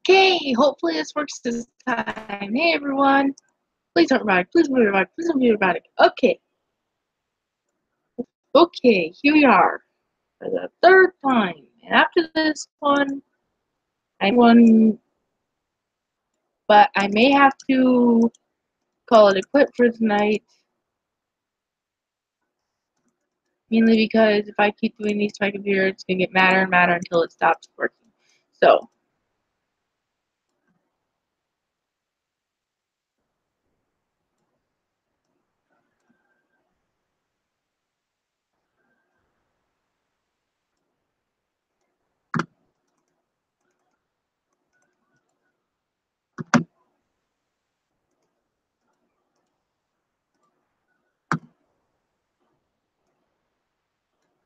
Okay, hopefully this works this time. Hey everyone. Please don't robotic. Please don't be robotic. Please don't be robotic. Okay. Okay, here we are. For the third time. And after this one, but I may have to call it a quit for tonight. Mainly because if I keep doing these to my computer, it's gonna get madder and madder until it stops working. So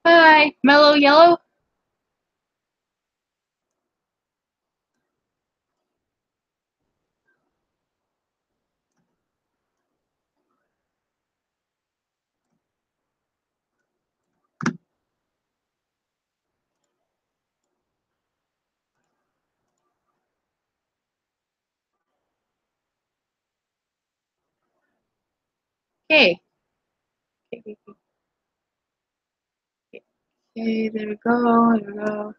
hi, Mellow Yellow. Okay. Okay, there we go. There we go.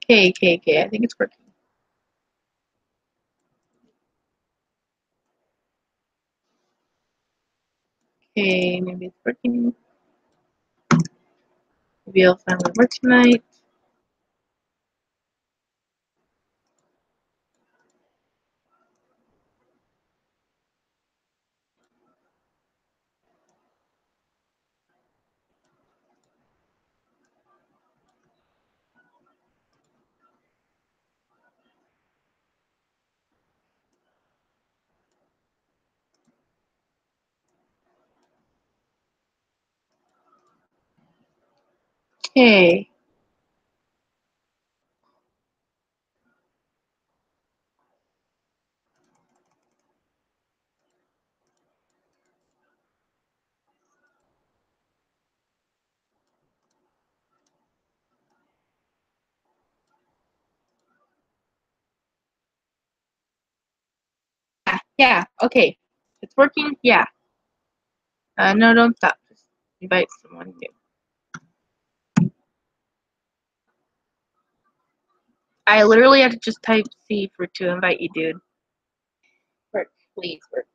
Okay. I think it's working. Okay, maybe it's working. Maybe it'll finally work tonight. Okay. Yeah, okay. It's working? Yeah. No, don't stop. Just invite someone new. I literally have to just type C to invite you, dude. Work, please, work.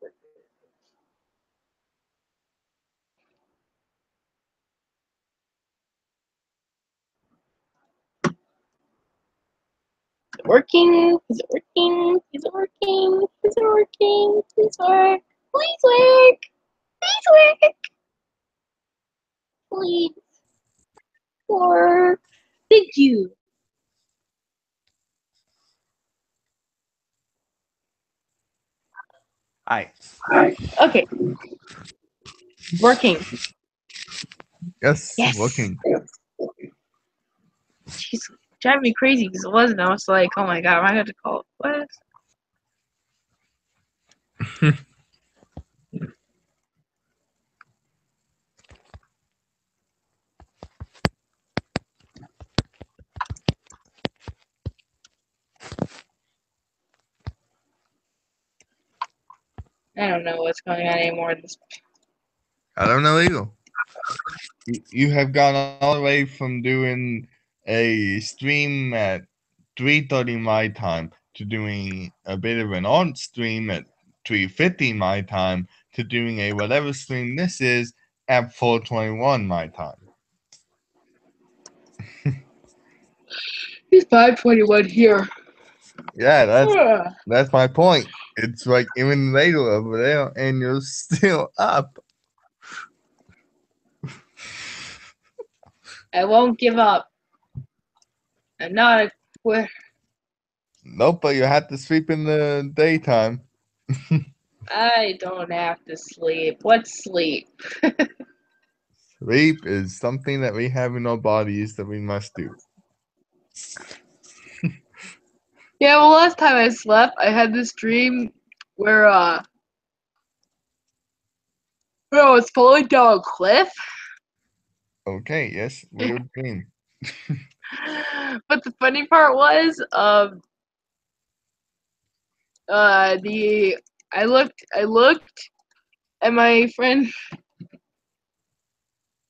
Is it working? Is it working? Is it working? Is it working? Please work. Please work. Please work. Please work. Thank you. Hi. Okay. Working. Yes, Yes. working. She's driving me crazy because it wasn't. I was like, oh my god, am I going to call it? What? I don't know what's going on anymore in this. I don't know either. You have gone all the way from doing a stream at 3:30 my time to doing a bit of an on stream at 3:50 my time to doing a whatever stream this is at 4:21 my time. It's 5:21 here. Yeah, that's my point. It's like even later over there, and you're still up. I won't give up. I'm not a quitter. Nope, but you have to sleep in the daytime. I don't have to sleep. What's sleep? Sleep is something that we have in our bodies that we must do. Yeah, well, last time I slept, I had this dream where I was falling down a cliff. Okay, yes, weird dream. But the funny part was, I looked, and my friend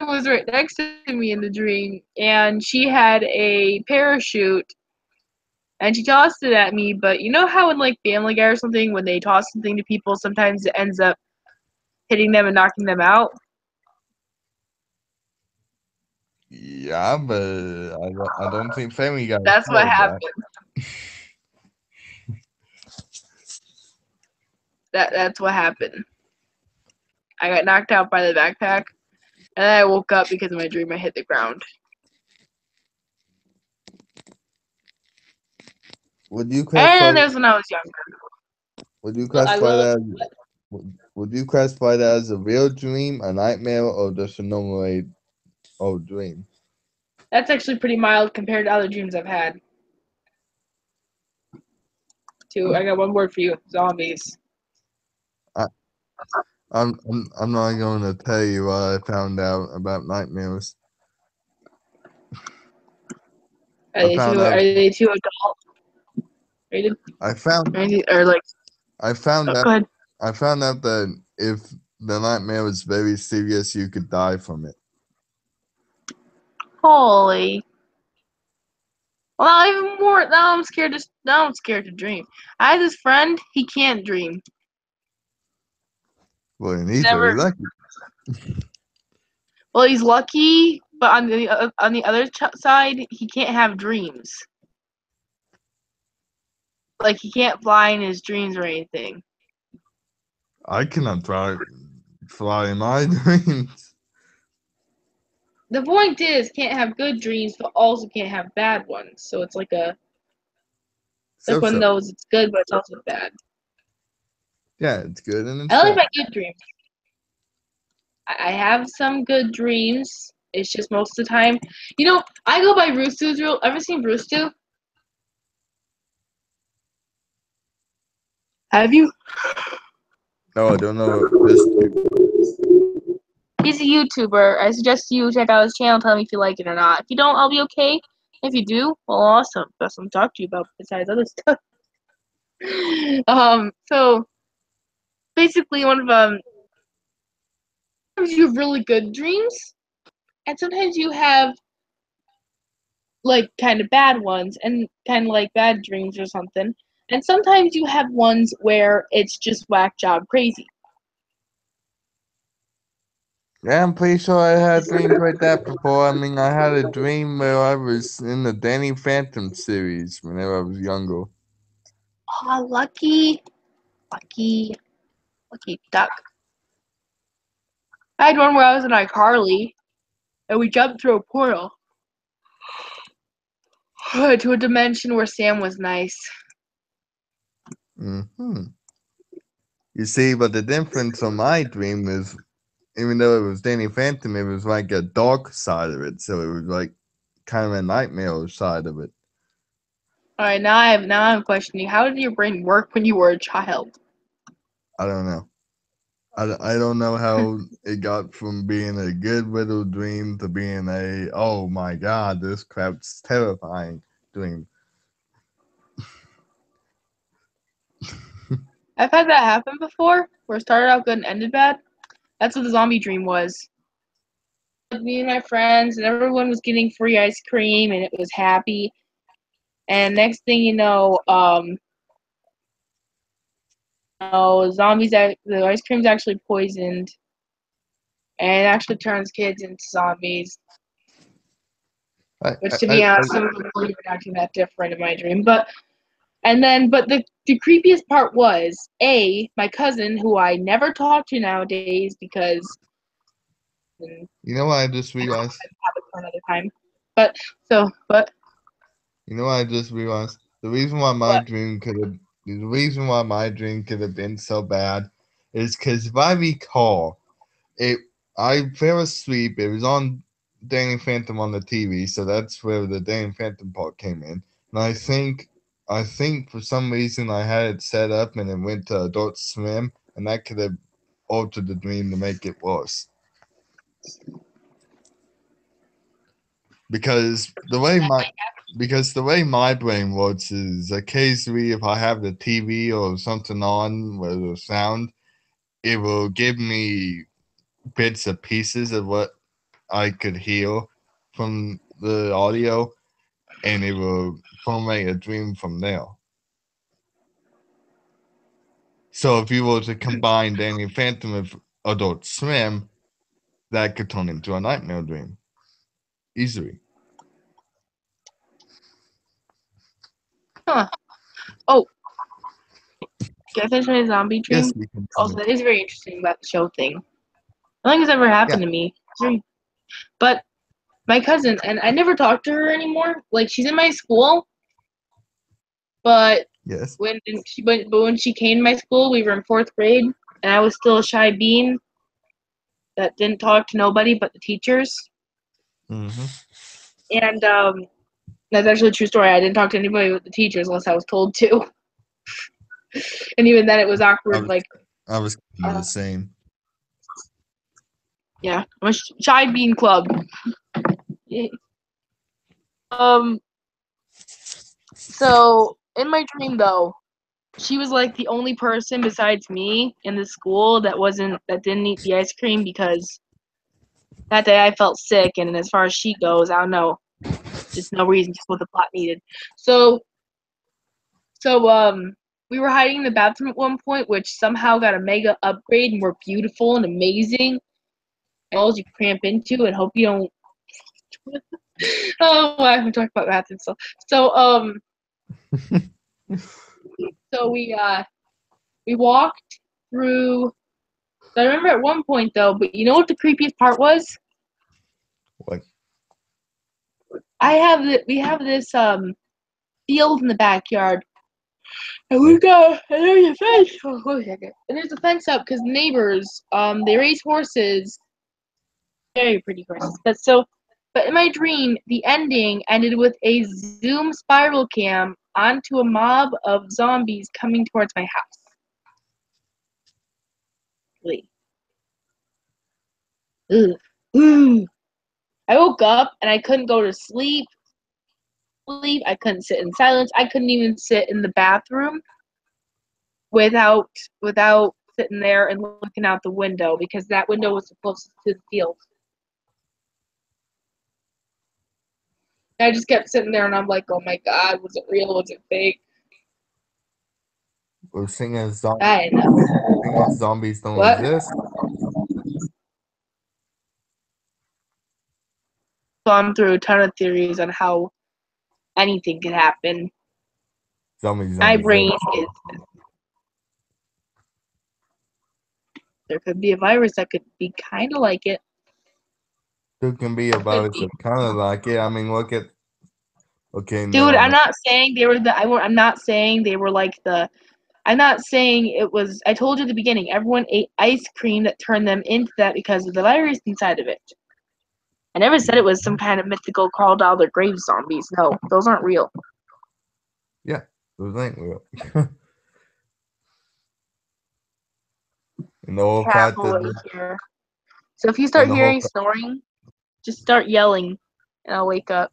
was right next to me in the dream, and she had a parachute, and she tossed it at me. But you know how in like Family Guy or something, when they toss something to people, sometimes it ends up hitting them and knocking them out. Yeah, but I don't think Family Guy That's what showed that. happened. That's what happened. I got knocked out by the backpack, and then I woke up because of my dream. I hit the ground. Would you classify And there's when I was younger. would you I classify love. that would you classify that as a real dream, a nightmare, or just a normal old dream? That's actually pretty mild compared to other dreams I've had. Too. I got one word for you: zombies. I, I'm not going to tell you what I found out about nightmares. Are I they found too? out Are they too adult rated? I found Or like? I found Go out ahead. I found out that if the nightmare was very serious, you could die from it. Holy. Well, now even more. Now I'm scared. Now I'm scared to dream. I had this friend. He can't dream. Well, and he's very Never. lucky. Well, he's lucky, but on the other side, he can't have dreams. Like he can't fly in his dreams or anything. I cannot fly in my dreams. The point is, can't have good dreams, but also can't have bad ones. So it's like So one so. knows it's good, but it's also bad. Yeah, it's good and it's I like bad. my good dreams. I have some good dreams. It's just most of the time, I go by Rooster's rule. Ever seen Rooster? Have you? No, I don't know this. He's a YouTuber. I suggest you check out his channel. Tell me if you like it or not. If you don't, I'll be okay. If you do, well, awesome. Got something to talk to you about besides other stuff. So basically, one of sometimes you have really good dreams, and sometimes you have like kind of bad ones, and kind of like bad dreams or something. And sometimes you have ones where it's just whack job crazy. Yeah, I'm pretty sure I had dreams like that before. I mean, I had a dream where I was in the Danny Phantom series whenever I was younger. Oh, lucky duck. I had one where I was in iCarly, and we jumped through a portal to a dimension where Sam was nice. Hmm. You see, but the difference on my dream is, even though it was Danny Phantom, it was like a dark side of it. So it was like kind of a nightmare side of it. All right, now I'm questioning, how did your brain work when you were a child? I don't know. I don't know how it got from being a good little dream to being a, oh my god, this crap's terrifying dream. I've had that happen before, where it started out good and ended bad. That's what the zombie dream was. Me and my friends, and everyone was getting free ice cream, and it was happy. And next thing you know, the ice cream's actually poisoned, and it actually turns kids into zombies. I, Which, I, to be I, honest, some of them weren't even acting that different in my dream. But the creepiest part was my cousin, who I never talk to nowadays because you know what I just realized? topic for another time. But You know what I just realized? The reason why my what? dream could have the reason why my dream could have been so bad is because if I recall, it I fell asleep. It was on Danny Phantom on the TV, so that's where the Danny Phantom part came in. And I think for some reason I had it set up and it went to Adult Swim, and that could have alter the dream to make it worse. Because the way my brain works is occasionally if I have the TV or something on with the sound, it will give me bits and pieces of what I could hear from the audio, and it will formulate a dream from there. So if you were to combine Danny Phantom with Adult Swim, that could turn into a nightmare dream easily. Huh. Oh, can I finish my zombie dream? Yes, we can. Also, that is very interesting about the show thing. Nothing has ever happened to me. But my cousin, and I never talked to her anymore. Like, she's in my school, but Yes. when she came to my school, we were in 4th grade, and I was still a shy bean that didn't talk to nobody but the teachers. Mm-hmm. And that's actually a true story. I didn't talk to anybody but the teachers unless I was told to. And even then, it was awkward. I was the same. Yeah, I'm a shy bean club. So in my dream though, she was like the only person besides me in the school that didn't eat the ice cream because that day I felt sick, and as far as she goes, I don't know, just no reason, just what the plot needed. So we were hiding in the bathroom at one point, which somehow got a mega upgrade and we're beautiful and amazing. And all you cramp into and hope you don't. Oh, I haven't talked about bathroom stuff. So so we walked through. I remember at one point though, but you know what the creepiest part was? What? We have this field in the backyard, and there's a fence. Oh, wait a second. And there's a fence up because neighbors they raise horses, very pretty horses. But in my dream, the ending ended with a zoom spiral cam onto a mob of zombies coming towards my house. Wait. Ugh. Ooh. I woke up and I couldn't go to sleep. I couldn't sit in silence. I couldn't even sit in the bathroom without sitting there and looking out the window because that window was the closest to the field. And I just kept sitting there and I'm like, oh my god, was it real? Was it fake? We're singing zombies don't What? exist. Gone through a ton of theories on how anything could happen. Zombies My don't brain exist. is. There could be a virus that could be kind of like it. There can be a virus that kind of like it. I mean, look at. Okay, Dude, never I'm mind. not saying they were I'm not saying they were like the. I'm not saying it was. I told you at the beginning. Everyone ate ice cream that turned them into that because of the virus inside of it. I never said it was some kind of mythical crawled out of their grave zombies. No, those aren't real. Yeah, those ain't real. And the whole fact that Here. So if you start hearing snoring, just start yelling, and I'll wake up.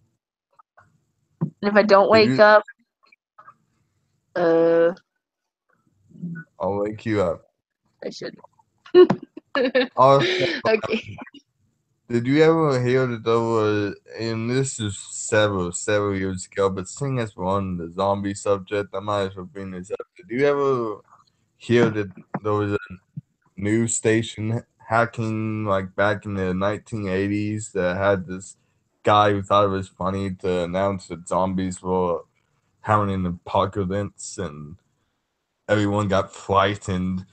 And if I don't wake up, I'll wake you up. I should. Also, Okay. did you ever hear that there was, and this is several years ago, but seeing as we're on the zombie subject, I might as well bring this up. Did you ever hear that there was a news station hacking like back in the 1980s that had this guy who thought it was funny to announce that zombies were having an apocalypse and everyone got frightened.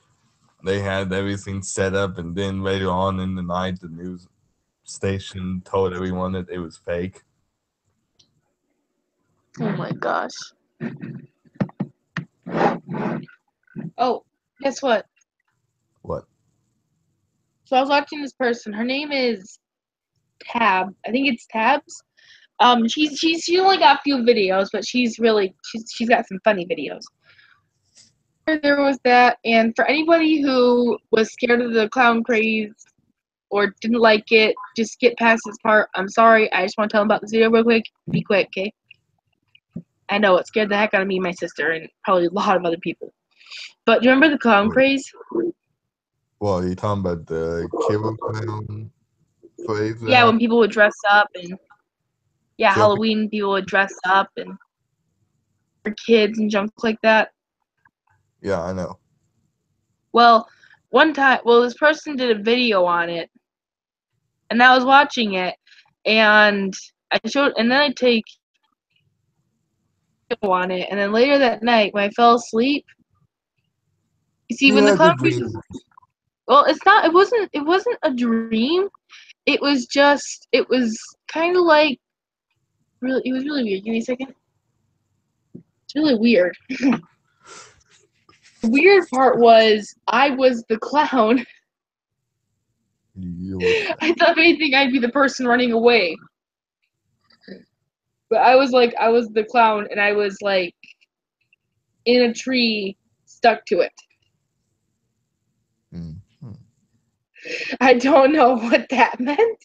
They had everything set up, and then later on in the night, the news station told everyone that it was fake. Oh my gosh. Oh, guess what? What? So I was watching this person. Her name is Tab. I think it's Tabs. She only got a few videos, but she's got some funny videos. there was that, and for anybody who was scared of the clown craze or didn't like it, just skip past this part. I'm sorry. I just want to tell them about this video real quick. Be quick, okay? I know it scared the heck out of me and my sister and probably a lot of other people. But do you remember the clown craze? Well, you're talking about the killer clown phrase? Yeah, when people would dress up and Sure. Halloween people would dress up and for kids and junk like that. Yeah, I know. Well, one time, this person did a video on it, and I was watching it, and then I take on it, and then later that night when I fell asleep, you see, when the clown craze was, it wasn't a dream. It was kind of like, it was really weird. Give me a second. It's really weird. The weird part was I was the clown. I thought if anything I'd be the person running away. But I was the clown, and I was like in a tree stuck to it. Mm-hmm. I don't know what that meant.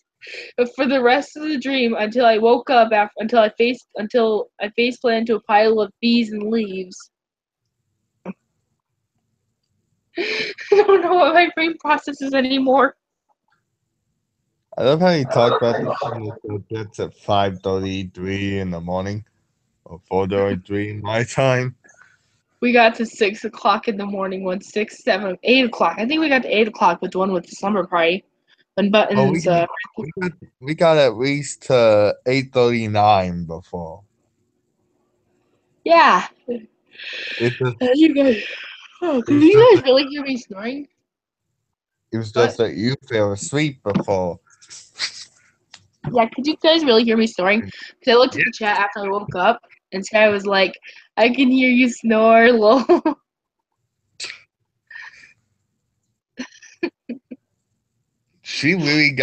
But for the rest of the dream, until I woke up, until I face planted into a pile of bees and leaves. I don't know what my brain processes anymore. I love how you talk about that's at 5:33 in the morning, or 4:33 my time. We got to 6 o'clock in the morning, 6, 7, 8 o'clock. I think we got to 8 o'clock with the one with the slumber party. When Buttons. We got at least 8:39 before. Yeah. It was, You guys. Oh, can you guys really hear me snoring? it was just that you fell asleep before. Yeah, could you guys really hear me snoring? Because I looked at the chat after I woke up, and Sky was like, I can hear you snore, lol. She really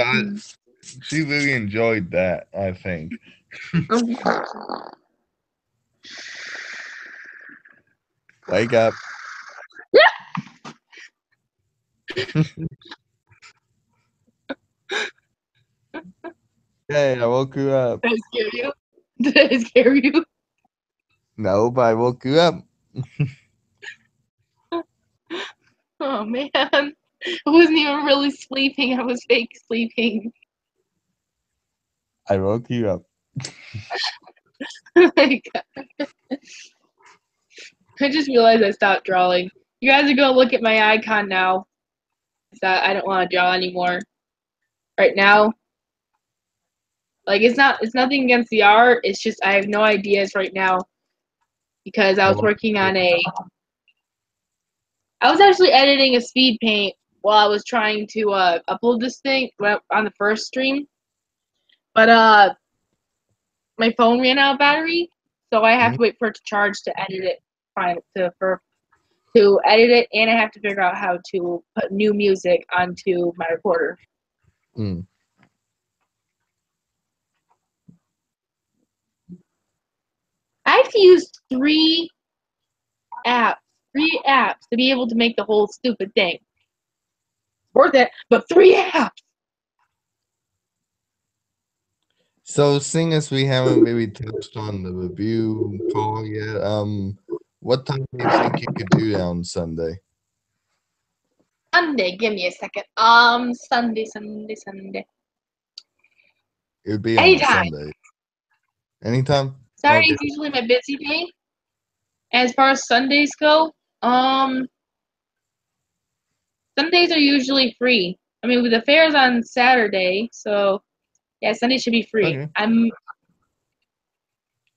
enjoyed that, I think. Wake up. Hey, I woke you up. Did I scare you? Did I scare you? No, but I woke you up. Oh, man. I wasn't even really sleeping. I was fake sleeping. I woke you up. I just realized I stopped drawing. You guys are going to look at my icon now. I don't want to draw anymore. Right now. Like, it's nothing against the art. It's just I have no ideas right now. Because I was working on I was actually editing a speed paint while I was trying to upload this thing on the first stream. But my phone ran out of battery, so I have to wait for it to charge to edit it to edit it, and I have to figure out how to put new music onto my recorder. Mm. I have to use three apps to be able to make the whole stupid thing. Worth it, but 3 apps. So, seeing as we haven't really touched on the review call yet, what time do you think you could do that on Sunday? Sunday, give me a second. Sunday. It would be Anytime. on Sunday. Anytime? Saturday is usually my busy day. As far as Sundays go, Sundays are usually free. I mean, with the fair's on Saturday, so yeah, Sunday should be free.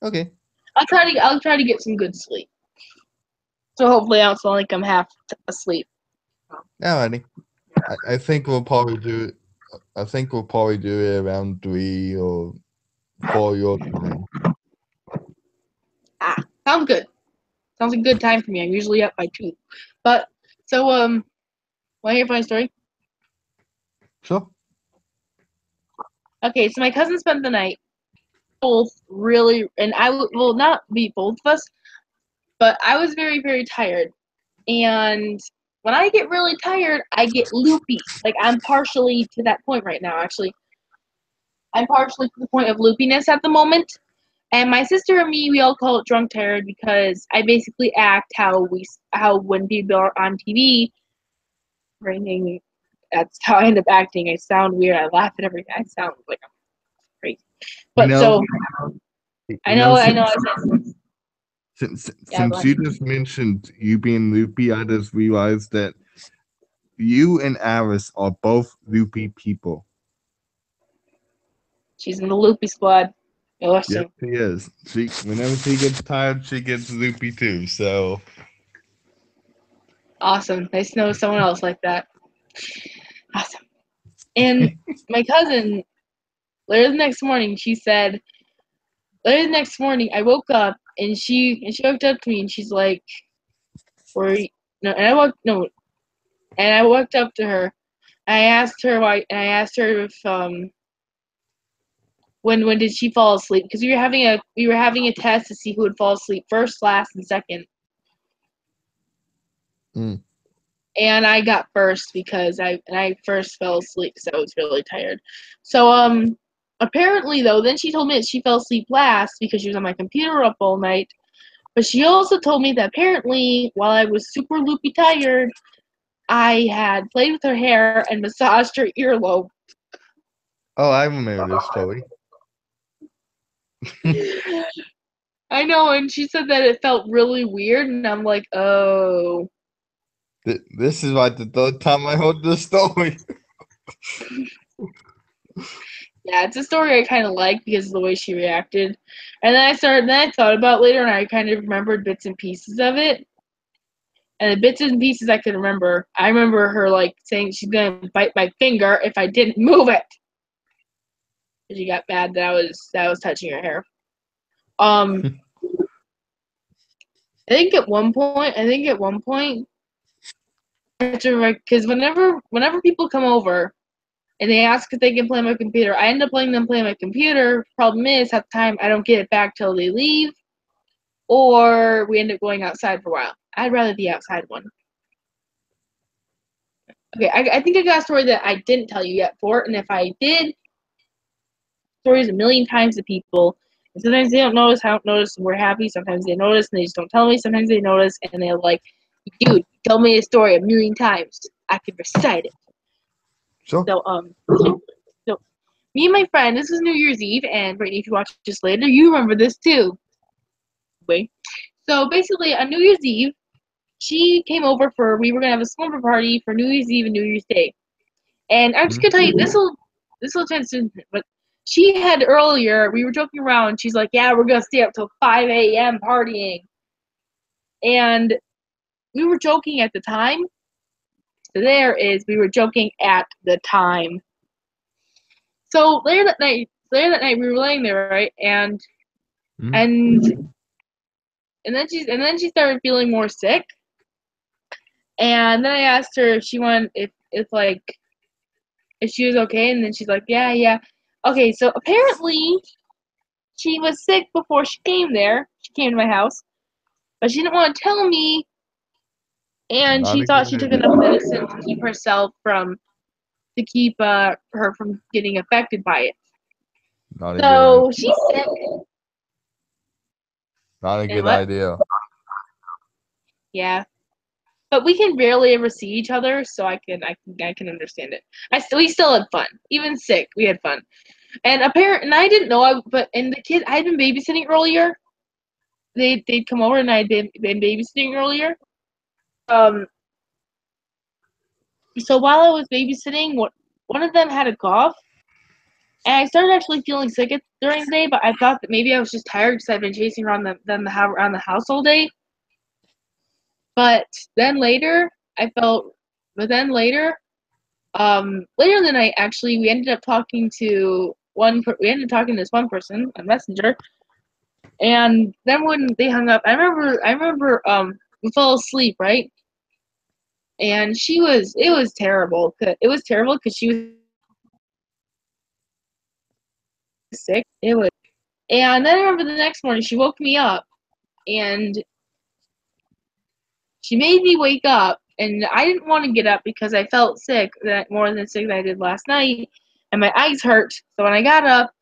Okay. I'll try to get some good sleep. So hopefully I don't sound like I'm half asleep. Alrighty. I think we'll probably do it. I think we'll probably do it around 3 or 4 your time. Sounds good. Sounds like a good time for me. I'm usually up by 2. But so want to hear a funny story? Sure. Okay, so my cousin spent the night. Both really, and I will not be both of us, but I was very, very tired. And when I get really tired, I get loopy. Like, I'm partially to that point right now, actually. I'm partially to the point of loopiness at the moment. And my sister and me, we all call it drunk tired because I basically act how when people are on TV, ringing. That's how I end up acting. I sound weird. I laugh at everything. I sound like I'm crazy. You But know, so I know. I said, yeah. Go since ahead. you just mentioned you being loopy, I just realized that you and Alice are both loopy people. She's in the loopy squad. Yes, Awesome. she is. Whenever she gets tired, she gets loopy too. So Awesome. Nice to know someone else like that. Awesome. And my cousin, later the next morning, she said, later the next morning, I woke up and she walked up to me and she's like, "Were you, no?" And I walked no, and I walked up to her. And I asked her why, and I asked her if when did she fall asleep? Because we were having a test to see who would fall asleep first, last, and second. mm. And I got first because I first fell asleep because I was really tired. So apparently though, then she told me that she fell asleep last because she was on my computer up all night. But she also told me that apparently while I was super loopy tired, I had played with her hair and massaged her earlobe. Oh, I remember this story. I know, and she said that it felt really weird, and I'm like, oh. This is like the third time I heard this story. Yeah, it's a story I kind of like because of the way she reacted. And then I thought about it later, and I kind of remembered bits and pieces of it. And the bits and pieces I could remember, I remember her like saying she's gonna bite my finger if I didn't move it. She got mad that I was touching her hair. Um, I think at one point, because whenever people come over and they ask if they can play my computer, I end up letting them play my computer. Problem is, at the time, I don't get it back till they leave, or we end up going outside for a while. I'd rather be outside one. Okay, I think I got a story that I didn't tell you yet, Fort, and if I did, stories a million times to people, and sometimes they don't notice, I don't notice, and we're happy. Sometimes they notice, and they just don't tell me. Sometimes they notice, and they're like, dude, tell me a story a million times. I can recite it. Sure. So, so me and my friend, this was New Year's Eve, and Brittany, if you watch this later, you remember this too. Wait. So basically, on New Year's Eve, she came over we were gonna have a slumber party for New Year's Eve and New Year's Day. And I'm just gonna tell you, this will transition, but she had earlier, we were joking around, she's like, yeah, we're gonna stay up till 5 a.m. partying. And we were joking at the time. So we were joking at the time. So later that night we were laying there, right? Mm. And and then she started feeling more sick. And then I asked her if she wanted if she was okay, and then she's like, yeah, yeah. Okay, so apparently she was sick before she came there. She came to my house, but she didn't want to tell me, and Not she a thought good she took idea. enough medicine to keep herself from to keep her from getting affected by it. Not a good idea. So she's sick. Not a And good what? idea. Yeah, but we can barely ever see each other, so I can understand it. We still had fun, even sick. We had fun, and I didn't know and the kid I had been babysitting earlier. They'd come over and I'd been babysitting earlier. Um, so while I was babysitting, one of them had a cough, and I started actually feeling sick during the day. But I thought that maybe I was just tired because I've been chasing around around the house all day. But then later, I felt. But then later, later in the night, actually, we ended up talking to we ended up talking to this one person on Messenger, and then when they hung up, I remember we fell asleep, right? And it was terrible. It was terrible because she was sick. It was, and then I remember the next morning she woke me up, and She made me wake up, and I didn't want to get up because I felt sick, that more than sick than I did last night, and my eyes hurt. So when I got up,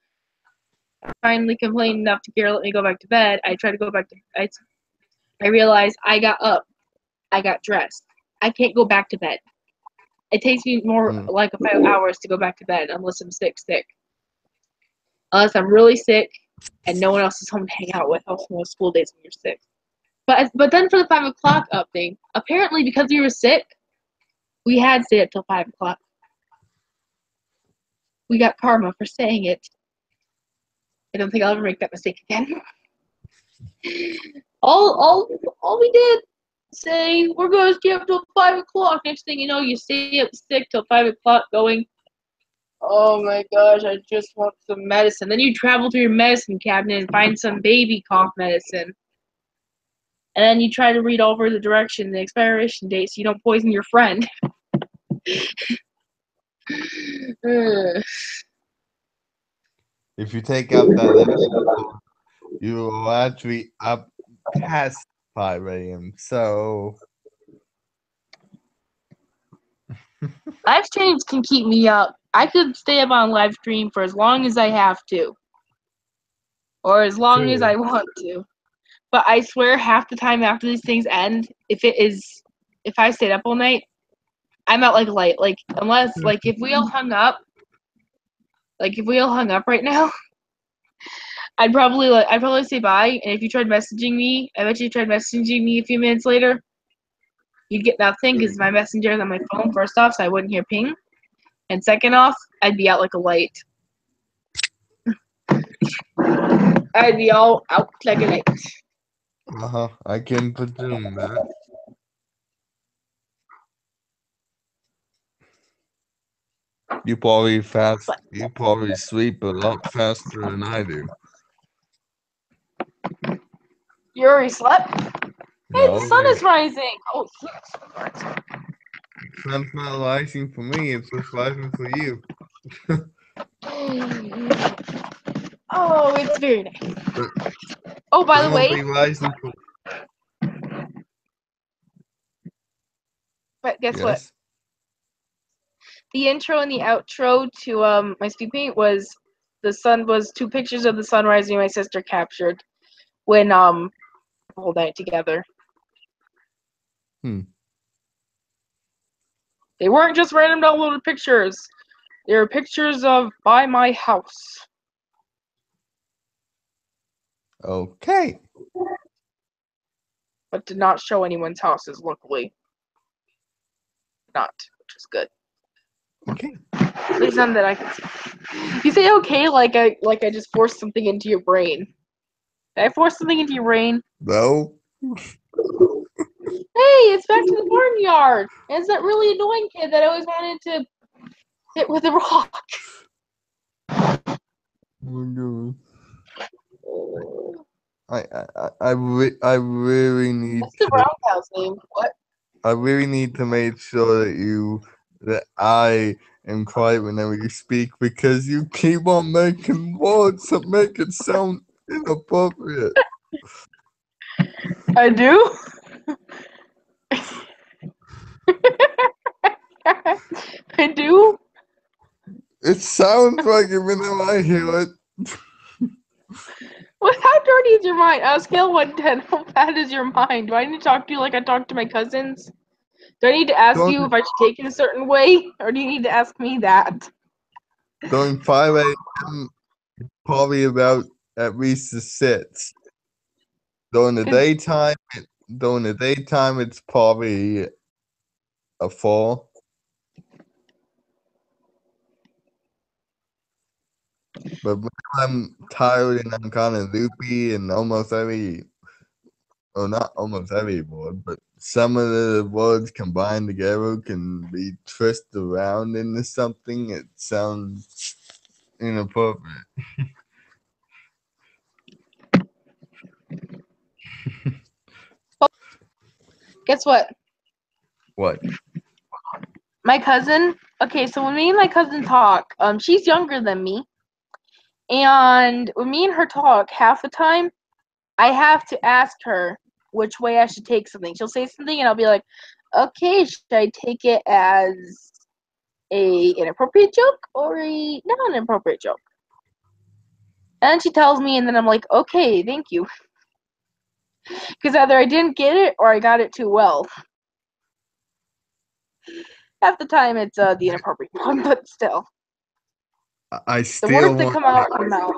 I finally complained enough to Kira let me go back to bed. I tried to go back to bed. I realized I got up. I got dressed. I can't go back to bed. It takes me more like 5 hours to go back to bed unless I'm sick. Unless I'm really sick and no one else is home to hang out with. Also, most school days when you're sick. But then for the 5 o'clock up thing, apparently because we were sick, we had stayed up till 5 o'clock. We got karma for saying it. I don't think I'll ever make that mistake again. all we did say we're gonna stay up till 5 o'clock. Next thing you know, you stay up sick till 5 o'clock going, oh my gosh, I just want some medicine. Then you travel to your medicine cabinet and find some baby cough medicine. And then you try to read over the direction, the expiration date, so you don't poison your friend. If you take out that, you will actually up past 5 a.m. So live streams can keep me up. I could stay up on live stream for as long as I have to. Or as long as I want to. But I swear half the time after these things end, if I stayed up all night, I'm out like light. Like unless if we all hung up right now, I'd probably say bye, and if you tried messaging me, I bet you tried messaging me a few minutes later, you'd get nothing because my messenger is on my phone, first off, so I wouldn't hear ping. And second off, I'd be out like a light. I'd be all out like a light. I can presume that. You probably sleep a lot faster than I do. You already slept? No, Hey, the sun is rising! Oh, yes. Sun's not rising for me, it's just rising for you. Oh, it's very nice. Oh, by the way, but guess what? The intro and the outro to my speed paint was two pictures of the sun rising my sister captured when the whole night together. They weren't just random downloaded pictures. They were pictures of by my house. Okay. But did not show anyone's houses, luckily. Not, which is good. Okay. At least none that I can see. You say okay like I just forced something into your brain. Did I force something into your brain? No. Hey, it's back to the barnyard. It's that really annoying kid that I always wanted to hit with a rock. I really need. What's the roundhouse name? What? I really need to make sure that I am quiet whenever you speak because you keep on making words that make it sound inappropriate. I do? I do? It sounds like it whenever I hear it. Well, how dirty is your mind? On a scale of 1 to 10, how bad is your mind? Do I need to talk to you like I talk to my cousins? Do I need to ask you if I should take it a certain way? Or do you need to ask me that? During 5 a.m., probably about at least a 6. During the daytime, it's probably a 4. But when I'm tired and I'm kind of loopy and not almost every word, but some of the words combined together can be twisted around into something. It sounds inappropriate. Guess what? What? My cousin. Okay, so when me and my cousin talk, she's younger than me, and when me and her talk, half the time, I have to ask her, which way I should take something. She'll say something, and I'll be like, okay, should I take it as a inappropriate joke or a non-inappropriate joke? And then she tells me, and then I'm like, okay, thank you. Because either I didn't get it or I got it too well. Half the time it's the inappropriate one, but still. I The still words that want. come out of your mouth.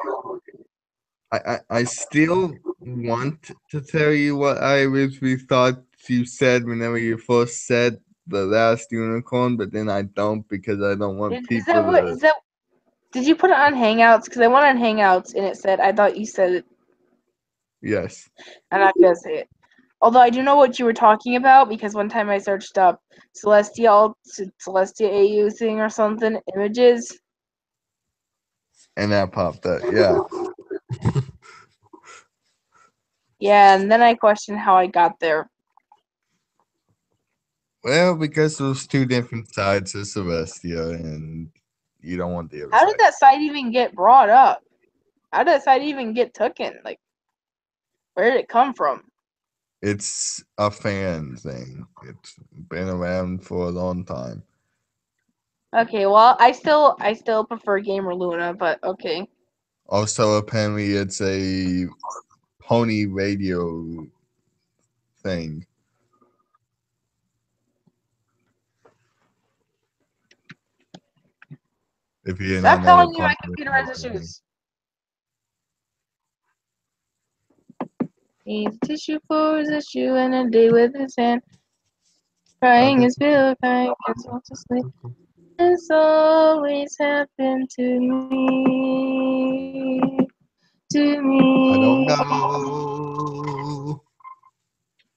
I still want to tell you what I originally thought you said whenever you first said the last unicorn, but then I don't because I don't want Is people that what? to. Is that? Did you put it on Hangouts? Because I went on Hangouts and it said, I thought you said it. Yes. I'm not gonna say it. Although I do know what you were talking about because one time I searched up Celestia AU thing or something images. And that popped up. Yeah. Yeah, and then I questioned how I got there. Well, because there's two different sides of Celestia, and you don't want the other How side. did that site even get brought up? How did that site even get taken? Like, where did it come from? It's a fan thing. It's been around for a long time. Okay, well, I still prefer Gamer Luna, but okay. Also, apparently, it's a pony radio thing. If you did not Stop know what telling me my pony computer radio has is. issues. He's tissue for his issue and a day with his hand. Crying is bill, crying is want to sleep. It's always happened to me. To me. I don't know.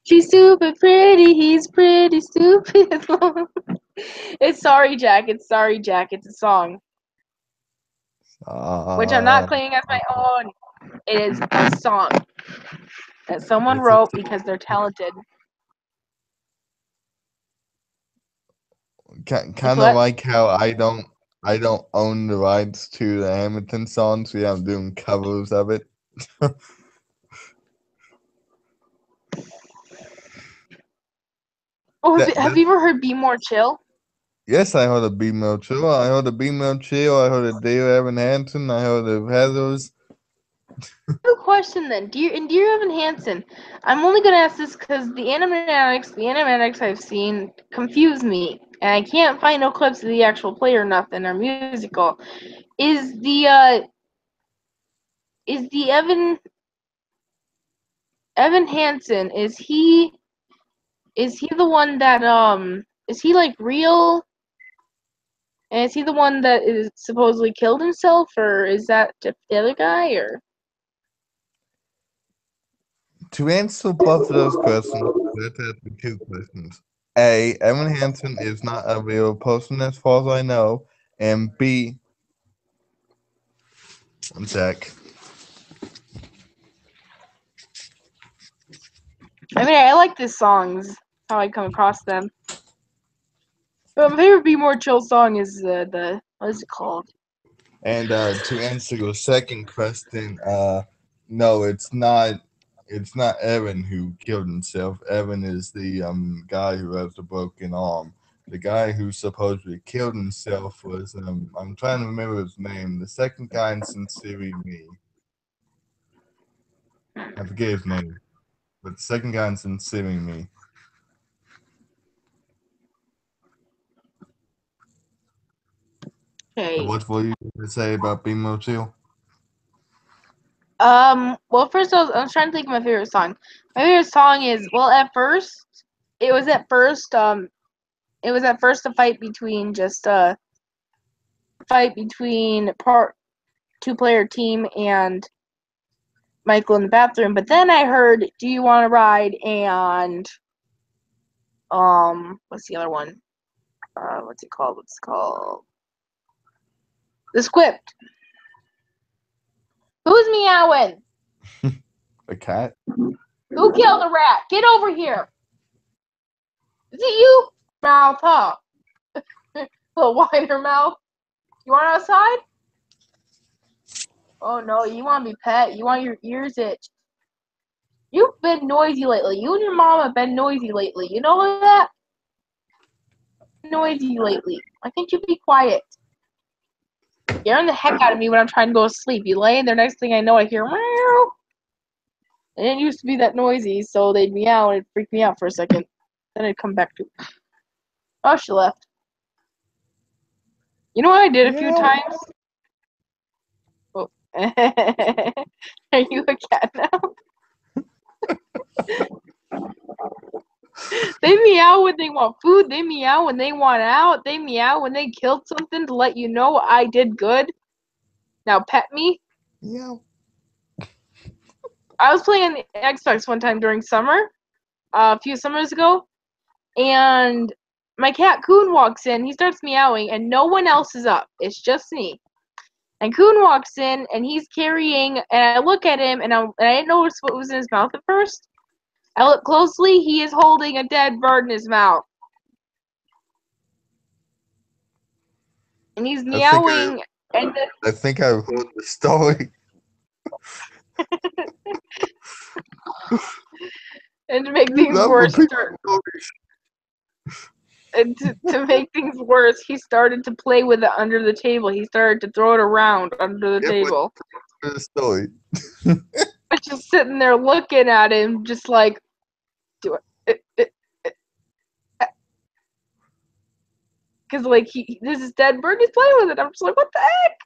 She's super pretty, he's pretty stupid. It's Sorry Jack, it's Sorry Jack, it's a song. Which I'm not claiming as my own. It is a song that someone wrote because they're talented. Kind of like how I don't own the rights to the Hamilton song, so yeah, I'm doing covers of it. Oh, have you ever heard Be More Chill? Yes, I heard of B Mill Chill. I heard of B Mill Chill. I heard of Dear Evan Hansen. I heard of Heathers. Good question then. Dear Evan Hansen, I'm only gonna ask this because the animatics I've seen confuse me, and I can't find no clips of the actual play or nothing or musical. Is the Evan Hansen, is he the one that is he like real? And is he the one that is supposedly killed himself, or is that just the other guy, or? To answer both of those questions, let's ask the two questions. A, Evan Hansen is not a real person as far as I know. And B, one sec. I mean, I like these songs, how I come across them. But my favorite Be More Chill song is the what is it called? And to answer your second question, no, it's not. It's not Evan who killed himself. Evan is the guy who has the broken arm. The guy who supposedly killed himself was I'm trying to remember his name. The second guy in Sincerely Me. I forget his name, but the second guy in Sincerely Me. Okay. What were you going to say about Bimo Chill? Well, first I was trying to think of my favorite song. My favorite song is, well, at first it was at first a fight between part 2-player team and Michael in the bathroom. But then I heard "Do You Want to Ride" and what's the other one? What's it called? The Script. Who's meowing? A cat? Who killed the rat? Get over here! Is it you? Mouth, huh? Little whiner mouth. You want outside? Oh no, you want to be pet. You want your ears itched. You've been noisy lately. You and your mom have been noisy lately. You know that? Noisy lately. Why can't you be quiet? Scaring the heck out of me when I'm trying to go to sleep. You lay in there, next thing I know, I hear meow. And it used to be that noisy, so they'd meow and it'd freak me out for a second. Then it'd come back to. Oh, she left. You know what I did a few times? Oh. Are you a cat now? They meow when they want food. They meow when they want out. They meow when they killed something to let you know I did good. Now pet me. Yeah. I was playing on the Xbox one time during summer, a few summers ago, and my cat Coon walks in. He starts meowing, and no one else is up. It's just me. And Coon walks in, and he's carrying. And I look at him, and I didn't notice what was in his mouth at first. I look closely. He is holding a dead bird in his mouth, and he's meowing. I think I've heard the story. And to make things worse, to make things worse, he started to play with it under the table. He started to throw it around under the table. The story. I'm just sitting there looking at him, just like, do it. Because, like, this is dead bird, he's playing with it. I'm just like, what the heck?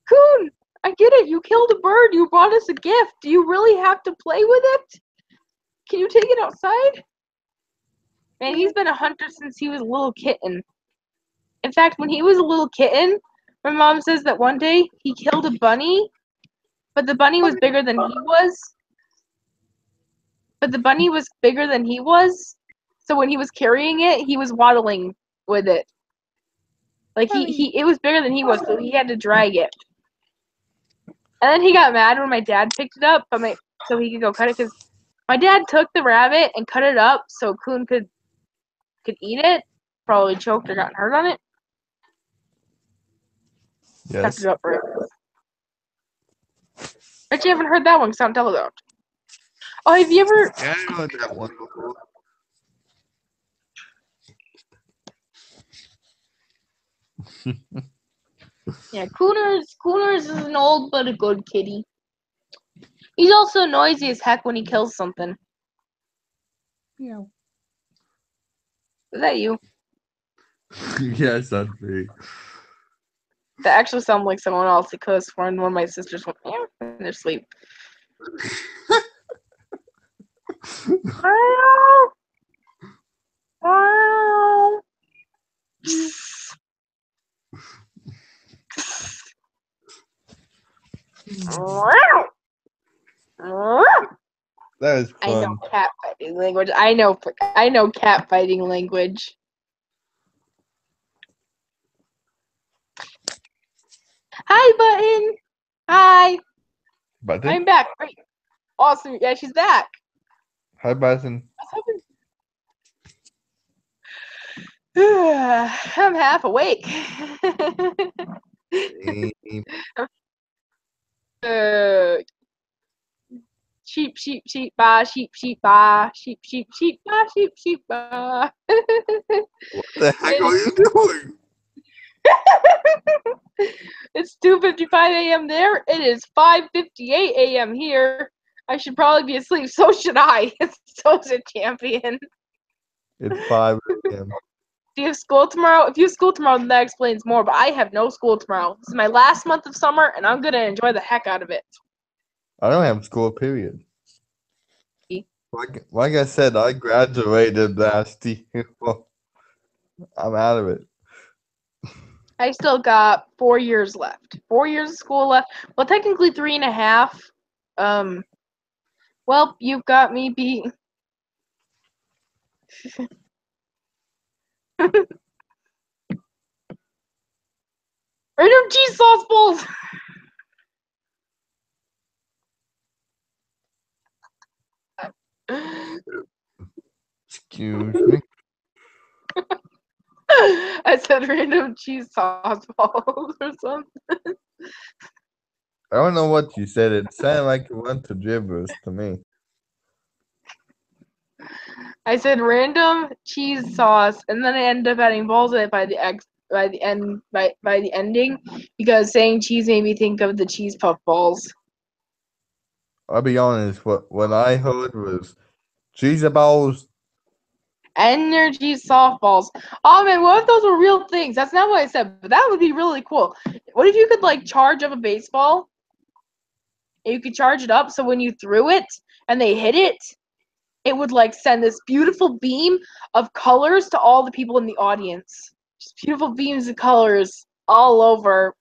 Coon, I get it. You killed a bird. You brought us a gift. Do you really have to play with it? Can you take it outside? Man, he's been a hunter since he was a little kitten. In fact, when he was a little kitten, my mom says that one day he killed a bunny, but the bunny was bigger than he was. So when he was carrying it, he was waddling with it. Like it was bigger than he was, so he had to drag it. And then he got mad when my dad picked it up, so he could go cut it, because my dad took the rabbit and cut it up so Coon could eat it. Probably choked or gotten hurt on it. Yes. Cut it up right. Bet you haven't heard that one, because I don't tell it out. Oh, have you ever... Yeah, I heard that one before. Yeah, Cooners is an old but a good kitty. He's also noisy as heck when he kills something. Yeah. Is that you? Yes, that's me. That actually sounded like someone else, because when one of my sisters went in their sleep. That is fun. I know cat fighting language. I know cat fighting language. Hi, Button. Hi. Button? I'm back. Great. Awesome. Yeah, she's back. Hi, Button. I'm half awake. Sheep, sheep, sheep, ba, sheep, sheep, ba, sheep, sheep, sheep, ba, sheep, sheep, ba. What the heck are you doing? It's 2:55 a.m. there. It is 5:58 a.m. here. I should probably be asleep. So should I. So's a champion. It's 5 a.m. Do you have school tomorrow? If you have school tomorrow, then that explains more. But I have no school tomorrow. This is my last month of summer, and I'm gonna enjoy the heck out of it. I don't have school, period. Like I said, I graduated last year. I'm out of it. I still got 4 years left. 4 years of school left. Well, technically 3.5. Well, you've got me beat. Random cheese sauce balls! Excuse me. I said random cheese sauce balls or something. I don't know what you said. It sounded like you went to gibberish to me. I said random cheese sauce, and then I ended up adding balls in it by the ending because saying cheese made me think of the cheese puff balls. I'll be honest. What I heard was cheese balls. Energy softballs. Oh man, what if those were real things? That's not what I said, but that would be really cool. What if you could like charge up a baseball? And you could charge it up so when you threw it and they hit it, it would like send this beautiful beam of colors to all the people in the audience. Just beautiful beams of colors all over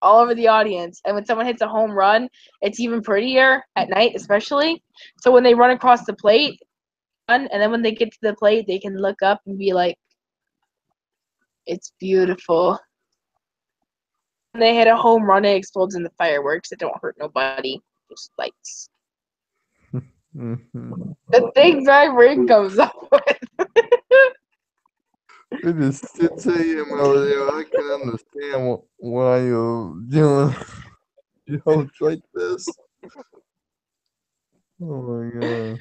the audience. And when someone hits a home run, it's even prettier at night, especially. So when they run across the plate, and then when they get to the plate, they can look up and be like, "It's beautiful." When they hit a home run, it explodes into fireworks. It don't hurt nobody. Just lights. Mm-hmm. The things my brain comes up with. It is 6 a.m. over there. I can understand why you're doing jokes like this. Oh my god.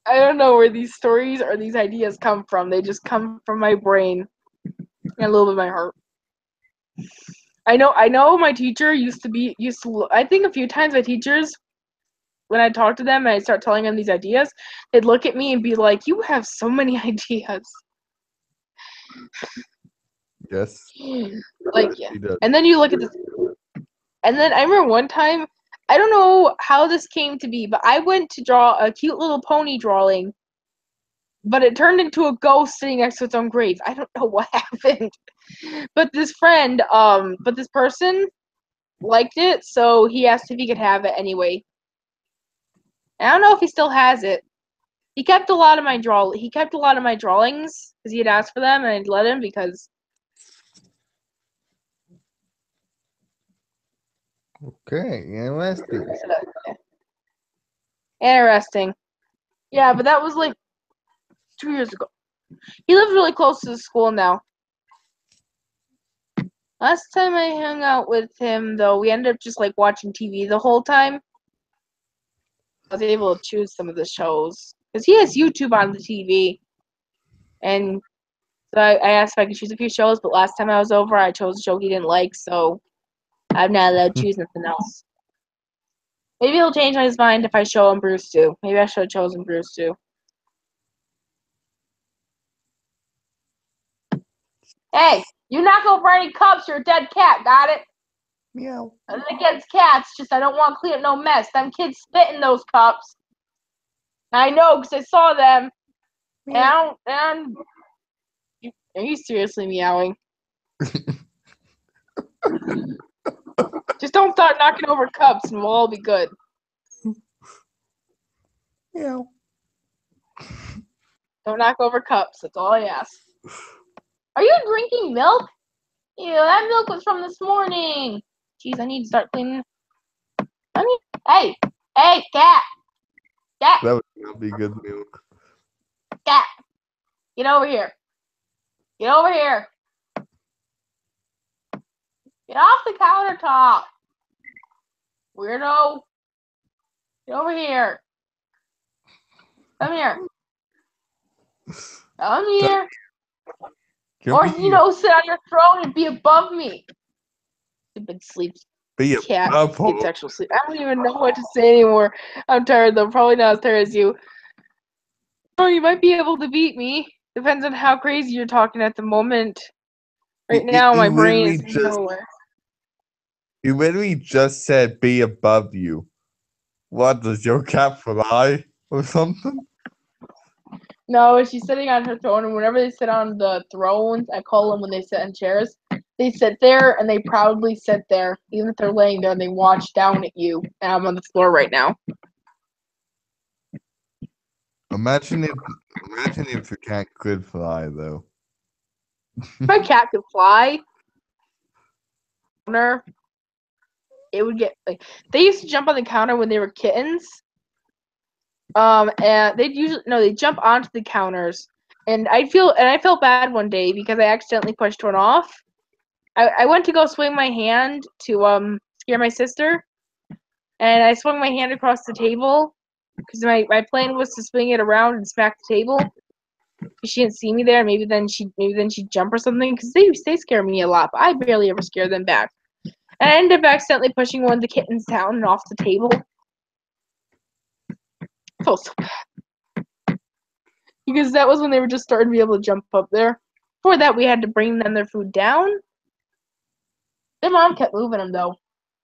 I don't know where these stories or these ideas come from. They just come from my brain and a little bit of my heart. I know my teacher used to I think a few times my teachers, when I talk to them and I start telling them these ideas, they'd look at me and be like, "You have so many ideas." Yes. Like, yeah. He does. And then you look at this. And then I remember one time, I don't know how this came to be, but I went to draw a cute little pony drawing, but it turned into a ghost sitting next to its own grave. I don't know what happened. But this person liked it, so he asked if he could have it anyway. I don't know if he still has it. He kept a lot of my drawings because he had asked for them, and I'd let him because. Okay, interesting. Interesting. Yeah, but that was like 2 years ago. He lives really close to the school now. Last time I hung out with him, though, we ended up just like watching TV the whole time. I was able to choose some of the shows because he has YouTube on the TV, and so I asked if I could choose a few shows. But last time I was over, I chose a show he didn't like, so I'm not allowed to choose nothing else. Maybe he'll change his mind if I show him Bruce 2. Maybe I should have chosen Bruce 2. Hey, you knock over any cups, you're a dead cat. Got it? Meow. Nothing against cats, just I don't want to clean up no mess. Them kids spit in those cups. I know, because I saw them. And are you seriously meowing? Just don't start knocking over cups and we'll all be good. Meow. Don't knock over cups, that's all I ask. Are you drinking milk? Ew, that milk was from this morning. Jeez, I need to start cleaning. Hey, cat. Cat, That would not be good milk. cat. Get over here. Get over here. Get off the countertop. Weirdo. Get over here. Come here. Come here. Or, sit on your throne and be above me. Stupid sleep Be cat. above Sleep sexual sleep. I don't even know what to say anymore. I'm tired though. Probably not as tired as you. Oh, you might be able to beat me. Depends on how crazy you're talking at the moment. Right now, my brain is nowhere. You literally just said be above you. What, does your cat fly or something? No, she's sitting on her throne, and whenever they sit on the thrones, I call them when they sit in chairs, they sit there, and they proudly sit there. Even if they're laying there, they watch down at you, and I'm on the floor right now. Imagine if your cat could fly, though. My cat could fly. It would get like they used to jump on the counter when they were kittens. And they'd jump onto the counters, and I felt bad one day because I accidentally pushed one off. I went to go swing my hand to scare my sister, and I swung my hand across the table, because my plan was to swing it around and smack the table. She didn't see me there. Maybe then she'd jump or something. Because they scare me a lot, but I barely ever scare them back. And I ended up accidentally pushing one of the kittens down and off the table. I felt so bad. Because that was when they were just starting to be able to jump up there. Before that, we had to bring them their food down. Their mom kept moving them, though.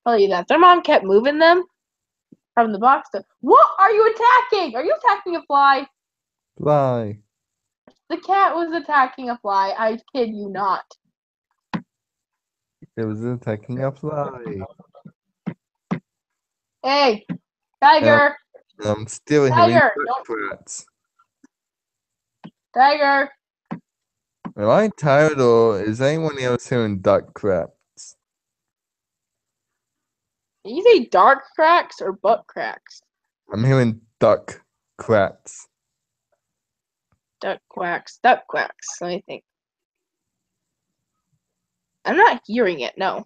I'll tell you that. Their mom kept moving them from the box. What are you attacking? Are you attacking a fly? Fly. The cat was attacking a fly. I kid you not. It was attacking a fly. Hey, Tiger! I'm still hearing Tiger! duck quacks. Tiger! Am I tired or is anyone else hearing duck cracks? Did you say dark cracks or butt cracks? I'm hearing duck cracks. Duck quacks. Duck quacks. Let me think. I'm not hearing it, no.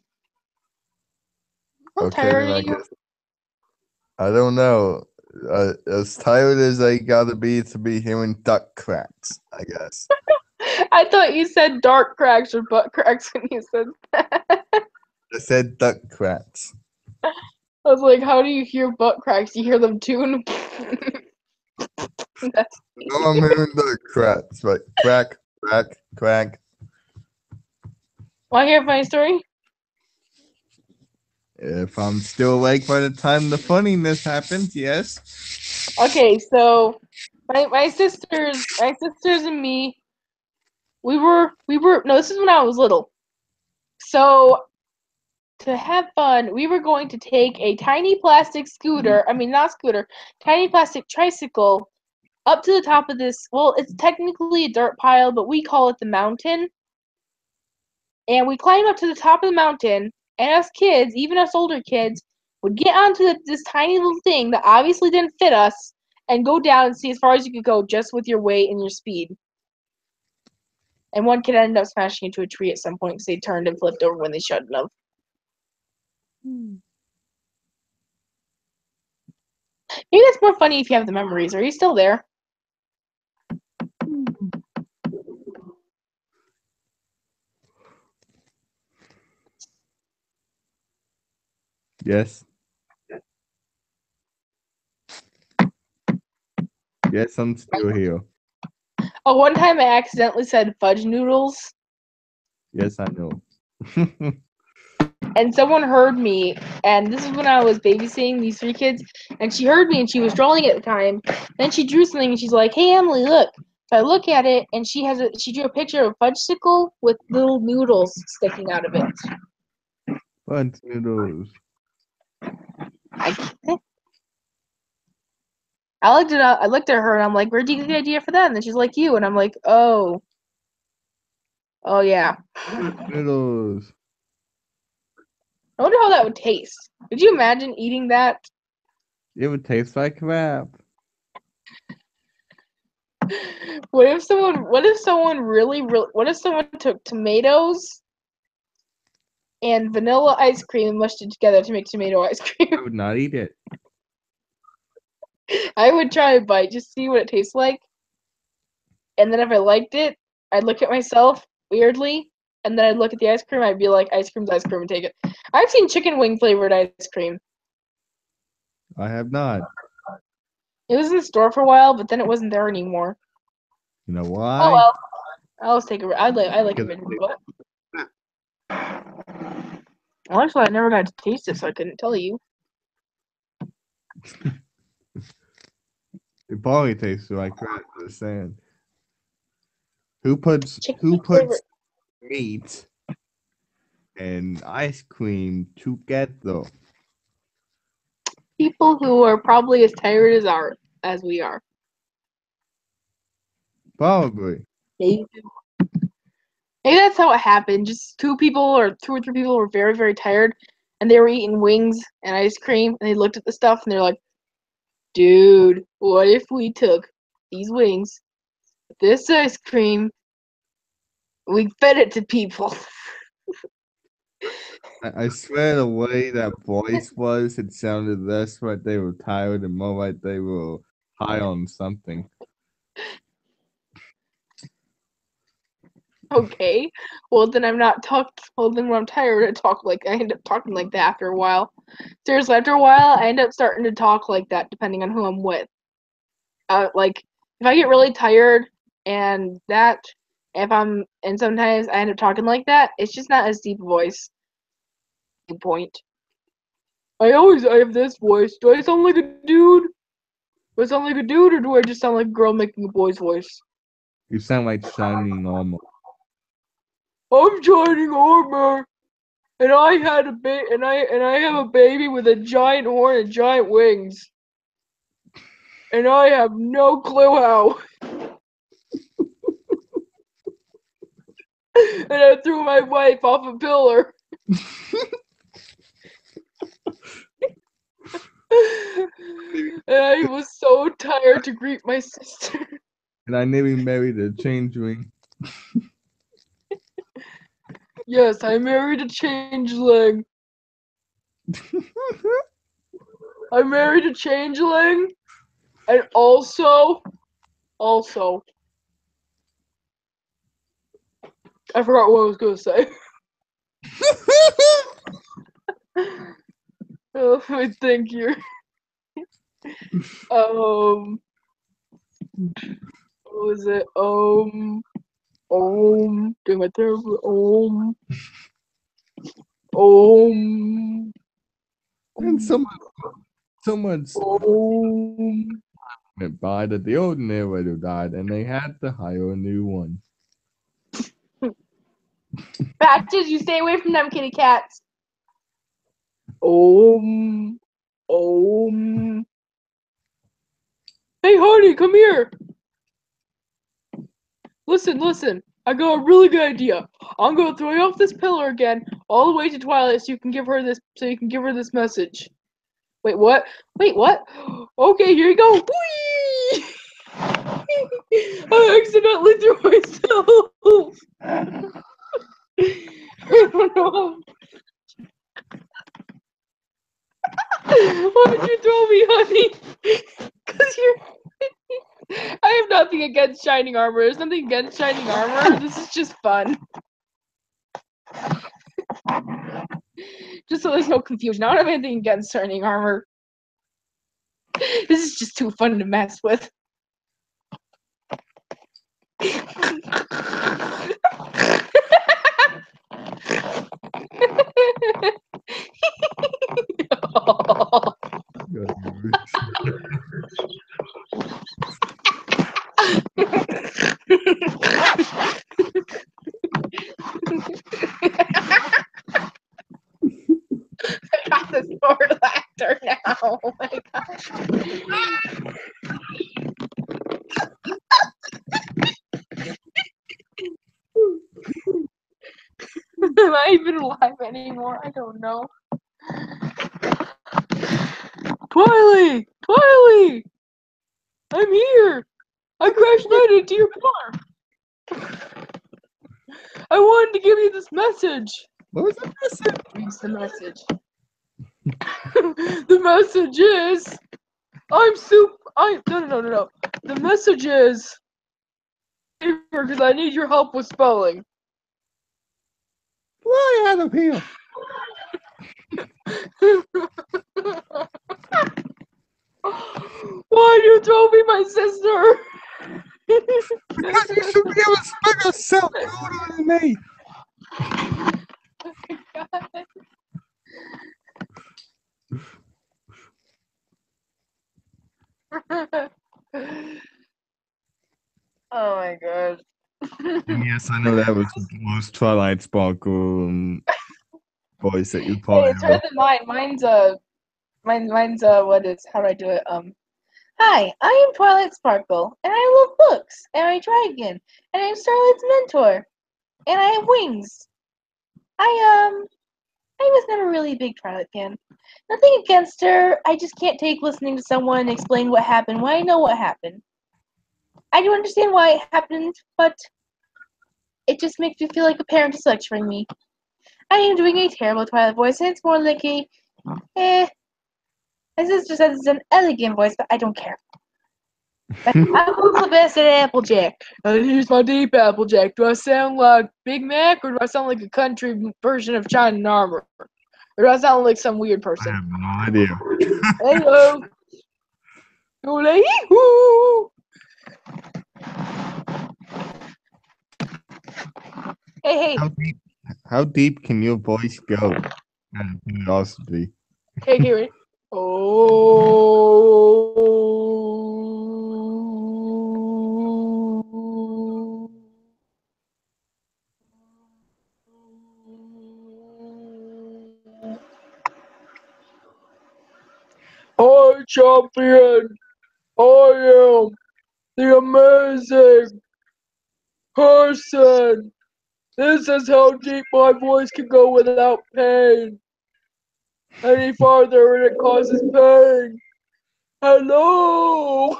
How tired are you? I don't know. As tired as I gotta be to be hearing duck cracks, I guess. I thought you said dark cracks or butt cracks when you said that. I said duck cracks. I was like, how do you hear butt cracks? You hear them too? That's No, I'm hearing duck cracks, but crack, crack, crack. Want to hear a funny story? If I'm still awake by the time the funniness happens, yes. Okay, so my sisters and me, we were no, this is when I was little. So to have fun, we were going to take a tiny plastic tiny plastic tricycle up to the top of this. Well, it's technically a dirt pile, but we call it the mountain. And we climbed up to the top of the mountain, and us kids, even us older kids, would get onto this tiny little thing that obviously didn't fit us and go down and see as far as you could go just with your weight and your speed. And one kid ended up smashing into a tree at some point because they turned and flipped over when they shouldn't have. Maybe that's more funny if you have the memories. Are you still there? Yes. Yes, I'm still here. Oh, one time I accidentally said fudge noodles. Yes, I know. And someone heard me, and this is when I was babysitting these three kids, and she heard me, and she was drawing at the time. Then she drew something, and she's like, "Hey, Emily, look." So I look at it, and she drew a picture of a fudgesicle with little noodles sticking out of it. Fudge noodles. I looked it up. I looked at her, and I'm like, "Where'd you get the idea for that?" And then she's like, "You," and I'm like, "Oh, yeah." Noodles. I wonder how that would taste. Could you imagine eating that? It would taste like crap. What if someone took tomatoes and vanilla ice cream and mushed it together to make tomato ice cream? I would not eat it. I would try a bite, just see what it tastes like. And then if I liked it, I'd look at myself weirdly, and then I'd look at the ice cream, I'd be like, ice cream's ice cream, and take it. I've seen chicken wing flavored ice cream. I have not. It was in the store for a while, but then it wasn't there anymore. You know why? Oh well. I'll always take I like a bit of butt. Well, actually, I never got to taste it, so I couldn't tell you. It probably tastes like crap. Just saying. Who puts Chicken flavored. meat and ice cream together? People who are probably as tired as we are. Probably. Maybe that's how it happened. Just two or three people were very, very tired, and they were eating wings and ice cream, and they looked at the stuff, and they're like, "Dude, what if we took these wings, this ice cream, we fed it to people?" I swear the way that voice was, it sounded less like they were tired and more like they were high on something. Okay. Well, then I'm not well, then when I'm tired, I end up talking like that after a while. Seriously, after a while, I end up starting to talk like that depending on who I'm with. Like, if I get really tired and sometimes I end up talking like that, it's just not as deep a voice. Good point. I have this voice. Do I sound like a dude? Do I sound like a dude, or do I just sound like a girl making a boy's voice? You sound like Shining Armor. I'm Shining Armor, and I had and I have a baby with a giant horn and giant wings, and I have no clue how. And I threw my wife off a pillar. And I was so tired to greet my sister. And I nearly married a changeling. Yes, I married a changeling. I married a changeling, and also, I forgot what I was gonna say. Oh, I think you're. What was it? Doing my terrible. And someone's went by that the old narrator died, and they had to hire a new one. Patches, you stay away from them kitty cats. Hey, honey, come here. Listen. I got a really good idea. I'm gonna throw you off this pillar again, all the way to Twilight, so you can give her this message. Wait, what? Okay, here you go. Whee! I accidentally threw myself. I don't know. Why did you throw me, honey? Because you're. I have nothing against Shining Armor. There's nothing against Shining Armor. This is just fun. Just so there's no confusion. I don't have anything against Shining Armor. This is just too fun to mess with. I got the sword laughter now. Oh my gosh. Am I even alive anymore? I don't know. Twilight! I'm here! I crashed landed into your car! I wanted to give you this message! What was the message? Reads the message. The message is... No. The message is... Because I need your help with spelling. Fly out of here! Why'd you throw me my sister? Because you should be able to spell yourself older than me! Oh my god. Yes, I know that was the most Twilight Sparkle voice that you Hey, probably it's better than mine. Mine's what is, how do I do it? Hi, I am Twilight Sparkle, and I love books, and I try again, and I'm Starlight's mentor, and I have wings. I was never really a big Twilight fan. Nothing against her, I just can't take listening to someone explain what happened when I know what happened. I do understand why it happened, but it just makes me feel like a parent is lecturing me. I am doing a terrible Twilight voice, and it's more like a, my sister says it's an elegant voice, but I don't care. I'm also best at Applejack. Here's my deep Applejack. Do I sound like Big Mac, or do I sound like a country version of China and Armor? Or do I sound like some weird I person? have no idea. Hello. Hoo-hoo. Hey, How deep can your voice go? Out of curiosity. hey, Karen. Oh. Hi, champion. I am the amazing person. This is how deep my voice can go without pain. Any farther and it causes pain. Hello.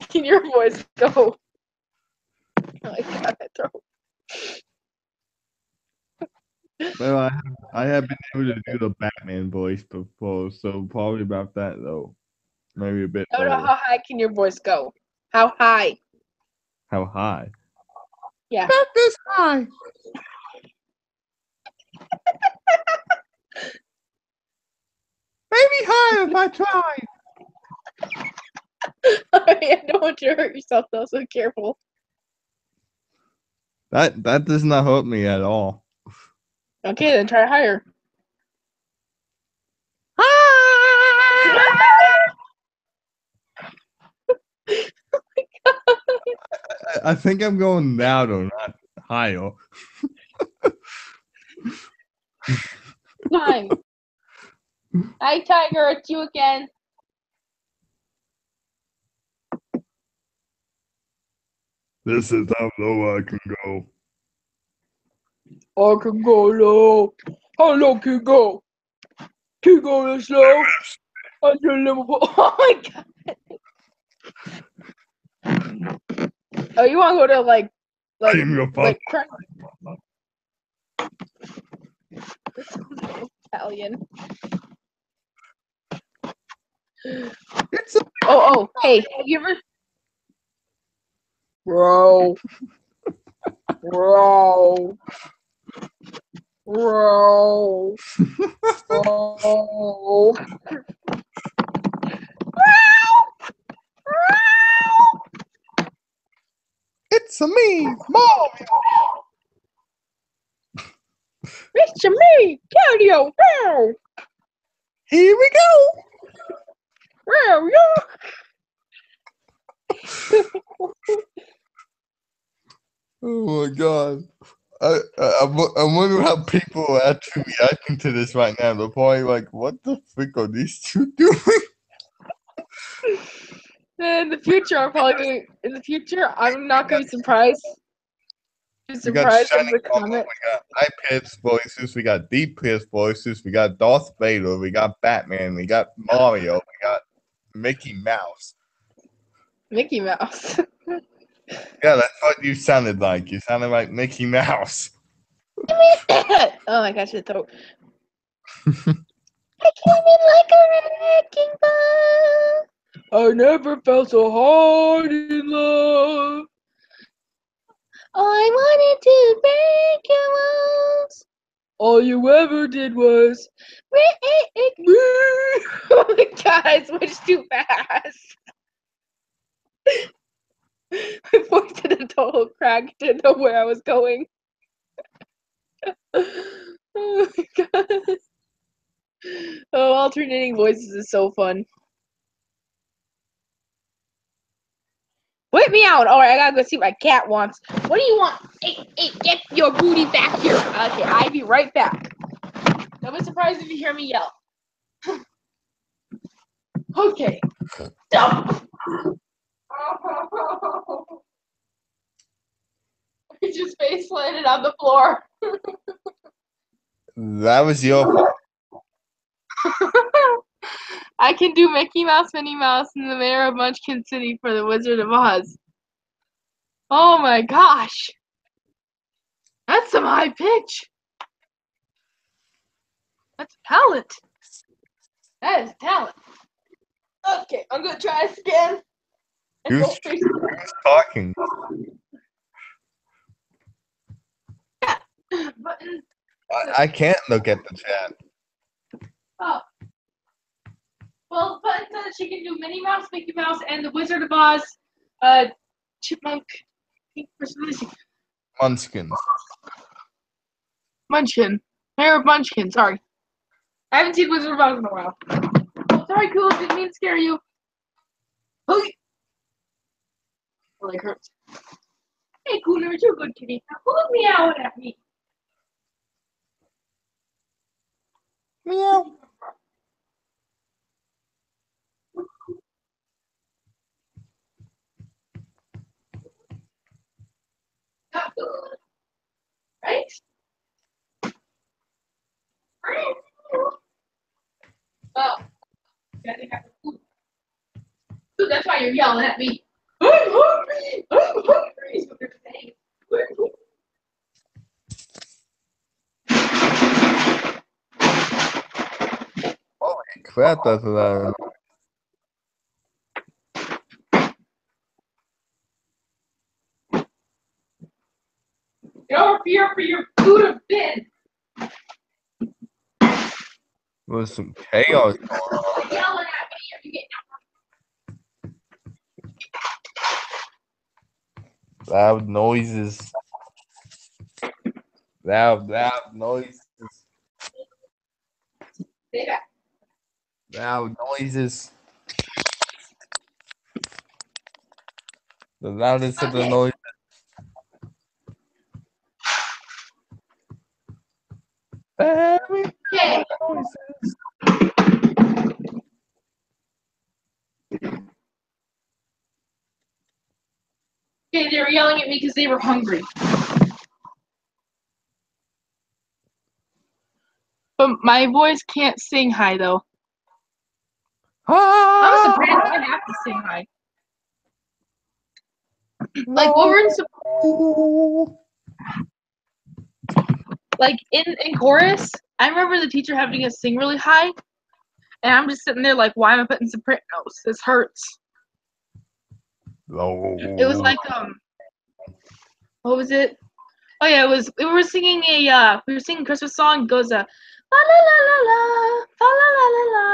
Can your voice go? Oh my god, my throat. Well, I have been able to do the Batman voice before, so probably about that though. Maybe a bit I don't know lower. how high can your voice go? How high? How high? Yeah. Not this high. Maybe higher if I try. I don't want you to hurt yourself though, so careful. That does not hurt me at all. Okay, then try higher. I think I'm going louder, not higher. Fine. Hi, Tiger. It's you again. This is how low I can go. I can go low. How low can you go? Can you go this low? Under Liverpool. Oh my god. Oh, you want to go to like I am your father. crap. This sounds Italian. It's a Oh, hey, have you ever? Bro. Bro. Bro. Bro. It's a me, Mom. It's me, Claudio. Wow. Here we go. Wow, yeah. Oh my god. I'm wondering how people are actually reacting to this right now. They're probably like, what the frick are these two doing? In the future, I'm not gonna be surprised. Be We got surprised Shining if the Armor, comment. we got high-pitched voices, we got deep-pitched voices, we got Darth Vader, we got Batman, we got Mario, we got Mickey Mouse. Mickey Mouse. Yeah, that's what you sounded like. You sounded like Mickey Mouse. Oh my gosh, my throat. I came in like a wrecking ball. I never felt so hard in love. All I wanted to break your walls. All you ever did was break me. Oh my god, I switched too fast. My voice did a total crack. Didn't know where I was going. Oh my god. Oh, alternating voices is so fun. Whip me out. Alright, I gotta go see what my cat wants. What do you want? Hey, get your booty back here. Okay, I'll be right back. Don't be surprised if you hear me yell. Okay. Stop. I just face planted on the floor. That was your fault. I can do Mickey Mouse, Minnie Mouse, and the Mayor of Munchkin City for the Wizard of Oz. Oh my gosh. That's some high pitch. That's talent. That is talent. Okay, I'm gonna try this again. And Who's talking? Button. I can't look at the chat. Oh. Well, Button says she can do Minnie Mouse, Mickey Mouse, and the Wizard of Oz, Chipmunk, Pink Personality. Munchkins. Munchkin. Mayor of Munchkin, sorry. I haven't seen Wizard of Oz in a while. Oh, sorry, Cool, didn't mean to scare you. Hey! Well, it hurts. Hey, Cooler, you're a good kitty. Now, who's meowing at me? Meow. Not good. Right? Oh. I think I have food. Dude, that's why you're yelling at me. I'm hungry! I'm hungry! Is what you're saying. Holy crap, that's a lot of Get over here for your food of bin. There's some chaos. You're yelling at me if you get Loud noises. Loud noises. say that. Loud noises. The loudest of the Okay. noises. Very Okay. noises. Okay, they were yelling at me because they were hungry. But my voice can't sing high though. I'm a soprano. I have to sing high. Like over in like in chorus, I remember the teacher having us sing really high, and I'm just sitting there like, why am I putting sopranos? This hurts. It was like what was it? Oh yeah, it was. We were singing a Christmas song. It goes la la la la la, fa la la la la,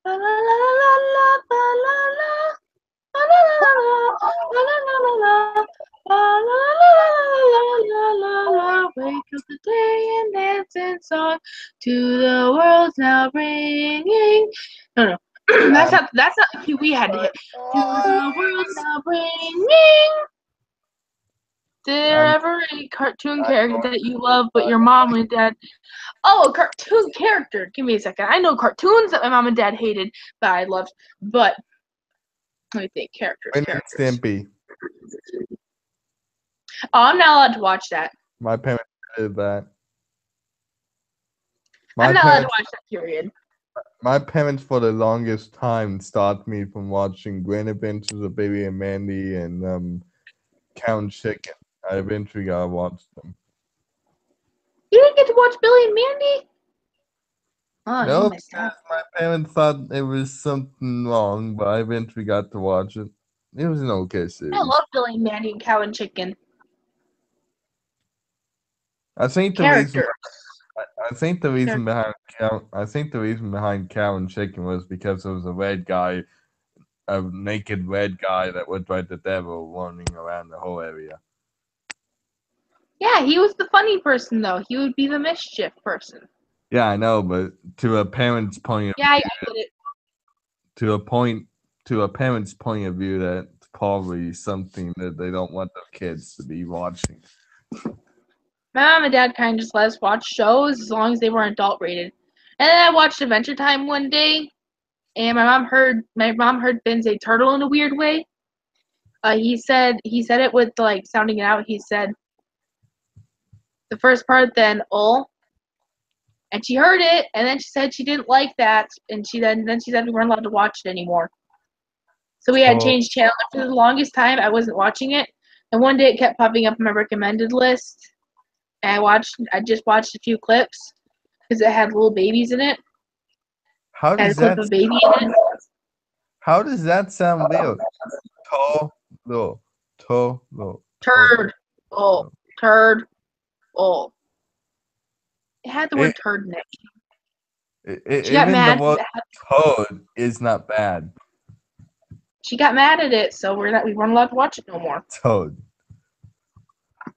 la la la la la, fa la la, la la la la, la la la la la, la la la la la. Wake up the day and dance and song to the world now bringing. No, that's not the key we had to hit. To the world now bringing. Is there ever a cartoon character that you love but your mom and dad? Oh, a cartoon character. Give me a second. I know cartoons that my mom and dad hated, but I loved. But let me think. Characters. Stimpy. Oh, I'm not allowed to watch that. My parents did that. I'm not allowed to watch that. Period. My parents, for the longest time, stopped me from watching Grand Adventures of Billy and Mandy and Count Chicken. I eventually got to watch them. You didn't get to watch Billy and Mandy? Oh, No, you missed out. my parents thought there was something wrong, but I eventually got to watch it. It was an okay series. I love Billy and Mandy and Cow and Chicken. I think the Character. reason behind Cow and Chicken was because there was a naked red guy that looked like the devil running around the whole area. Yeah, he was the funny person though. He would be the mischief person. Yeah, I know, but to a parent's point of Yeah, I get it. to a parent's point of view, that's probably something that they don't want their kids to be watching. My mom and dad kind of just let us watch shows as long as they weren't adult rated. And then I watched Adventure Time one day, and my mom heard Ben say turtle in a weird way. He said it with like sounding it out. He said the first part, then and she heard it, and then she said she didn't like that, and then she said we weren't allowed to watch it anymore. So we had to change channel. For the longest time, I wasn't watching it, and one day it kept popping up on my recommended list. And I just watched a few clips because it had little babies in it. How Had a does clip that of a baby in it. how does that sound real? Tolo. Tolo. Turd. Oh, turd. Oh. It had the word It, turd in it. She got even the mad. word toad is not bad. She got mad at it, so we weren't allowed to watch it no more. Toad.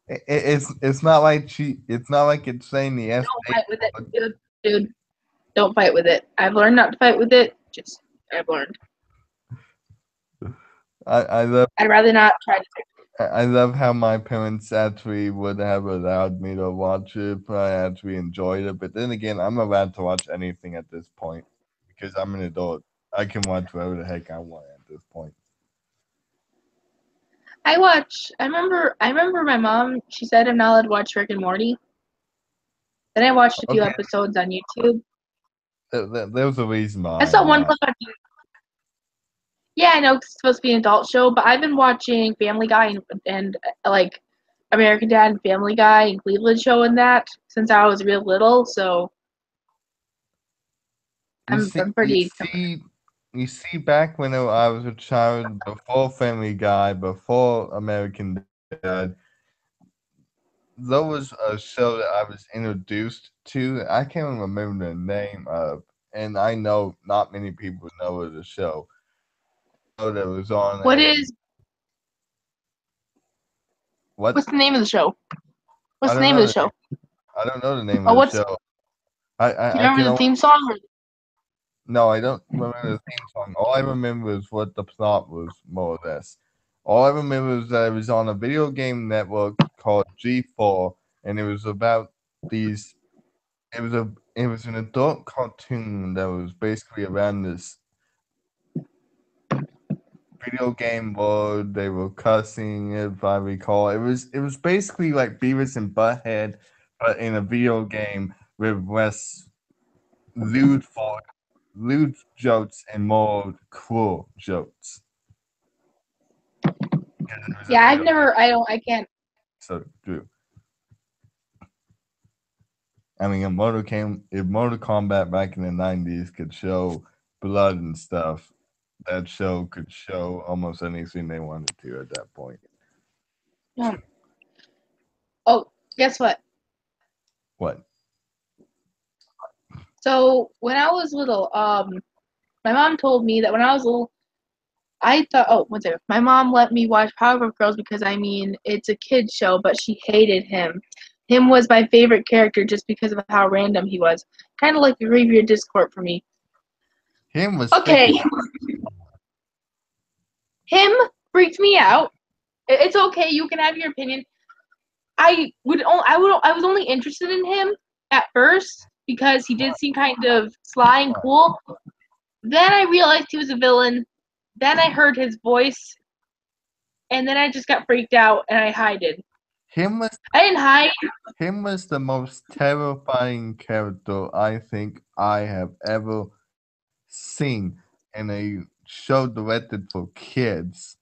It's not like it's saying the S. Don't fight with it, dude. Don't fight with it. I've learned not to fight with it. I've learned. I love I'd rather not try to. I love how my parents actually would have allowed me to watch it, but I actually enjoyed it. But then again, I'm allowed to watch anything at this point because I'm an adult. I can watch whatever the heck I want at this point. I remember my mom. She said I'm not allowed to watch Rick and Morty. Then I watched a few Okay. episodes on YouTube. There was a reason I behind saw one that. clip on YouTube. Yeah, I know 'cause it's supposed to be an adult show, but I've been watching Family Guy and like American Dad and Family Guy and Cleveland Show and that since I was real little. So I'm pretty. You see, back when I was a child, before Family Guy, before American Dad, there was a show that I was introduced to. I can't remember the name of, and I know not many people know the show. That was on. What's the name of the show? What's I the don't name know of the show? I don't know the name Oh, of the show. Do you remember the theme song? No, I don't remember the theme song. All I remember is what the plot was, more or less. All I remember is that it was on a video game network called G4, and it was about these. It was an adult cartoon that was basically around this video game world. They were cussing, if I recall. It was basically like Beavis and Butthead, but in a video game with less lewd jokes and more cruel jokes. Yeah, I can't. So true. I mean, if Mortal Kombat back in the 90s could show blood and stuff, that show could show almost anything they wanted to at that point. Oh, guess what? What? So when I was little, my mom told me that when I was little, I thought, oh, one second. My mom let me watch Powerpuff Girls because it's a kid's show, but she hated him. Him was my favorite character just because of how random he was. Kind of like the Xavier Discord for me. Him was okay. Him freaked me out. It's okay. You can have your opinion. I was only interested in him at first because he did seem kind of sly and cool. Then I realized he was a villain. Then I heard his voice, and then I just got freaked out and I hid. I didn't hide. Him was the most terrifying character I think I have ever seen in a show directed for kids.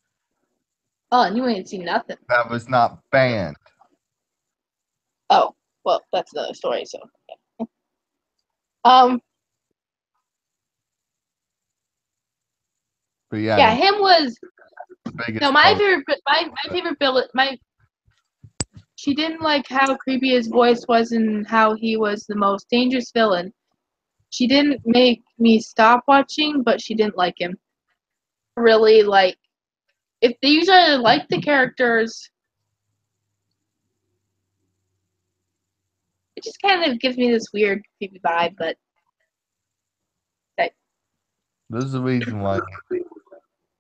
Oh, and you ain't seen nothing. That was not banned. Oh, well, that's another story. So, yeah. But yeah. Yeah, him was. No, my favorite villain. She didn't like how creepy his voice was and how he was the most dangerous villain. She didn't make me stop watching, but she didn't like him. Really, like, if they usually like the characters, it just kind of gives me this weird, creepy vibe, but. There's a reason why.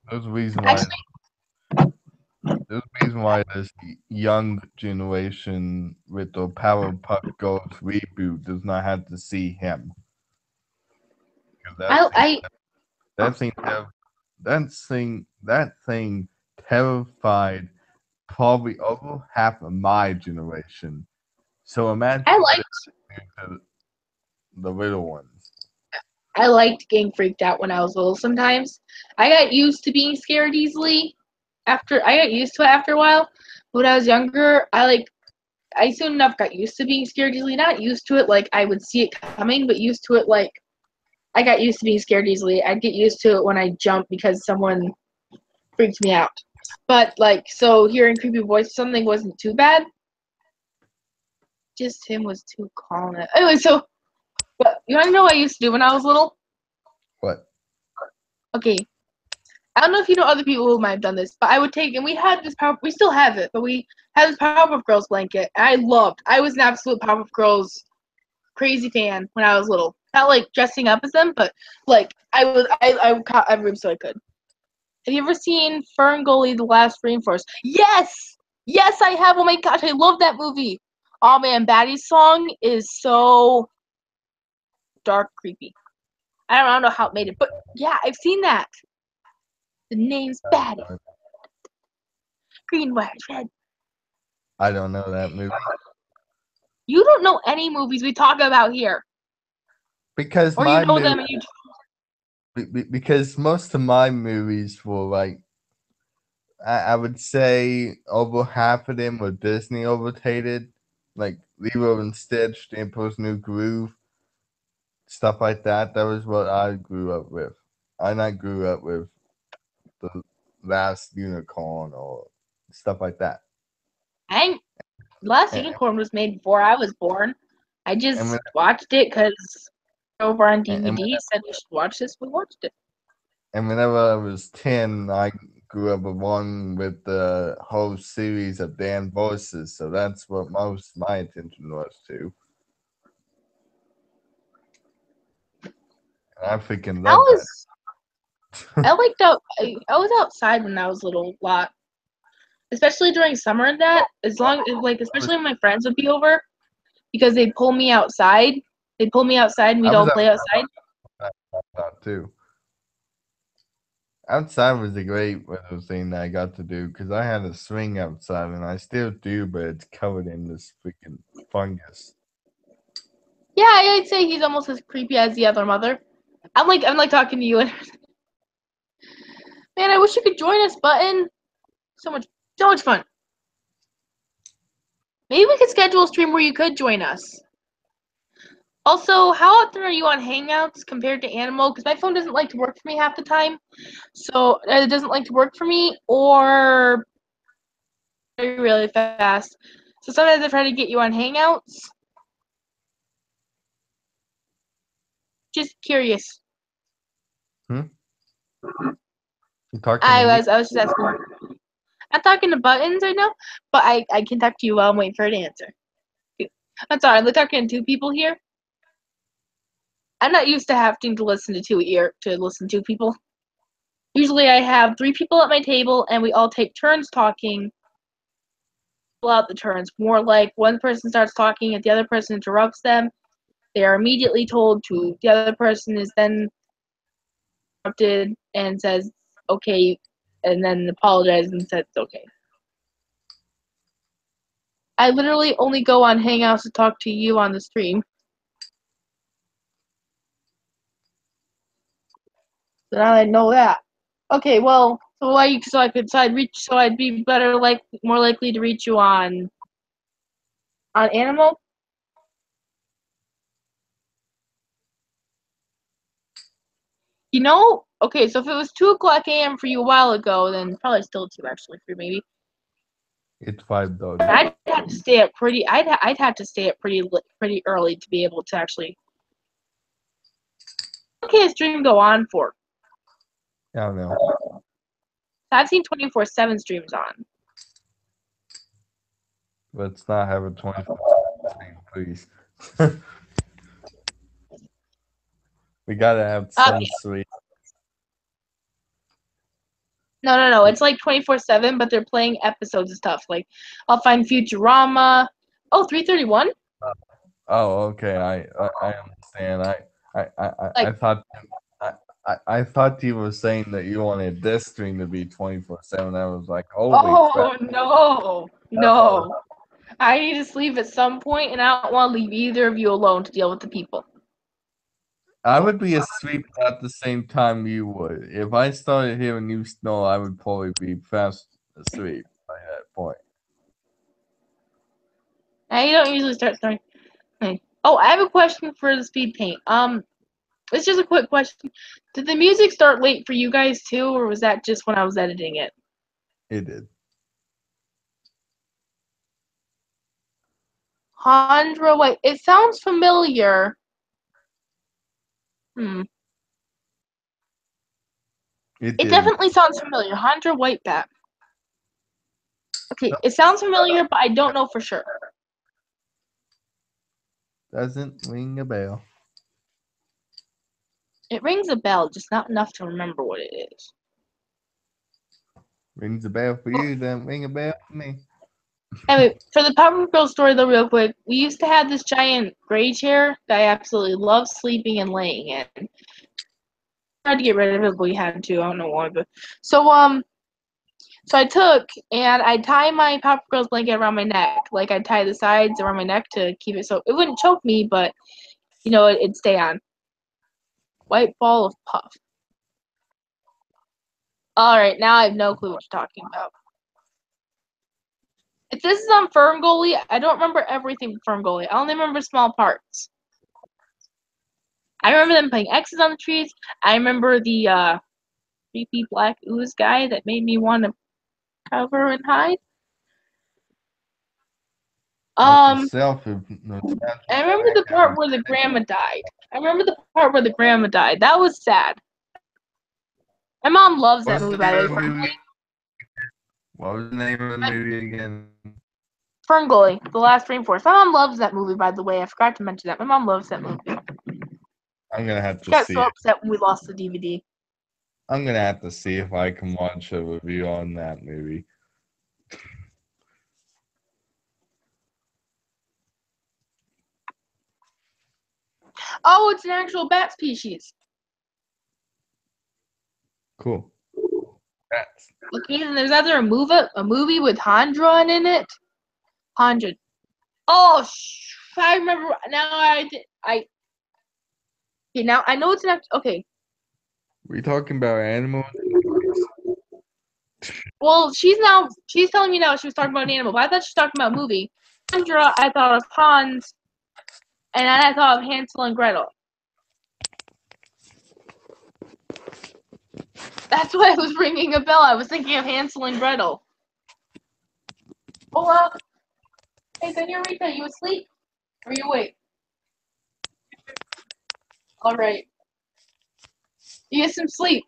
There's a reason why this young generation with the Powerpuff Girls reboot does not have to see him. That thing terrified probably over half of my generation. So imagine the little ones. I liked getting freaked out when I was little sometimes. I got used to being scared easily. I got used to it after a while. When I was younger, I I soon enough got used to being scared easily. Not used to it like I would see it coming, but used to it like I got used to being scared easily. I'd get used to it when I jump because someone freaked me out. But like, so hearing creepy voice, something wasn't too bad. Just him was too calm. Anyway, so but you want to know what I used to do when I was little? What? Okay, I don't know if you know other people who might have done this, but I would take, and we had this power, we still have it, but we had this Powerpuff Girls blanket, and I was an absolute Powerpuff Girls crazy fan when I was little. Not like dressing up as them, but like I caught every room so I could. Have you ever seen Fern Gully, The Last Rainforest? Yes! Yes, I have! Oh my gosh, I love that movie! Oh man, Baddie's song is so dark, creepy. I don't know how it made it, but yeah, I've seen that. The name's Baddie. Green, white, red. I don't know that movie. You don't know any movies we talk about here. Because Or you know them and you because most of my movies were like, I would say over half of them were Disney overtated, like Lilo and Stitch, The Emperor's New Groove, stuff like that. That was what I grew up with. I not grew up with The Last Unicorn or stuff like that. Last And, Unicorn was made before I was born. I just and when, watched it because over on and, DVD said we should watch this. We watched it. and whenever I was 10, I grew up along with the whole series of Dan voices, so that's what most of my attention was to. And I freaking love that. I was outside when I was little a lot, especially during summer. And that especially when my friends would be over, because they'd pull me outside. They'd pull me outside and we'd all play outside. Too. Outside was a great little thing that I got to do because I had a swing outside and I still do, but it's covered in this freaking fungus. Yeah, I'd say he's almost as creepy as the other mother. I'm like talking to you and man, I wish you could join us, Button. So much fun. Maybe we could schedule a stream where you could join us. Also, how often are you on Hangouts compared to Animal? Because my phone doesn't like to work for me half the time. So it doesn't like to work for me, or really fast. So sometimes I try to get you on Hangouts. Just curious. You talking to me? I was just asking. I'm talking to Buttons right now, but I can talk to you while I'm waiting for an answer. I'm sorry, I'm talking to two people here. I'm not used to having to listen to two people. Usually I have 3 people at my table and we all take turns talking. Fill out the turns. More like one person starts talking and the other person interrupts them. They are immediately told to. The other person is then interrupted and says, okay, and then apologizes and says, okay. I literally only go on Hangouts to talk to you on the stream. So now I know that. Okay, well, so I'd be more likely to reach you on Animal. You know, okay, so if it was 2:00 a.m. for you a while ago, then probably still 2 actually for maybe. It's 5:30. I'd have to stay up I'd have to stay up pretty early to be able to actually. What can a stream go on for? I don't know. I've seen 24/7 streams on. Let's not have a 24 stream, please. We gotta have some sweet. No. It's like 24/7, but they're playing episodes of stuff. Like, I'll find Futurama. Oh, 331? Oh, okay. I understand. I thought you were saying that you wanted this stream to be 24/7. I was like, holy crap. No. I need to sleep at some point, and I don't want to leave either of you alone to deal with the people. I would be asleep at the same time you would. If I started hearing you snore, I would probably be fast asleep by that point. I don't usually start throwing. Okay. Oh, I have a question for the speed paint. It's just a quick question. Did the music start late for you guys too, or was that just when I was editing it? It did. Handra, wait, it sounds familiar. It It did. definitely sounds familiar. Handra Whitebat. Okay, it sounds familiar, but I don't know for sure. Doesn't ring a bell. It rings a bell, just not enough to remember what it is. Rings a bell for you, doesn't ring a bell for me. Anyway, for the Powerpuff Girls story though, real quick, we used to have this giant gray chair that I absolutely loved sleeping and laying in. Tried to get rid of it, but we had to. I don't know why, but so I took and I tie my Powerpuff Girls blanket around my neck, like I'd tie the sides around my neck to keep it so it wouldn't choke me, but you know it'd stay on. White ball of puff. All right, now I have no clue what you're talking about. If this is on Ferngully, I don't remember everything from Ferngully. I only remember small parts. I remember them playing X's on the trees. I remember the creepy black ooze guy that made me want to cover and hide. I remember the part where the grandma died. That was sad. My mom loves that movie, by the way. What was the name of the movie again? Ferngully, The Last Rainforest. My mom loves that movie, by the way. I forgot to mention that. My mom loves that movie. I'm gonna have She to got see so it. upset when we lost the DVD. I'm gonna have to see if I can watch a review on that movie. Oh, it's an actual bat species. Cool. Bats. Okay, and there's either a movie with Handra in it. Handra. Oh, I remember now. Okay, now I know it's an okay. We talking about animals? Well, she's telling me now she was talking about an animal, but I thought she was talking about a movie. Handra, I thought of Hans, and then I thought of Hansel and Gretel. That's why I was ringing a bell. I was thinking of Hansel and Gretel. Oh, hey, Senorita, you asleep? Or you awake? All right. You get some sleep.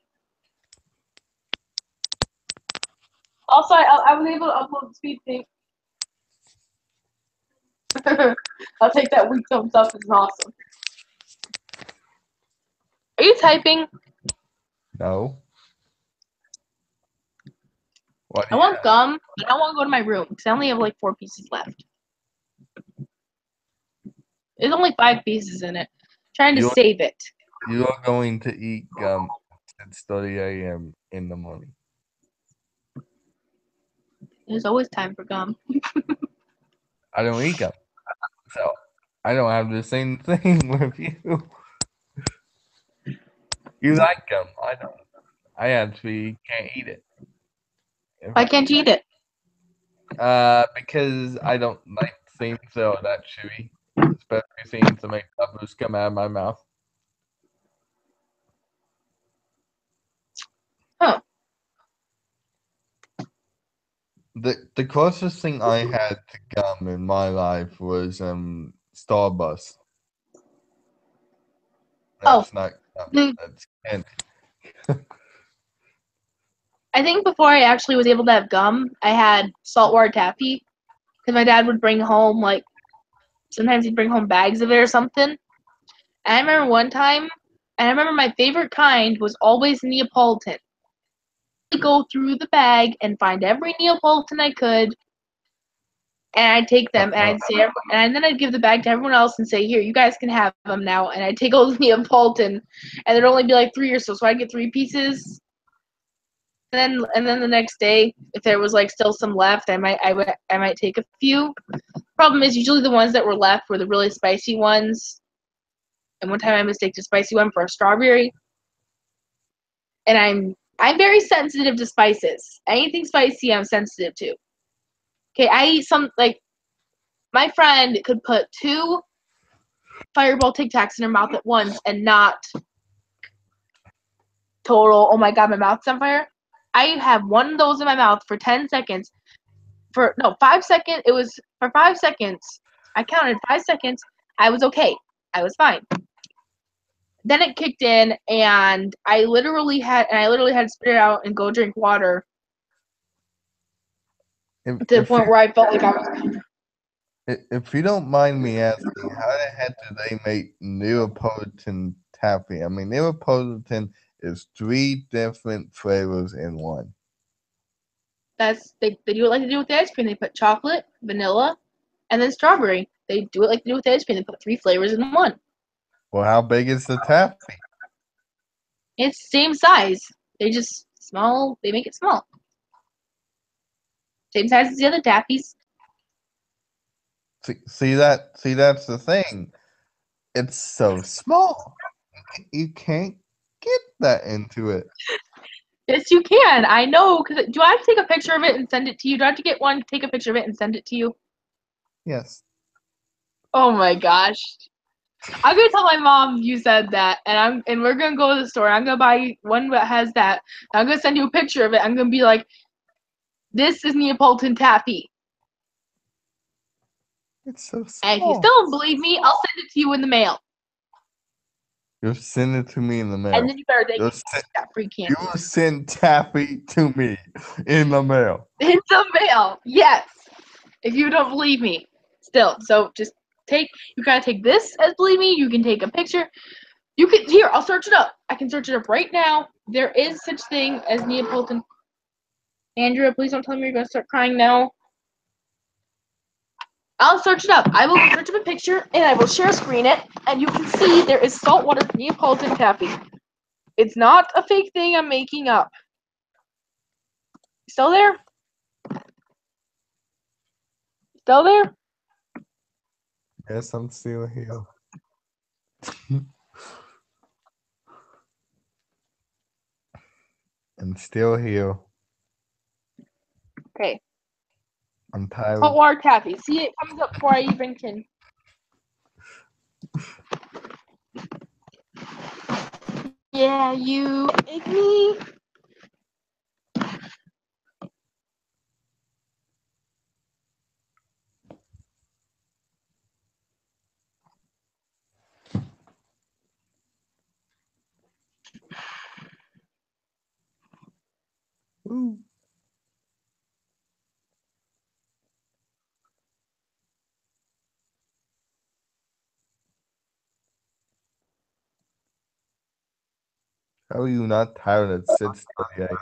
Also, I was able to upload the speed paint. I'll take that weak thumbs up. It's awesome. Are you typing? No. What? I want gum, but I want to go to my room because I only have like 4 pieces left. There's only 5 pieces in it. Trying to save it. You are going to eat gum at 30 a.m. in the morning. There's always time for gum. I don't eat gum, so I don't have the same thing with you. You like gum, I don't. I actually can't eat it. Why can't you eat it? Because I don't like things that are that chewy, especially seeing some bubbles come out of my mouth. Huh. The closest thing I had to gum in my life was Starburst. That's not gum. That's candy. I think before I actually was able to have gum, I had saltwater taffy because my dad would bring home sometimes he'd bring home bags of it or something. And I remember one time, and I remember my favorite kind was always Neapolitan. I'd go through the bag and find every Neapolitan I could, and I'd take them and I'd say, and then I'd give the bag to everyone else and say, "Here, you guys can have them now." And I'd take all the Neapolitan, and there'd only be like 3 or so I'd get 3 pieces. And then the next day, if there was like still some left, I might take a few. Problem is, usually the ones that were left were the really spicy ones. And one time I mistaked a spicy one for a strawberry. And I'm very sensitive to spices. Anything spicy, I'm sensitive to. Okay, I eat some my friend could put 2 Fireball Tic Tacs in her mouth at once and not total, oh my god, my mouth's on fire. I have one of those in my mouth for 10 seconds. 5 seconds. It was for 5 seconds. I counted 5 seconds. I was okay. I was fine. Then it kicked in, and I literally had to spit it out and go drink water to the point where I felt like I was. If you don't mind me asking, how the heck do they make Neapolitan taffy? I mean, Neapolitan is 3 different flavors in one. They do it like they do with the ice cream. They put chocolate, vanilla, and then strawberry. They do it like they do with the ice cream. They put 3 flavors in one. Well, how big is the taffy? It's the same size. They just small. They make it small. Same size as the other taffies. See that's the thing. It's so small. You can't get that into it. Yes, you can. I know. Do I have to take a picture of it and send it to you? Do I have to get one, take a picture of it, and send it to you? Yes. Oh my gosh. I'm gonna tell my mom you said that, and we're gonna go to the store. I'm gonna buy one that has that. I'm gonna send you a picture of it. I'm gonna be like, "This is Neapolitan taffy." It's so And if you small. still don't believe me, I'll send it to you in the mail. You'll send it to me in the mail. And then you better take You'll that free candy. You will send taffy to me in the mail. In the mail, yes. If you don't believe me, still. So just you gotta take this as believe me. You can take a picture. You can here. I'll search it up. I can search it up right now. There is such thing as Neapolitan. Andrea, please don't tell me you're gonna start crying now. I'll search it up. I will search up a picture and I will share screen it, and you can see there is saltwater Neapolitan taffy. It's not a fake thing I'm making up. Still there? Still there? Yes, I'm still here. I'm still here. Okay. I'm tired. Saltwater taffy. See, it comes up before I even can. Yeah, you make me. Ooh. How are you not tired at 6:30 a.m.?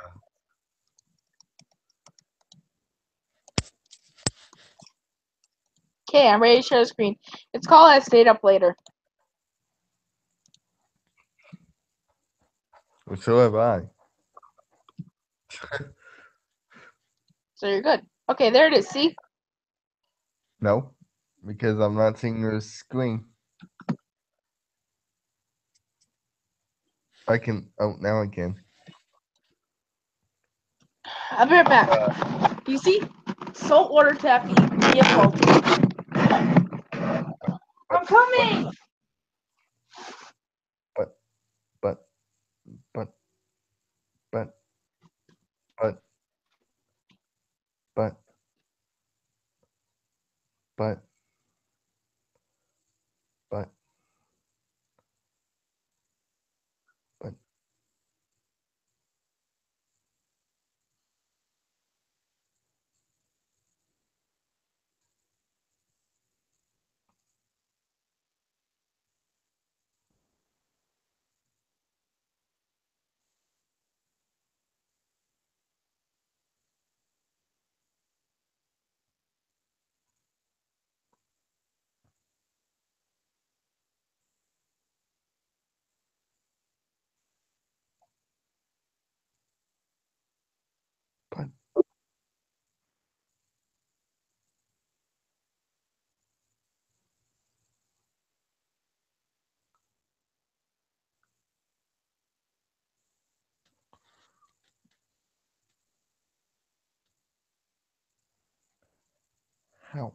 Okay, I'm ready to share the screen. It's called I Stayed Up Later. Well, so have I. So you're good. Okay, there it is. See? No, because I'm not seeing your screen. I can. Oh, now I can. I'll be right back. You see? Saltwater taffy. Neapolitan. I'm coming! But, but, but, but, but, but, but, but, but. But how?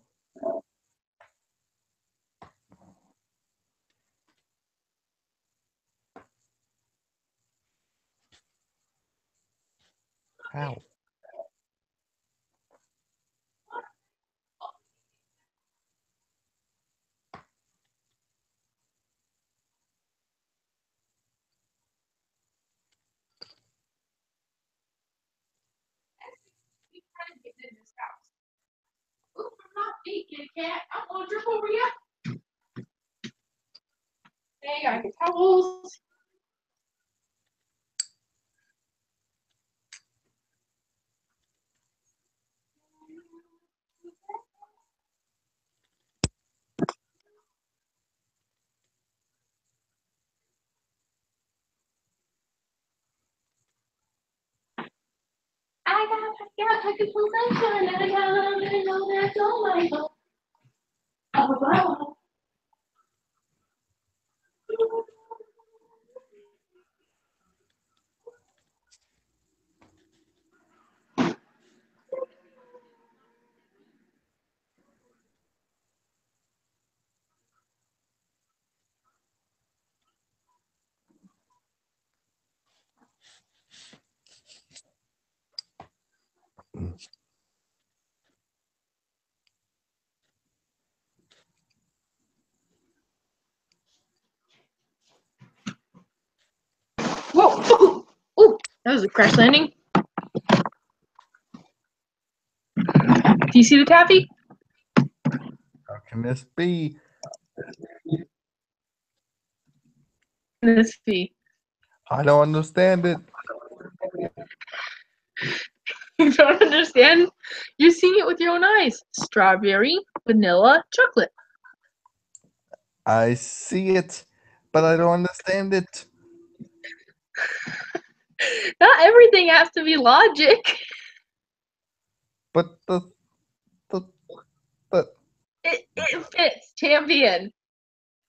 How? Oop, I'm not naked, cat. I'm gonna drip over you. Hey, I got towels. I can pull sunshine and I know that's all my fault. Oh, wow. Whoa! Ooh, ooh, that was a crash landing. Do you see the taffy? How can this be? Let's see. I don't understand it. You don't understand? You're seeing it with your own eyes. Strawberry, vanilla, chocolate. I see it, but I don't understand it. Not everything has to be logic. But the It fits, champion.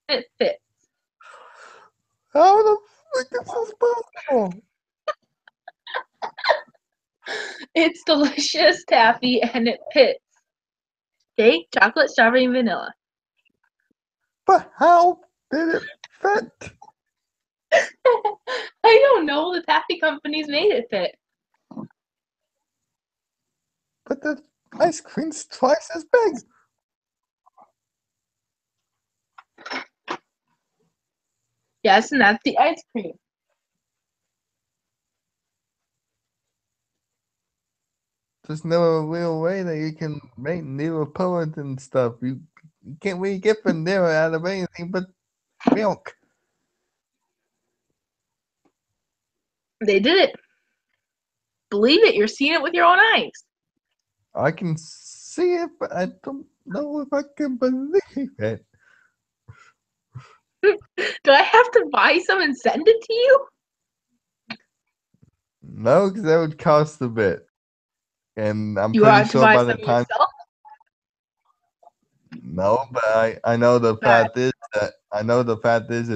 It fits. how the frick is this possible? It's delicious taffy and it fits. Okay, chocolate, strawberry, and vanilla. But how did it fit? I don't know. The taffy companies made it fit. But the ice cream's twice as big. Yes, and that's the ice cream. There's no real way that you can make new repellent and stuff. You can't really get vanilla out of anything but milk. They did it. Believe it. You're seeing it with your own eyes. I can see it, but I don't know if I can believe it. Do I have to buy some and send it to you? No, because that would cost a bit. And I'm You pretty ought to sure buy by some the time. yourself. No, but I know the Bad. fact is that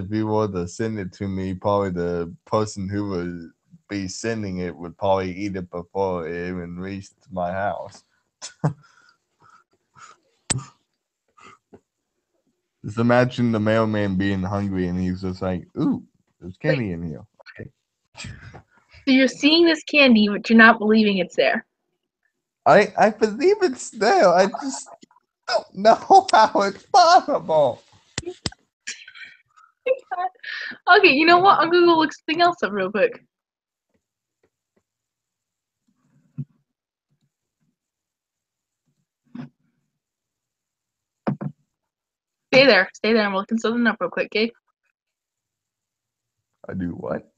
if you were to send it to me, probably the person who would be sending it would probably eat it before it even reached my house. Just imagine the mailman being hungry and he's just like, "Ooh, there's candy in here." Okay. So you're seeing this candy, but you're not believing it's there. I believe it's there. I just don't know how it's possible. Okay, you know what? I'm gonna go look something else up real quick. Stay there. Stay there. I'm looking something up real quick, okay? I do what?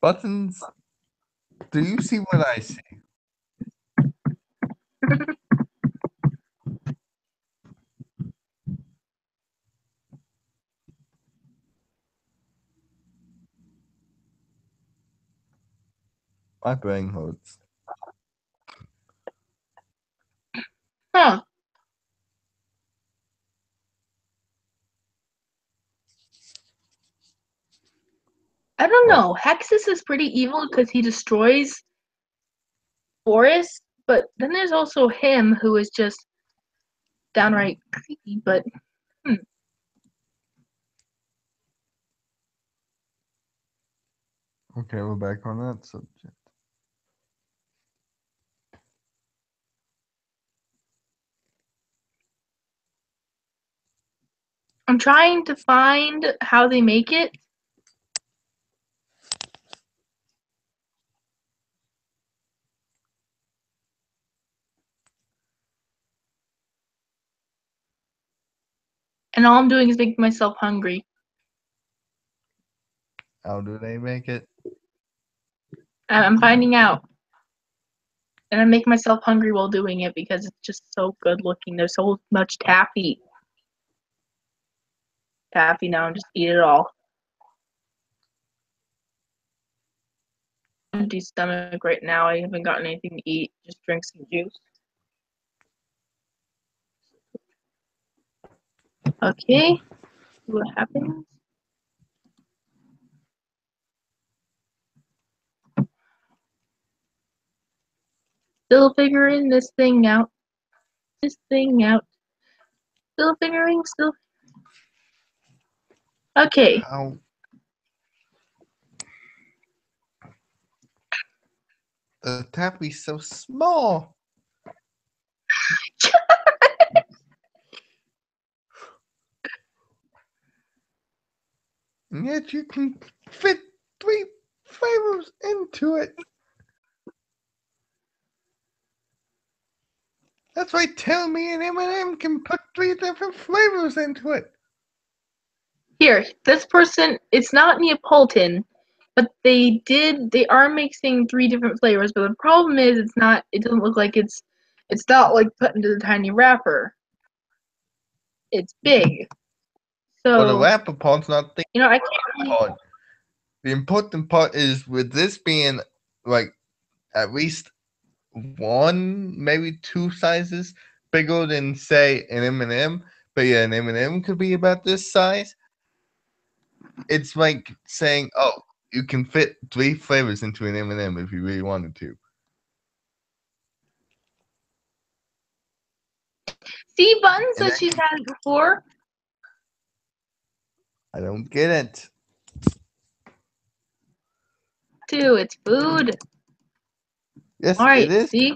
Buttons. Do you see what I see? My brain hurts. Huh. I don't know. Hexus is pretty evil because he destroys forests, but then there's also him who is just downright creepy, but Okay, we're back on that subject. I'm trying to find how they make it. And all I'm doing is making myself hungry. How do they make it? I'm finding out. And I'm making myself hungry while doing it because it's just so good looking. There's so much taffy. Taffy now and just eat it all. Empty stomach right now. I haven't gotten anything to eat. Just drink some juice. Okay. See what happens. Still figuring this thing out. This thing out. Still figuring, still. Okay. How? The taffy's so small. And yet you can fit 3 flavors into it. That's why Tell Me and M&M can put 3 different flavors into it. Here, this person, it's not Neapolitan, but they are mixing 3 different flavors, but the problem is it doesn't look like it's not like put into the tiny wrapper. It's big. Well, the So, wrapper part's not the I can't really, part. The important part is with this being like at least 1, maybe 2 sizes bigger than say an M&M, but yeah, an M&M could be about this size. It's like saying, oh, you can fit 3 flavors into an M&M if you really wanted to. see, Button And says she's had it before. I don't get it. Too, it's food. Yes, Alright, it is. see?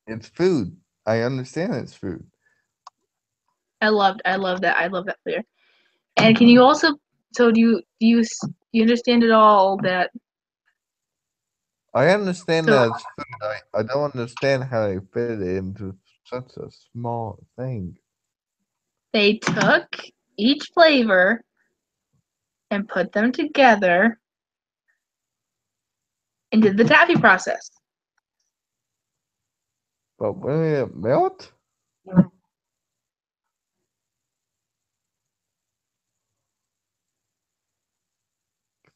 It's food. I understand it's food. I love that. I love that flavor. And can you also, so do you understand it all that, I understand so that it's food. I don't understand how they fit it into such a small thing. they took each flavor and put them together and did the taffy process. But when it melt,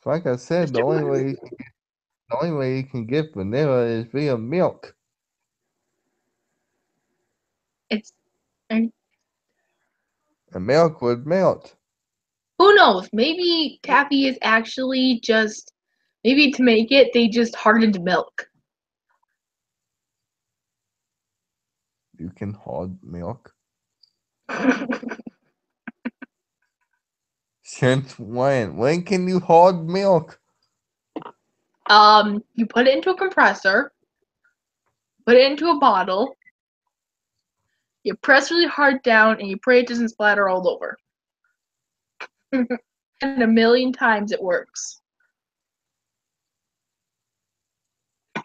like I said, the only way you can get vanilla is via milk. It's, And milk would melt. who knows? Maybe taffy is actually just, maybe to make it, they just hardened milk. You can hard milk. Since when? When can you hard milk? You put it into a compressor, put it into a bottle, you press really hard down, and you pray it doesn't splatter all over. And a million times it works.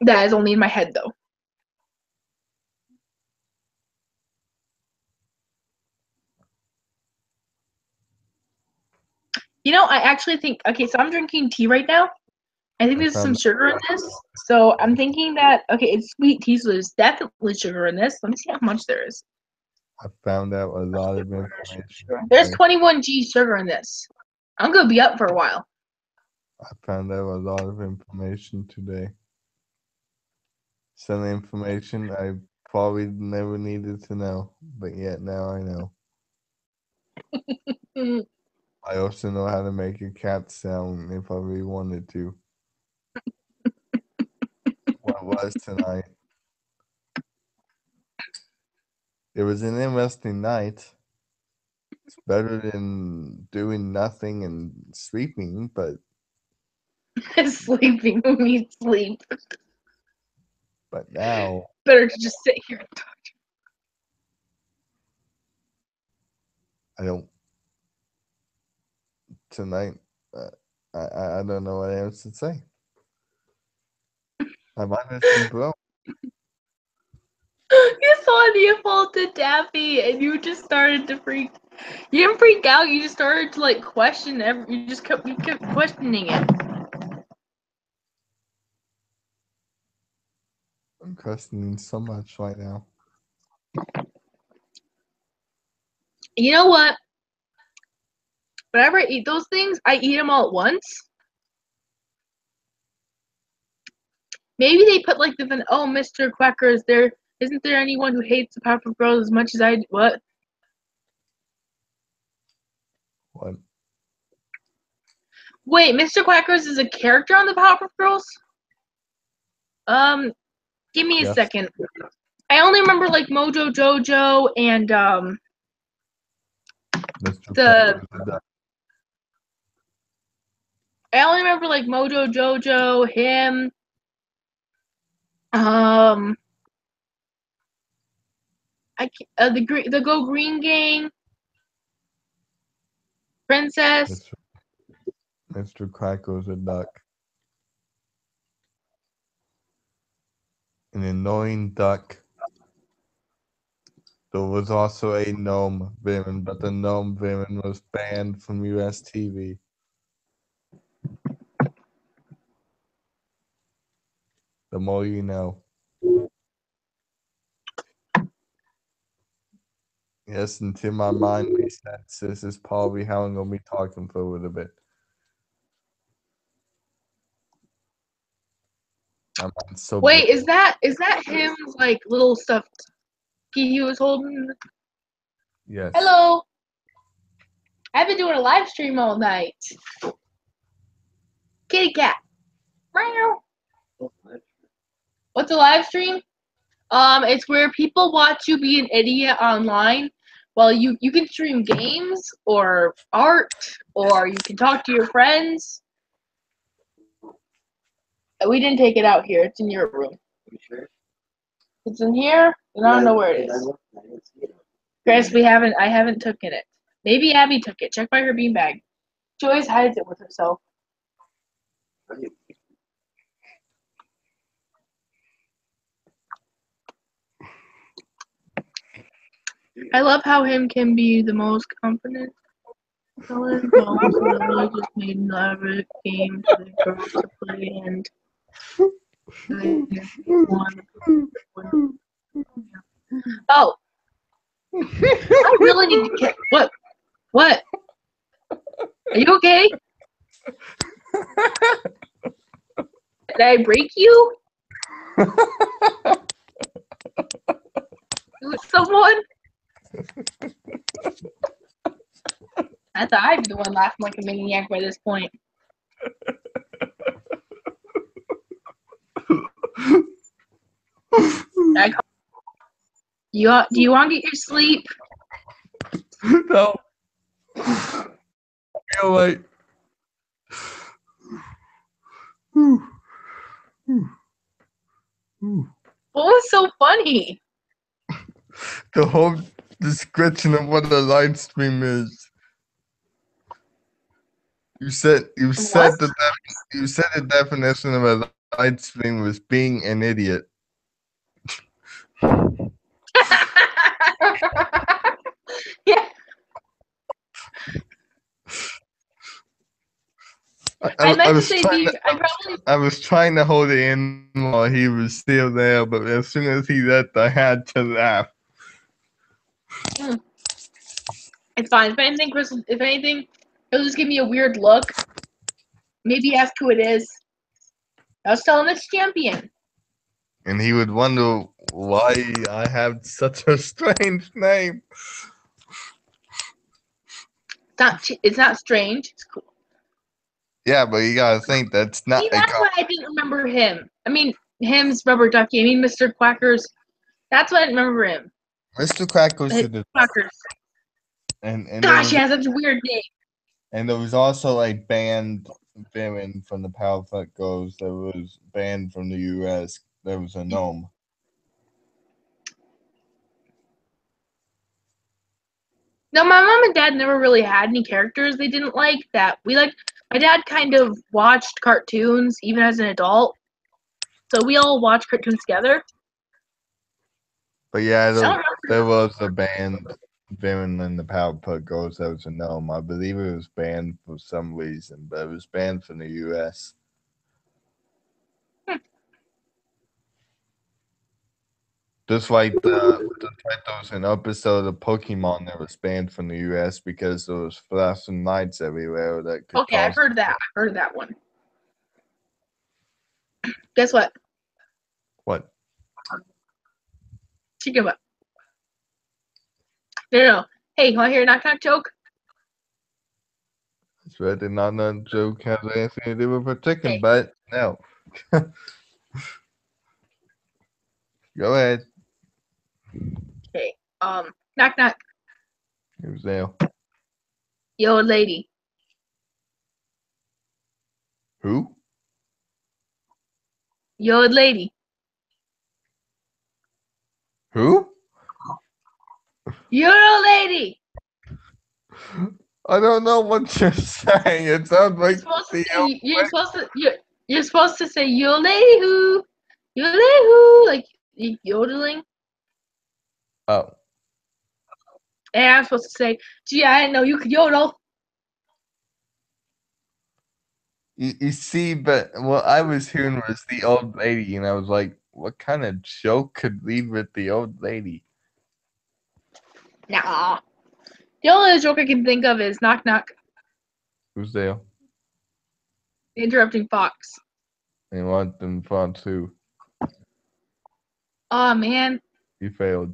That is only in my head, though. I actually think, okay, so I'm drinking tea right now. I think there's some sugar in this. So I'm thinking that, okay, it's sweet tea, so there's definitely sugar in this. Let me see how much there is. I found out a lot of information. There's 21 g sugar in this. I'm going to be up for a while. I found out a lot of information today. Some information I probably never needed to know, but yet now I know. I also know how to make a cat sound if I really wanted to. What was tonight? It was an interesting night. It's better than doing nothing and sleeping, but Sleeping means sleep. But now, Better to just sit here and talk. I don't. Tonight, I don't know what else to say. My mind has been blown. You saw the faulted Daffy, and you just started to freak. You didn't freak out. You just started to like question. You kept questioning it. I'm questioning so much right now. You know what? Whenever I eat those things, I eat them all at once. Maybe they put like the Mr. Quackers. Isn't there anyone who hates the Powerpuff Girls as much as I do? What? What? Wait, Mr. Quackers is a character on the Powerpuff Girls? Give me a Yes. second. I only remember like Mojo Jojo and Mr. the- Pepper, the I only remember like Mojo Jojo, him, the Go Green Gang, Princess. Mr. Cracker's a duck. An annoying duck. There was also a gnome villain, but the gnome villain was banned from US TV. The more you know. Yes, until my mind resets. This is probably how I'm going to be talking for a little bit. My mind's so Wait, blown. is that him like little stuffed he was holding? Yes. Hello. I've been doing a live stream all night. Kitty cat. Meow. What's a live stream? It's where people watch you be an idiot online. Well, you can stream games or art, or you can talk to your friends. We didn't take it out here. It's in your room. It's in here, and I don't know where it is. Chris, I haven't taken it. Maybe Abby took it. Check by her beanbag. She always hides it with herself. I love how him can be the most confident. Helen Bones literally just made another game for the girls to play, and oh, I really need to get what? What? Are you okay? Did I break you? With someone? I thought I'd be the one laughing like a maniac by this point. Do you want to get your sleep? No. Feel like. What was so funny? The whole description of what a live stream is. You said the definition of a live stream was being an idiot. Yeah. I was trying to hold it in while he was still there, but as soon as he left, I had to laugh. It's fine. If anything, he'll just give me a weird look. Maybe ask who it is. I was telling this champion. And he would wonder why I have such a strange name. It's not strange. It's cool. Yeah, but you gotta think that's not. See, that's why I didn't remember him. I mean, him's Rubber Ducky. I mean, Mr. Quackers. That's why I didn't remember him. Mr. Crackers. Quackers. And gosh, he has such a weird name. And there was also a band villain from the Powerpuff Girls that was banned from the U.S. There was a gnome. No, my mom and dad never really had any characters they didn't like that we liked. My dad kind of watched cartoons even as an adult, so we all watched cartoons together. But yeah, I don't there was a banned villain in the Powerpuff Girls that was a gnome. I believe it was banned for some reason, but it was banned from the U.S. Just like there was an episode of Pokemon that was banned from the U.S. because there was flashing lights everywhere that could Okay, I've cause. heard that. I've heard that one. Guess what? What? Chicken butt. No. Hey, you want to hear a knock knock joke? It's really not a joke has anything to do with a chicken Okay. butt. No. Go ahead. Okay. Knock knock. Who's there? Yo, lady. Who? Yo, lady. Who? Yo, lady. I don't know what you're saying. It sounds like You're supposed to say yo, lady who. Yo, lady who. Like yodeling. Oh. And I'm supposed to say, gee, I didn't know you could yodel. You see, but what I was hearing was the old lady, and I was like, what kind of joke could lead with the old lady? Nah. The only joke I can think of is knock knock. Who's there? Interrupting Fox. And want them fun too. Oh man. You failed.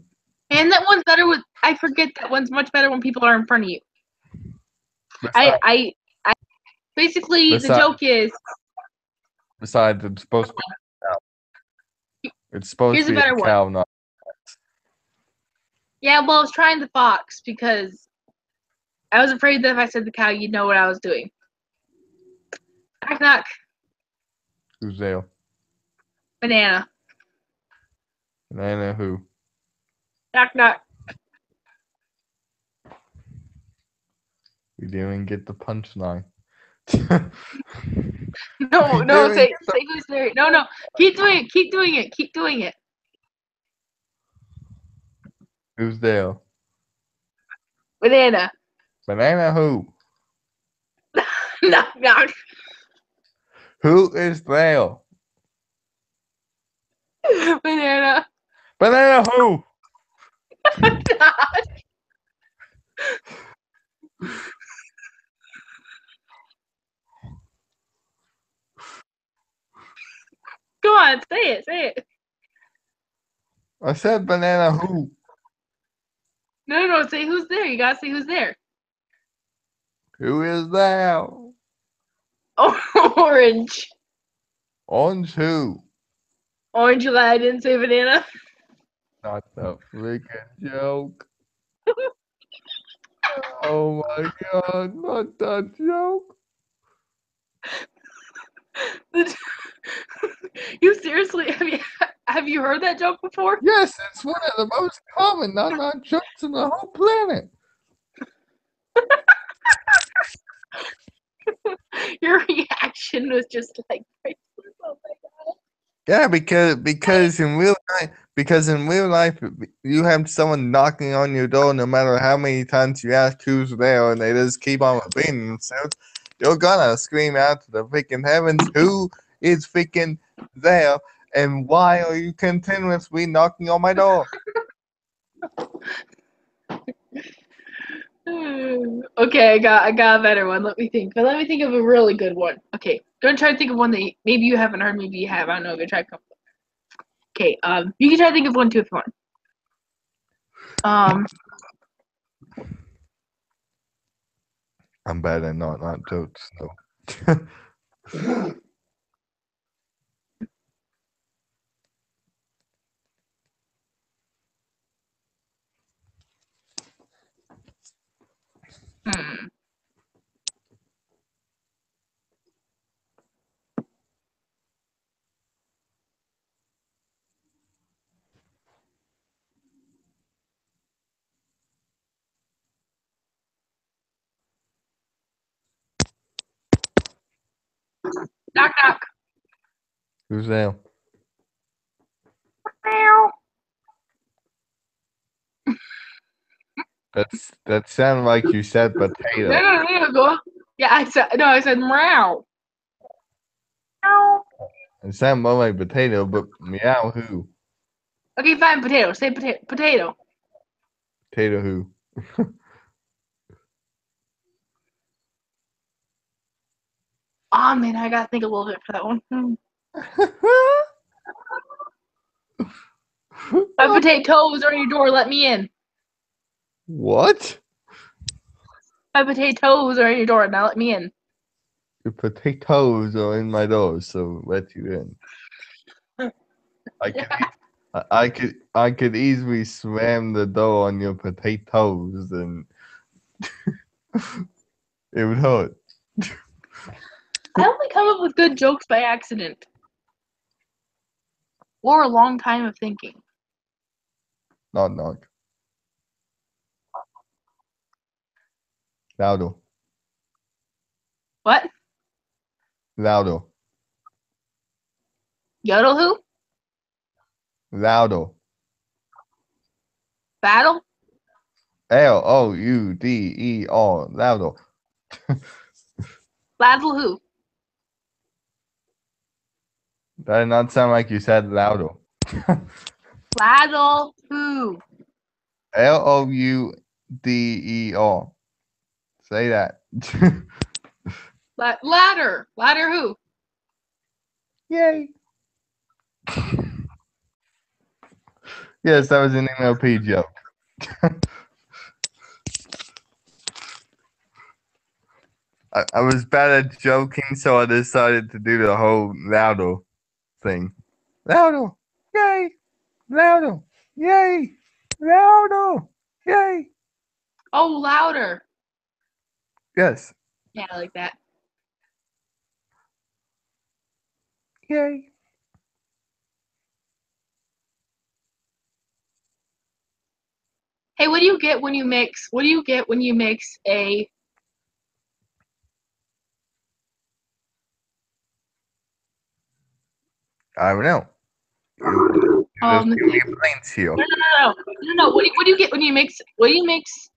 And that one's better with I forget that one's much better when people are in front of you. Besides, I basically the joke is besides it's supposed to be a cow. It's supposed here's to a be better a one. cow, not Yeah, well I was trying the fox because I was afraid that if I said the cow you'd know what I was doing. Knock knock. who's there? Banana. Banana who? Knock knock. We didn't get the punchline. No, say who's there. No. Keep doing it. Who's there? Banana. Banana who? Knock knock. Who is there? Banana. Banana who? Come on, say it. I said banana who? No, say who's there. You gotta say who's there. Who is there? Orange. Orange who? Orange July, I didn't say banana. Not the freaking joke. Oh my god, not that joke. You seriously have you heard that joke before? Yes, it's one of the most common not jokes in the whole planet. Your reaction was just like, oh my god. Yeah, because in real life you have someone knocking on your door no matter how many times you ask who's there and they just keep on repeating themselves, you're gonna scream out to the freaking heavens, who is freaking there and why are you continuously knocking on my door? Okay, I got a better one. Let me think. But let me think of a really good one. Okay, gonna try to think of one that maybe you haven't heard, maybe you have. I don't know. I'm gonna try to come. Okay, you can try to think of one too if you want. I'm bad at not jokes, so Hmm. Knock knock. Who's there? Meow. That sounded like you said potato. Go. Yeah, I said meow. Meow. It sounded more like potato, but meow who? Okay, fine. Potato. Say potato. Potato who? Oh man, I gotta think a little bit for that one. My potatoes are on your door. Let me in. What? My potatoes are on your door. Now let me in. Your potatoes are in my door, so let you in. I could easily slam the door on your potatoes and it would hurt. I only come up with good jokes by accident. Or a long time of thinking. Knock knock. Louder. What? Louder. Yodel who? Louder. Battle? Louder. Louder. Battle who? That did not sound like you said louder. Battle who? Louder. Say that. Ladder. Ladder who? Yay. Yes, that was an MLP joke. I was bad at joking, so I decided to do the whole louder thing. Louder. Yay. Louder. Yay. Louder. Yay. Oh, louder. Yes. Yeah, I like that. Yay. Hey, what do you get when you mix? What do you get when you mix a? I don't know. You just give me points here. No. What do you get when you mix? What do you mix?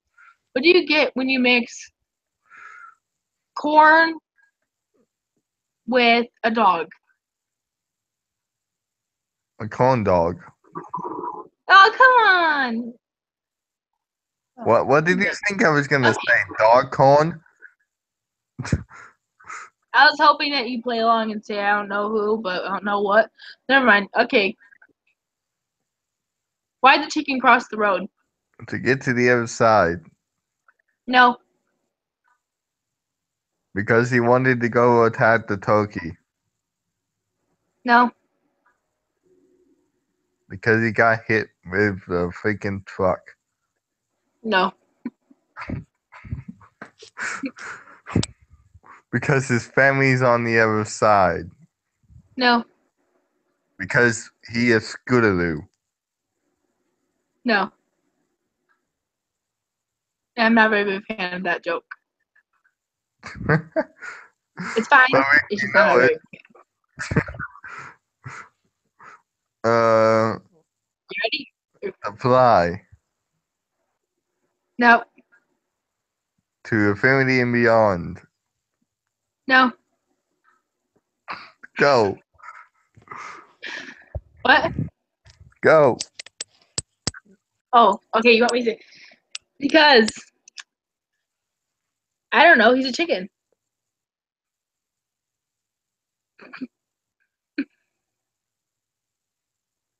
What do you get when you mix corn with a dog? A corn dog. Oh, come on. What did you think I was gonna say? Dog corn? I was hoping that you play along and say I don't know who, but I don't know what. Never mind. Okay. Why'd the chicken cross the road? To get to the other side. No. Because he wanted to go attack the turkey. No. Because he got hit with a freaking truck. No. Because his family's on the other side. No. Because he is Scootaloo. No. I'm not a very big fan of that joke. It's fine. It's just not very. You ready? Apply No. to Infinity and Beyond. No. Go. What? Go. Oh, okay. You want me to? Because I don't know. He's a chicken.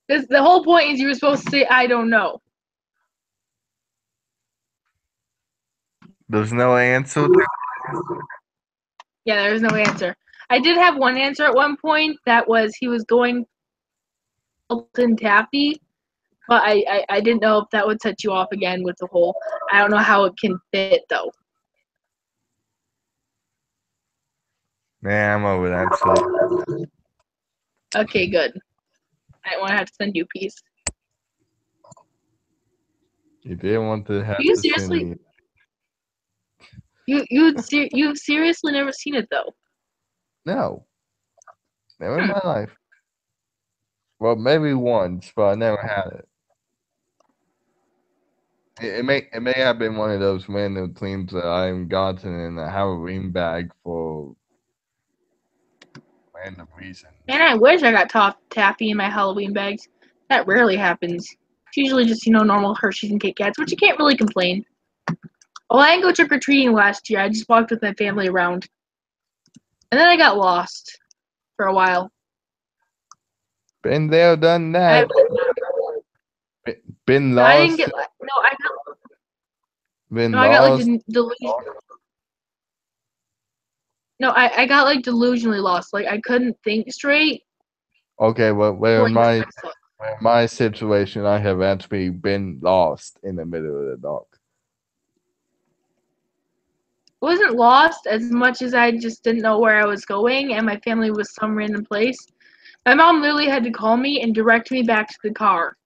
The whole point is you were supposed to say I don't know. There's no answer. Yeah, there's no answer. I did have one answer at one point. That was he was going Elton Taffy, but I didn't know if that would set you off again with the whole. I don't know how it can fit though. Man, I'm over that shit. Okay, good. I don't want to have to send you a piece. You didn't want to have You to seriously? send me. You've seriously never seen it though. No. Never in my life. Well, maybe once, but I never had it. It may have been one of those random things that I've gotten in a Halloween bag for random reason. And I wish I got taffy in my Halloween bags. That rarely happens. It's usually just, normal Hershey's and Kit Kats, which you can't really complain. Well, I didn't go trick-or-treating last year. I just walked with my family around. And then I got lost for a while. Been there, done that. Been No, I didn't lost. get. No, I got. Been No, I got lost. like No, I got like delusionally lost. Like I couldn't think straight. Okay, well, Like, in my situation, I have actually been lost in the middle of the dark. wasn't lost as much as I just didn't know where I was going, and my family was some random place. My mom literally had to call me and direct me back to the car.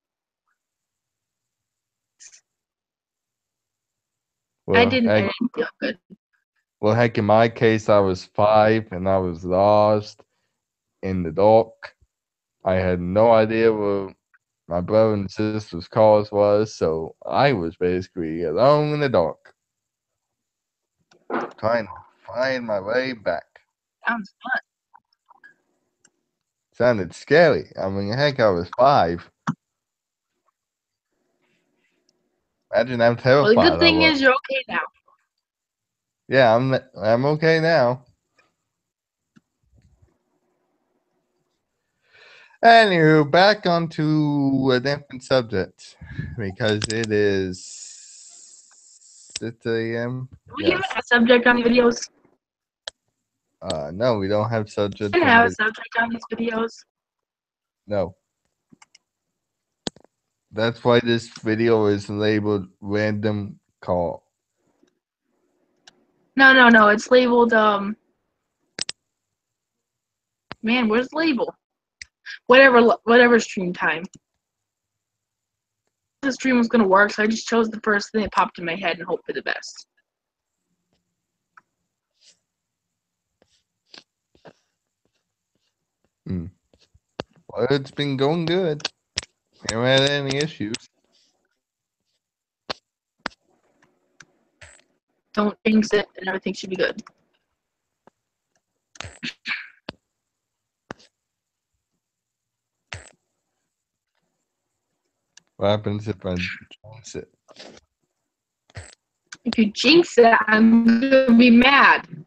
Well, I didn't feel good. Well, heck, in my case, I was 5 and I was lost in the dark. I had no idea where my brother and sister's cars was, so I was basically alone in the dark, trying to find my way back. Sounds fun. Sounded scary. I mean, heck, I was 5. Imagine how terrified Well, the good thing I was. is you're okay now. Yeah, I'm okay now. Anywho, back onto a different subject because it is 6 a.m. Do we even have a subject on the videos? No, we don't have subject. We didn't have a subject on these videos. No. That's why this video is labeled random call. No. It's labeled Man, where's the label? Whatever stream time. The stream was gonna work, so I just chose the first thing that popped in my head and hoped for the best. Well, it's been going good. Haven't had any issues. Don't jinx it, and everything should be good. What happens if I jinx it? If you jinx it, I'm gonna be mad.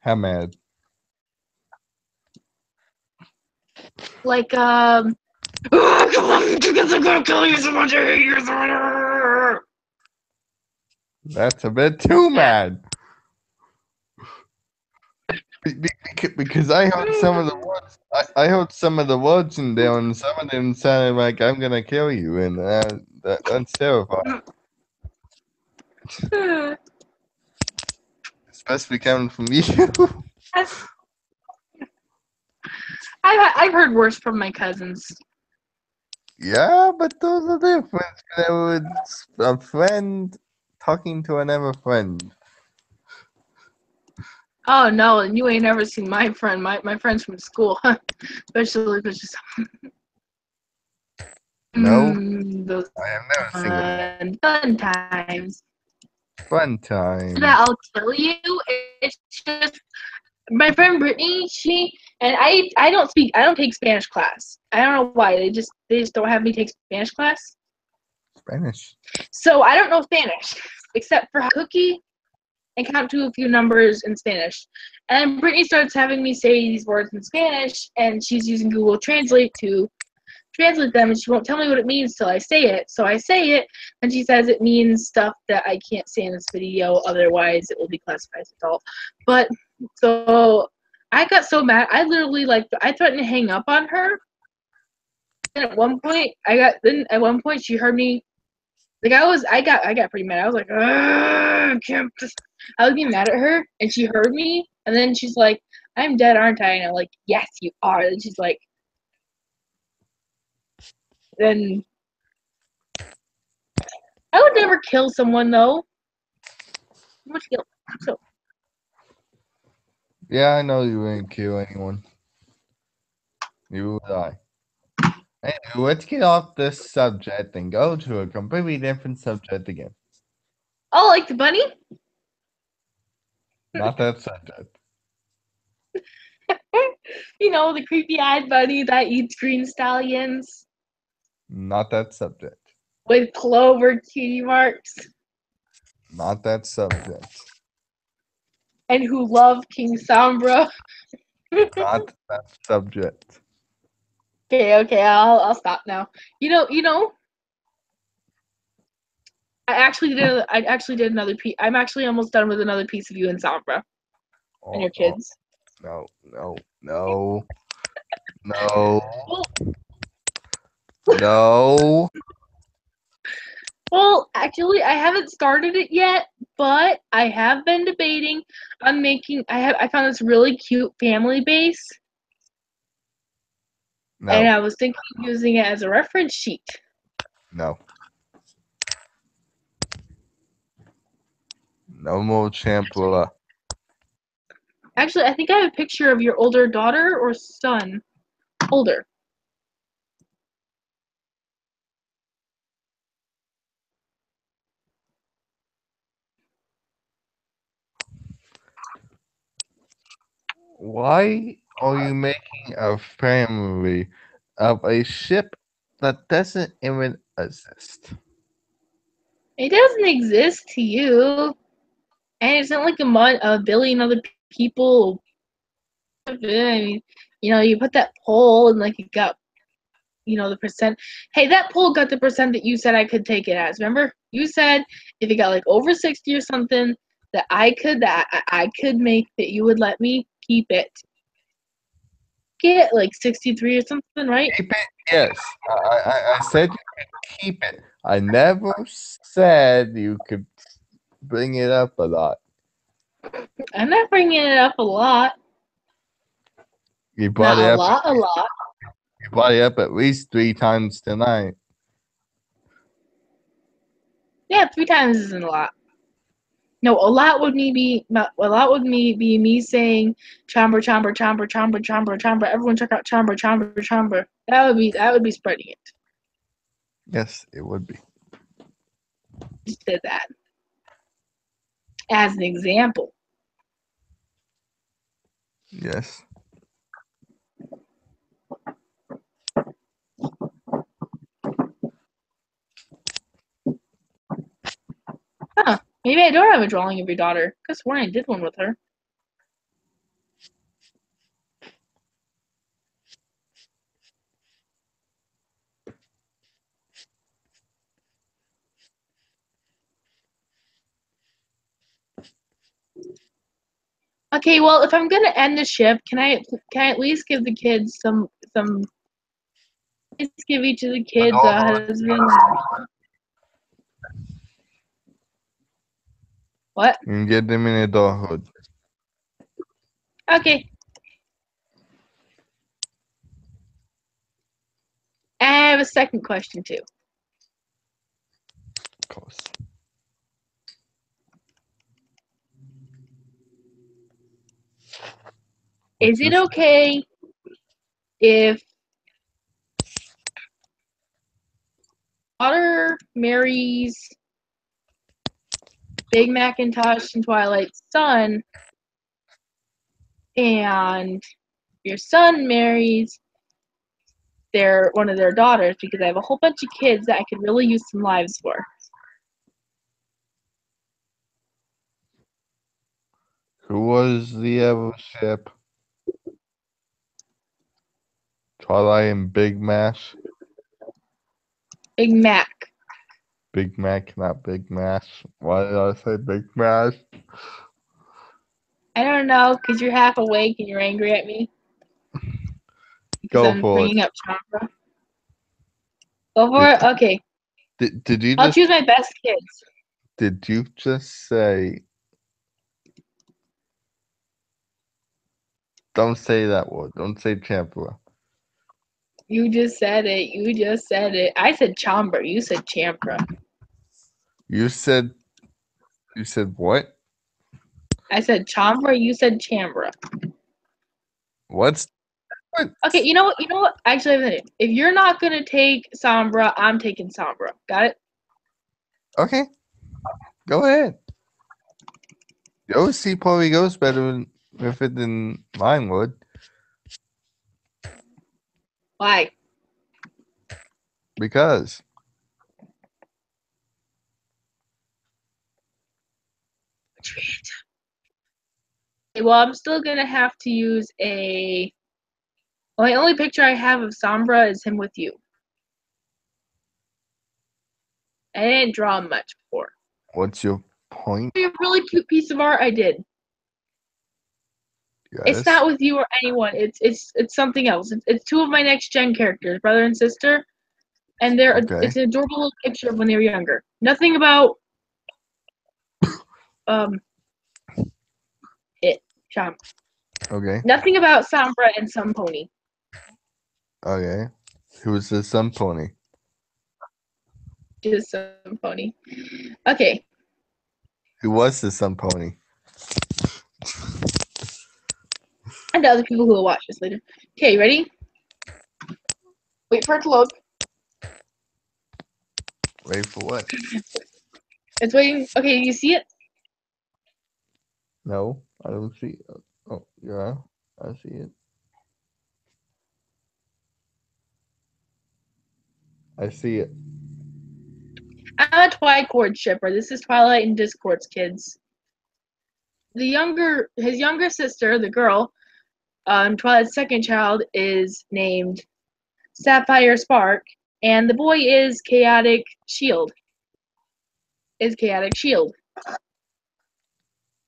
How mad? Like, come on, chickens are gonna kill you so much. I hate you so much. That's a bit too mad. Because I heard some of the words. I heard some of the words in there, and some of them sounded like "I'm gonna kill you," and that's terrifying. Especially coming from you. I've heard worse from my cousins. Yeah, but those are different. It's a friend talking to another friend. Oh no, and you ain't never seen my friend. My friends from school, especially just No, those I have never seen them. fun times. Fun time. That I'll tell you, it's just my friend Brittany. I don't take Spanish class. I don't know why. They just don't have me take Spanish class. Spanish. So I don't know Spanish except for Cookie and count to a few numbers in Spanish. And Brittany starts having me say these words in Spanish, and she's using Google Translate to translate them, and she won't tell me what it means till I say it. So I say it, and she says it means stuff that I can't say in this video, otherwise it will be classified as adult. But so I got so mad, I literally I threatened to hang up on her. And at one point she heard me. Like I got pretty mad. I was like, I can't. I was getting mad at her, and she heard me, and then she's like, "I'm dead, aren't I?" And I'm like, "Yes, you are." And she's like, then I would never kill someone though. So Yeah, I know you wouldn't kill anyone. You would I. Anyway, let's get off this subject and go to a completely different subject again. Oh, like the bunny? Not that subject. You know, the creepy-eyed bunny that eats green stallions Not that subject. with clover cutie marks Not that subject. and who love King Sombra. Not that subject. Okay, I'll stop now. You know, I actually did another piece. I'm actually almost done with another piece of you and Sombra and your kids. No, no, no, no, Well, no. well, actually, I haven't started it yet, but I have been debating on making. I found this really cute family base, and No, I was thinking of using it as a reference sheet. no. No more Champula. Actually, I think I have a picture of your older daughter or son. Older. Why are you making a family of a ship that doesn't even exist? It doesn't exist to you, and it's not like a billion other people. I mean, you put that poll and like it got, the percent. Hey, that poll got the percent that you said I could take it as. Remember, you said if it got like over 60 or something that I could make that you would let me keep it. Get like 63 or something, right? Keep it? Yes. I said you could keep it. I never said you could bring it up a lot. I'm not bringing it up a lot. You brought Not it a up. lot, a lot. You brought it up at least 3 times tonight. Yeah, 3 times isn't a lot. No, a lot would be me saying chamber, chamber, chamber, chamber, chamber, chamber. Everyone check out chamber, chamber, chamber. That would be spreading it. Yes, it would be. Just did that as an example. Yes. Huh? Maybe I don't have a drawing of your daughter. Cause sworn I did one with her. Okay, well, if I'm gonna end the ship, can I at least give the kids some? Let's give each of the kids a husband. What? You can get them in adulthood. Okay. I have a second question too. Of course. Is it okay if daughter marries Big Macintosh and Twilight's son, and your son marries one of their daughters, because I have a whole bunch of kids that I could really use some lives for. Who was the other ship? Twilight and Big Mash? Big Mac. Big Mac, not Big Mash. Why did I say Big Mash? I don't know, because you're half awake and you're angry at me. Because Go I'm for bringing it. up Chandra. Go for it? Okay. Did you I'll just choose my best kids. did you just say don't say that word. Don't say Champua. You just said it. You just said it. I said Chamber. You said Champra. You said what? I said Chambra. You said Chambra. What's What? Okay, you know what? You know what? Actually, if you're not gonna take Sombra, I'm taking Sombra. Got it? Okay. Go ahead. The OC probably goes better with it than mine would. Why? Because. Well, I'm still gonna have to use a. Well, the only picture I have of Sombra is him with you. I didn't draw him much before. What's your point? A really cute piece of art I did. Yes. It's not with you or anyone. It's something else. It's two of my next gen characters, brother and sister, and Okay. it's an adorable little picture of when they were younger. Nothing about Sean. Okay. Nothing about Sombra and Sun Pony. Okay. Who's the sun pony? Just Sun Pony. Okay. Who was the sun pony? And other people who will watch this later. Okay, ready? Wait for it to load. Wait for what? It's waiting. Okay, you see it? No, I don't see it. Oh, yeah, I see it. I see it. I'm a Twicord shipper. This is Twilight and Discord's kids. His younger sister, the girl, Twilight's second child, is named Sapphire Spark, and the boy is Chaotic Shield.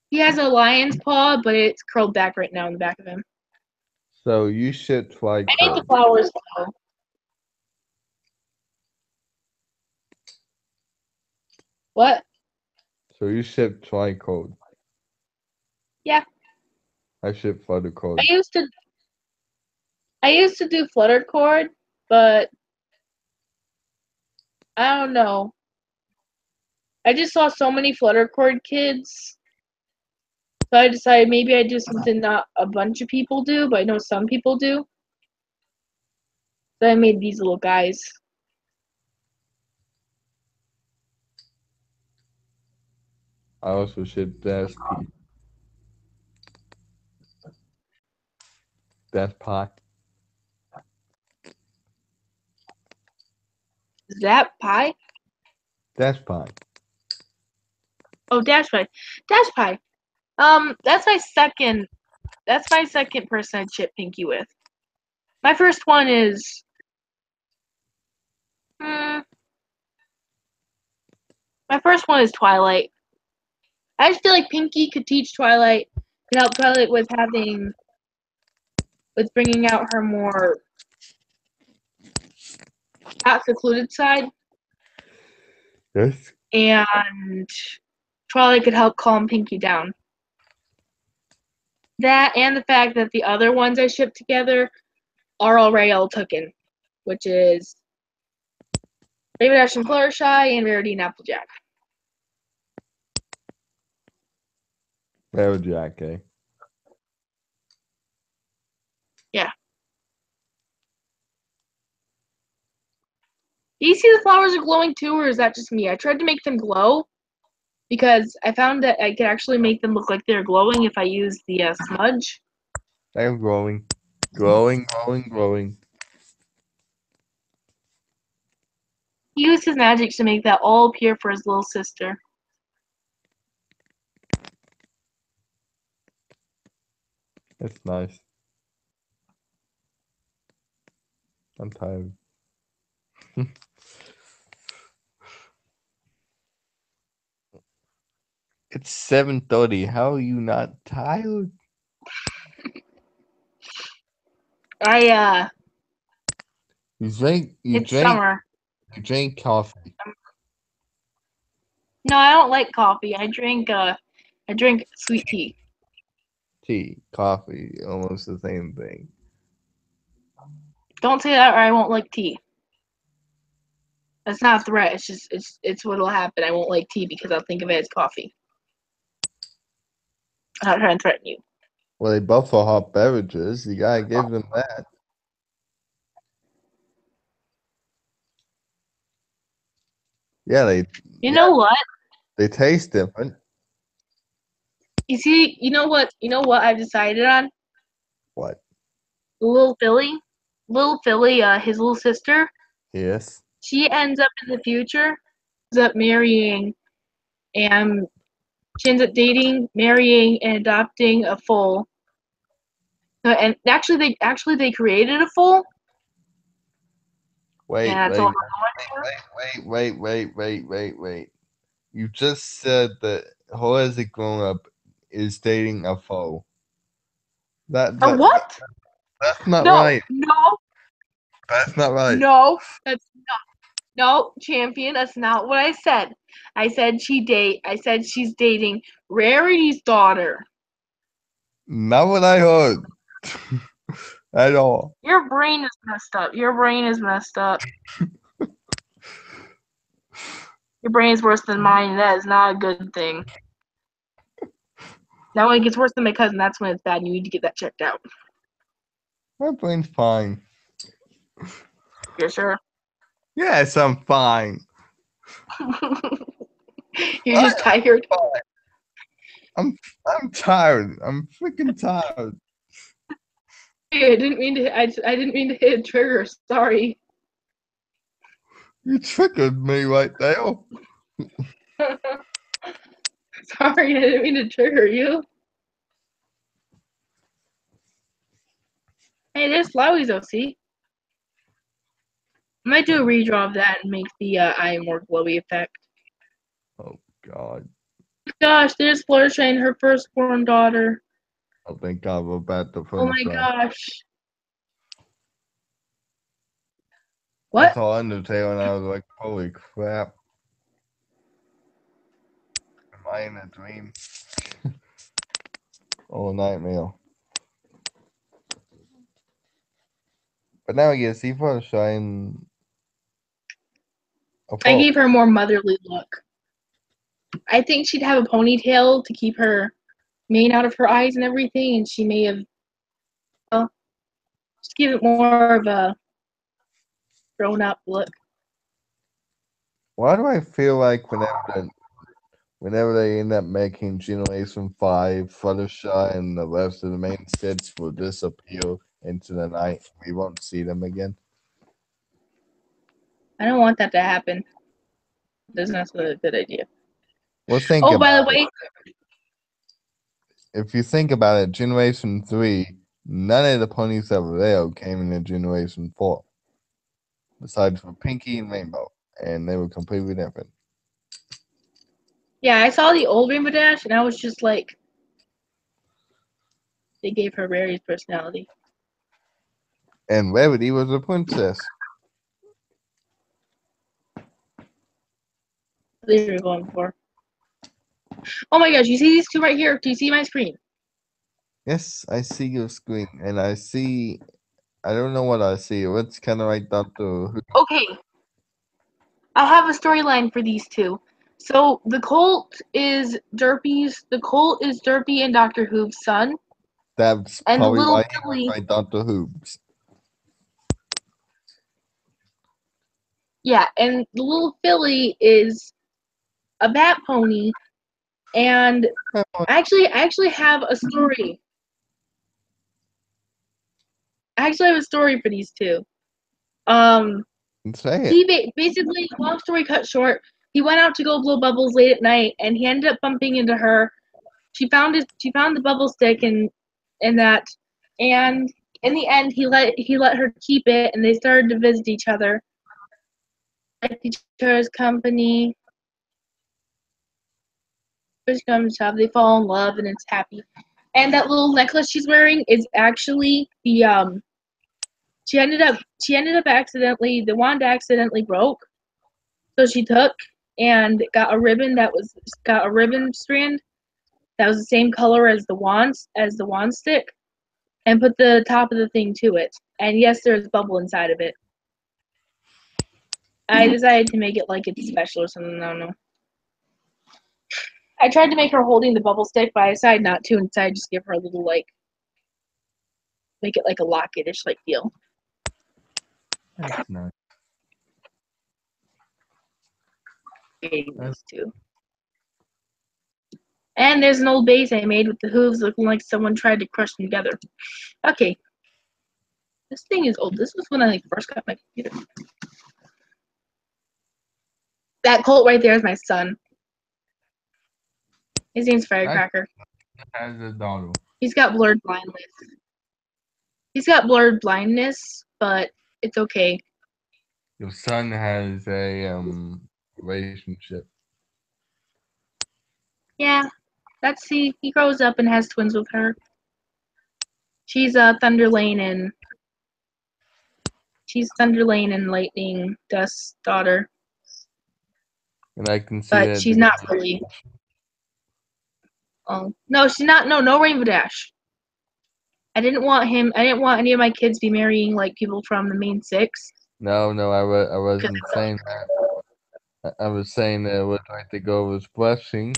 He has a lion's paw, but it's curled back right now in the back of him. So you shipped like I made the flowers though. What? So you shipped Twi code. Yeah. I shipped Flutter code. I used to do Flutter Cord, but I don't know. I just saw so many Flutter Cord kids, so I decided maybe I'd do something not a bunch of people do, but I know some people do. So I made these little guys. I also shipped Dash P. Dash Pie. Is that Pie? Dash Pie. Oh, Dash Pie. Dash Pie. That's my second. That's my second person I'd ship Pinky with. My first one is. My first one is Twilight. I just feel like Pinky could teach Twilight, could help Twilight with bringing out her more not secluded side, Yes. and Twilight could help calm Pinky down. That and the fact that the other ones I shipped together are already all taken, which is Raven Dash and Fluttershy and Rarity and Applejack. Applejack, eh? Yeah. Do you see the flowers are glowing too, or is that just me? I tried to make them glow because I found that I could actually make them look like they're glowing if I use the smudge. They're growing. Growing, growing, growing. He used his magic to make that all appear for his little sister. That's nice. I'm tired. It's 7:30. How are you not tired? It's summer. You drink coffee. No, I don't like coffee. I drink sweet tea. Tea, coffee, almost the same thing. Don't say that or I won't like tea. That's not a threat. It's just it's what'll happen. I won't like tea because I'll think of it as coffee. I'm not trying to threaten you. Well, they both are hot beverages. You gotta give them that. Yeah, You know what? they taste different. You see, you know what? You know what I've decided on? What? Little Philly. Little Philly, his little sister. Yes. She ends up in the future, ends up marrying, and she ends up dating, marrying, and adopting a foal. And actually they created a foal. Wait, And that's wait, all I'm going wait. You just said that Horace grown up is dating a foe. to. A what? That's not No, right. no, That's not right. no. That's no, champion. That's not what I said. I said I said she's dating Rarity's daughter. Not what I heard. At all. Your brain is messed up. Your brain is messed up. Your brain is worse than mine. That is not a good thing. Now when it gets worse than my cousin, that's when it's bad and you need to get that checked out. My brain's fine. You're sure? Yes, I'm fine. You're just tired. I'm tired. I'm freaking tired. Hey, I didn't mean to. I didn't mean to hit a trigger. Sorry. You triggered me right there. Sorry, I didn't mean to trigger you. Hey, there's Flowey's OC. I might do a redraw of that and make the eye more glowy effect. Oh God. Gosh, there's Fluttershy and her firstborn daughter. I think I'm about to Oh my finish. gosh. I What? saw Undertale and I was like, holy crap. Am I in a dream? Or a nightmare? But now you see Fluttershy and a I foe. gave her a more motherly look. I think she'd have a ponytail to keep her mane out of her eyes and everything, and she may have, well, just give it more of a grown-up look. Why do I feel like whenever they end up making Generation 5, Fluttershy and the rest of the main sets will disappear into the night. We won't see them again. I don't want that to happen. That's not a good idea. Well, think Oh, by the about way, it. If you think about it, Generation 3, none of the ponies that were there came into Generation 4. Besides for Pinky and Rainbow. And they were completely different. yeah, I saw the old Rainbow Dash, and I was just like, they gave her Rarity's personality. And Rarity was a princess. They were going for. Oh my gosh, you see these two right here? Do you see my screen? Yes, I see your screen. And I see... I don't know what I see. It's kind of like Doctor Who. Okay. I have a storyline for these two. So the Colt is Derpy and Dr. Who's son. That's And the probably little why he Billy, went by Dr. Hoobs. yeah, and the little filly is a bat pony. And I actually have a story. I actually have a story for these two. Say it. He basically, long story cut short, he went out to go blow bubbles late at night, and he ended up bumping into her. She found the bubble stick and that, and in the end, he let her keep it, and they started to visit each other, like each other's company. First comes up, they fall in love, and it's happy. And that little necklace she's wearing is actually the She ended up accidentally, the wand accidentally broke. So she took and got a ribbon strand that was the same color as the wand stick, and put the top of the thing to it. And yes, there's bubble inside of it. I decided to make it like it's special or something. I don't know. I tried to make her holding the bubble stick, but I decided not to. Instead, just give her a little make it like a locket-ish like deal. That's nice. dating those two. And there's an old base I made with the hooves looking like someone tried to crush them together. Okay. This thing is old. This was when I first got my computer. That Colt right there is my son. His name's Firecracker. Has a daughter. He's got blurred blindness. He's got blurred blindness, but it's okay. Your son has a relationship. Yeah, he grows up and has twins with her. She's Thunderlane and Lightning Dust's daughter. And I can see But that she's not really. Oh no, she's not. No Rainbow Dash. I didn't want any of my kids to be marrying like people from the main six. No, I wasn't saying that. I was saying that I would like to go with Blessing.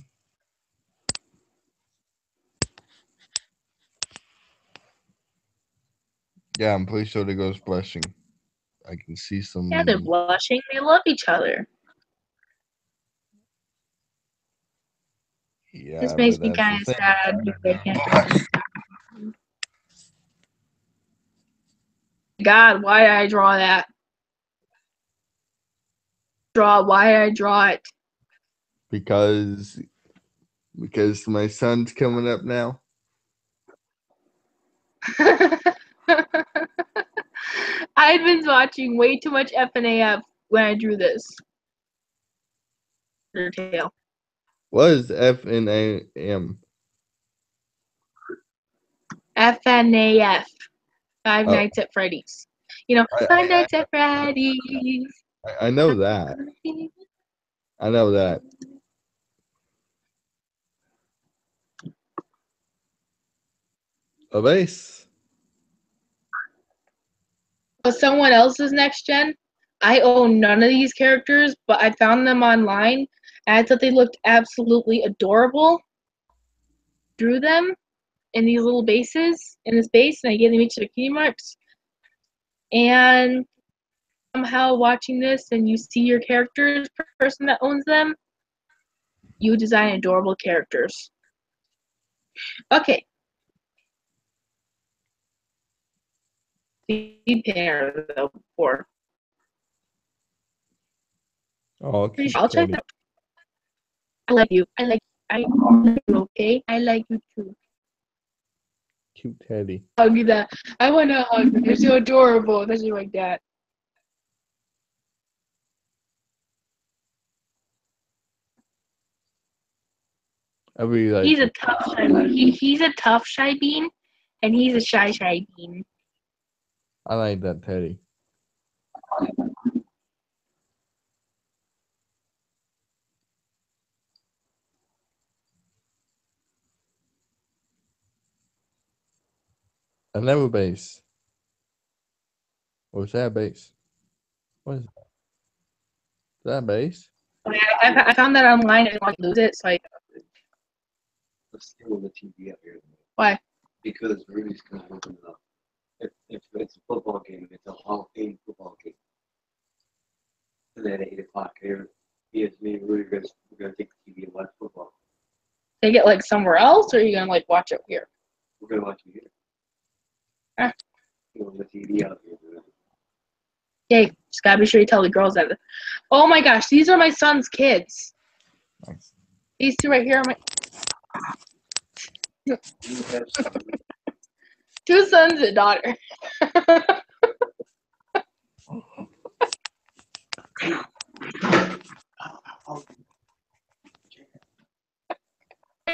Yeah, I'm pretty sure they goes Blessing. I can see some. Yeah, they're blushing. They love each other. Yeah, This makes but me that's kind the of thing. sad because I can't. God, why did I draw that? Why did I draw it? Because my son's coming up now. I'd been watching way too much FNAF when I drew this. Tail. What is FNAM? FNAF. Five Nights at Freddy's. You know, Five Nights at Freddy's. I know that. I know that. A base. Someone else's next gen. I own none of these characters, but I found them online and I thought they looked absolutely adorable. Drew them in these little bases in this base, and I gave them each their cutie marks. And somehow watching this and you see your characters, person that owns them, you design adorable characters. Okay. Pair though before. Oh, I'll check that. I like you. I like you, okay? I like you too. Cute Teddy. Hug you that. I want to hug you. You're so adorable, especially like that. I really like. He's a tough shy bean. He's a tough shy bean, and he's a shy bean. I like that Teddy. Another base. What's that base? What is that? Is that a base? I found that online and I want to lose it, so I. Let's steal the TV up here. Why? Because Rudy's going to open it up. If it's a football game, it's a Hall of Fame football game. And then at 8 o'clock here, me and Rudy we're going to take the TV and watch football. Take it like somewhere else, or are you gonna like watch it here? We're going to watch it here. Ah. The TV out here. Okay, just gotta be sure you tell the girls that. Oh my gosh, these are my son's kids. Nice. These two right here are my. Two sons and a daughter. Come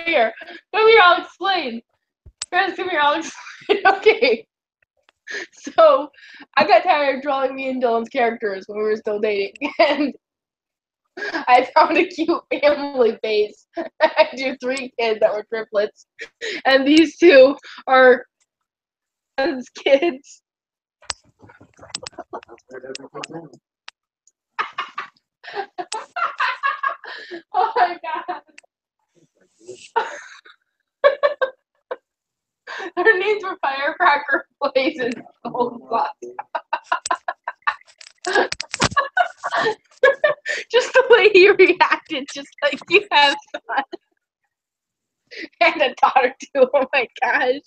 here, I'll explain. Guys, come here, I'll explain. Okay. So, I got tired of drawing me and Dylan's characters when we were still dating, and I found a cute family base. I drew 3 kids that were triplets, and these 2 are his kids. Oh my god. Their names were Firecracker, Blaze, and Gold Box. Just the way he reacted my gosh.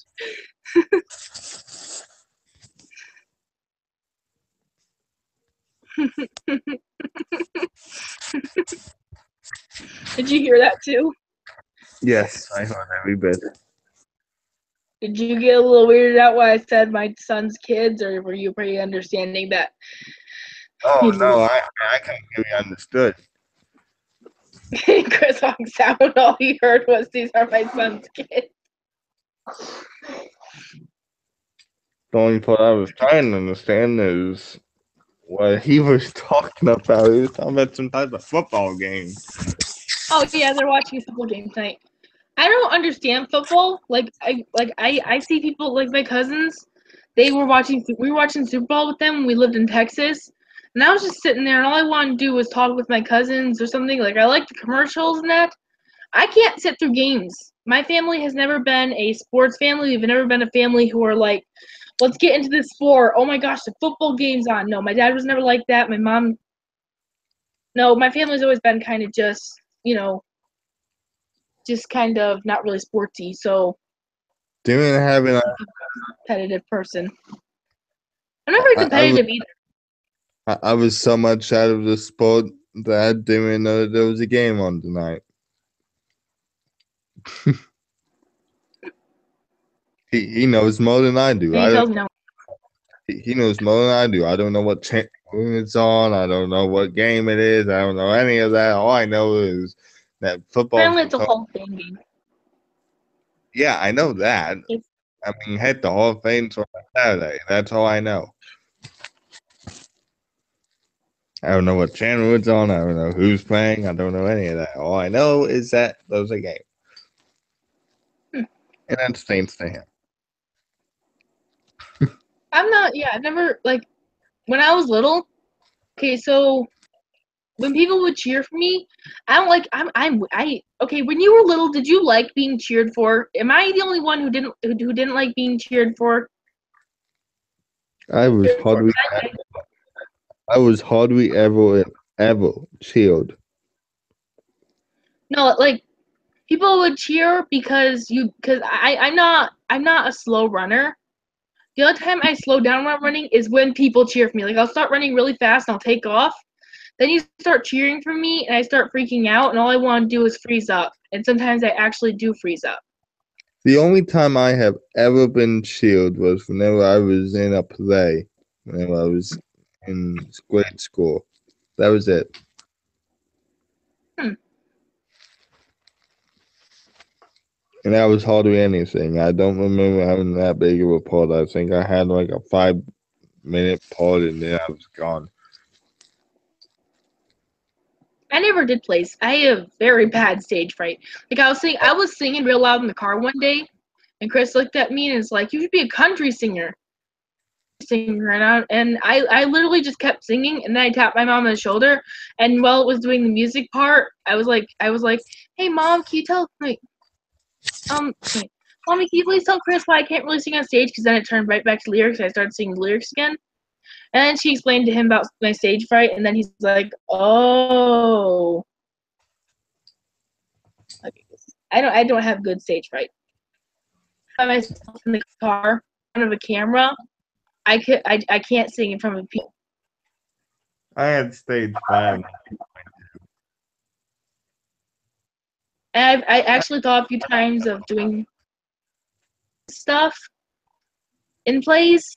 Did you hear that too? Yes, I heard every bit. Did you get a little weirded out when I said my son's kids, or were you pretty understanding that? Oh no, I completely understood. Chris honks out. All he heard was, "These are my son's kids." The only part I was trying to understand is what he was talking about. He was talking about some type of football game. Oh yeah, they're watching a football game tonight. I don't understand football. I see people like my cousins. We were watching Super Bowl with them when we lived in Texas. And I was just sitting there and all I wanted to do was talk with my cousins or something. Like I like the commercials and that. I can't sit through games. My family has never been a sports family. We've never been a family who are like, let's get into this sport. Oh my gosh, the football game's on. No, my dad was never like that. My mom. No, my family's always been kind of just, just kind of not really sportsy. So Didn't have an competitive person. I'm not very competitive either. I was so much out of the sport that I didn't even know that there was a game on tonight. he knows more than I do. And he tells me no. He knows more than I do. I don't know what channel it's on. I don't know what game it is. I don't know any of that. All I know is that football. Apparently, it's a Hall of Fame game. Yeah, I know that. I mean, heck, the Hall of Fame's on Saturday. That's all I know. I don't know what channel it's on. I don't know who's playing. I don't know any of that. All I know is that there's a game. And that stains to him. I've never, when I was little, okay, so when people would cheer for me, I don't like, okay, when you were little, did you like being cheered for? Am I the only one who didn't like being cheered for? I was hardly ever cheered. No, people would cheer because I'm not a slow runner. The only time I slow down when I'm running is when people cheer for me. Like I'll start running really fast and I'll take off. Then you start cheering for me and I start freaking out and all I want to do is freeze up. And sometimes I actually do freeze up. The only time I have ever been cheered was whenever I was in a play, whenever I was in grade school. That was it. And that was hardly anything. I don't remember having that big of a part. I think I had like a 5-minute part and then I was gone. I never did plays. I have very bad stage fright. Like I was singing real loud in the car one day, and Chris looked at me and is like, "You should be a country singer." And I literally just kept singing, and then I tapped my mom on the shoulder, and while it was doing the music part, I was like, "Hey mom, can you tell wait, wait, mommy, can you please tell Chris why I can't really sing on stage?" Because then it turned right back to lyrics. I started singing lyrics again. And then she explained to him about my stage fright, and then he's like, "Oh, okay. I don't have good stage fright. By myself in the car, in front of a camera, I can't sing in front of people." I had stage 5. And I actually thought a few times of doing stuff in plays.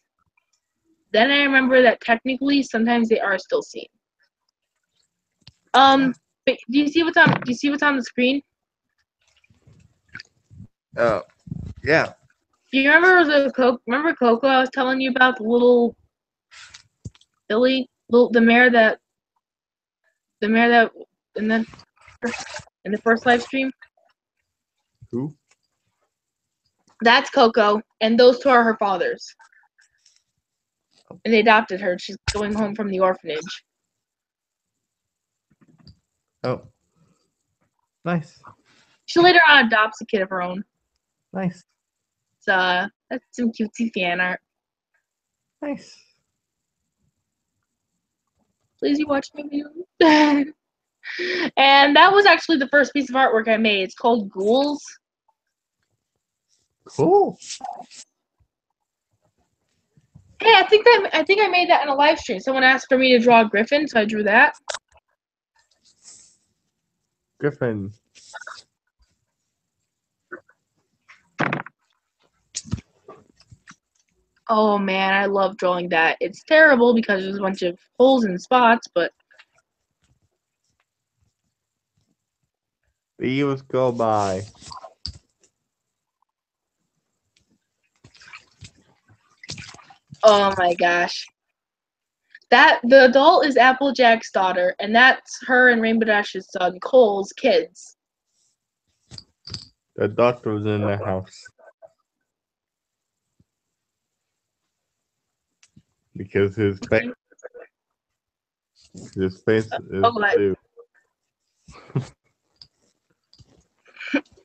Then I remember that technically sometimes they are still seen. But do you see what's on the screen? Yeah. Do you remember Coco I was telling you about, the little Billy, the mare that in the first live stream? Who? That's Coco, and those two are her fathers. And they adopted her. She's going home from the orphanage. Oh. Nice. She later on adopts a kid of her own. Nice. So that's some cutesy fan art. Nice. Please, you watch my videos. And that was actually the first piece of artwork I made. It's called Ghouls. Cool. Hey, I think I made that in a live stream. Someone asked for me to draw a griffin, so I drew that. Griffin. Oh man, I love drawing that. It's terrible because there's a bunch of holes and spots, but The years go by. oh my gosh. The adult is Applejack's daughter, and that's her and Rainbow Dash's son, Cole's kids. The doctor's in the house. Because his face is Oh, blue.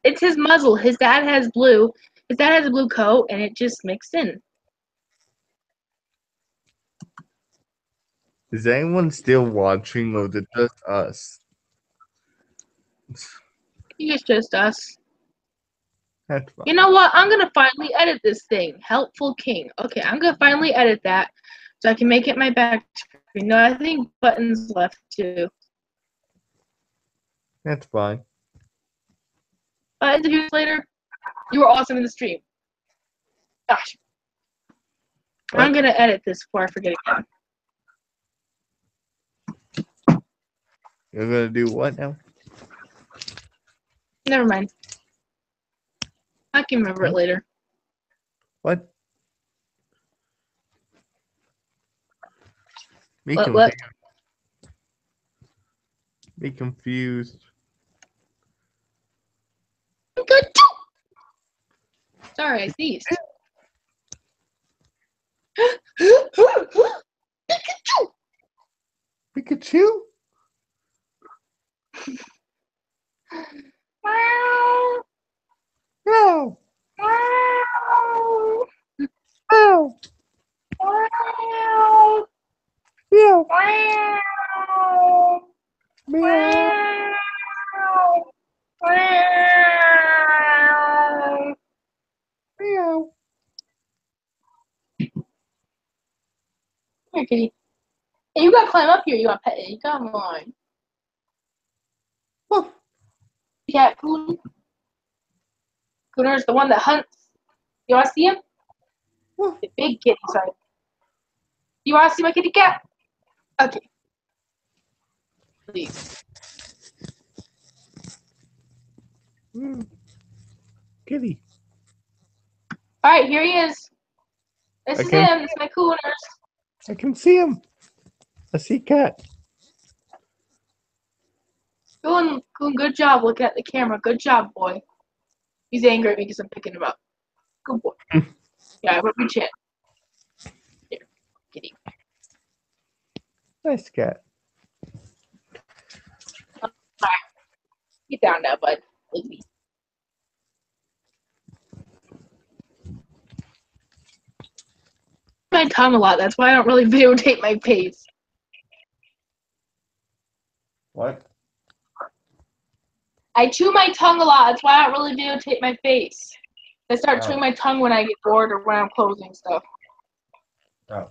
It's his muzzle. His dad has blue. His dad has a blue coat, and it just mixed in. Is anyone still watching, or is it just us? It's just us. That's fine. You know what? I'm gonna finally edit this thing. Helpful King. Okay, I'm gonna finally edit that so I can make it my back screen. No, I think buttons left too. That's fine. Interviews later. You were awesome in the stream. Gosh. What? I'm gonna edit this before I forget again. You're gonna do what now? Never mind. I can remember it later. What? Be What? confused. Be confused. Good. Sorry, I sneezed. Pikachu? Wow. No. Wow. No. Wow. Meow. Wow. Meow. Wow. Meow. Come here, kitty. Hey, you gotta climb up here. You gotta pet it. Come on. Woof. Cat Coon. Cooner's the one that hunts. You wanna see him? Woof. The big kitty, sorry. You wanna see my kitty cat? Okay. Please. Kitty. Alright, here he is. This is Okay. him. This is my Cooners. I can see him. I see cat. Coon, good job looking at the camera. Good job, boy. He's angry at me because I'm picking him up. Good boy. Yeah, I put your chin. Here, kitty. Nice cat. Get down now, bud. Leave me. My tongue a lot. That's why I don't really videotape my face. What? I chew my tongue a lot. That's why I don't really videotape my face. I start chewing my tongue when I get bored or when I'm closing stuff. Oh.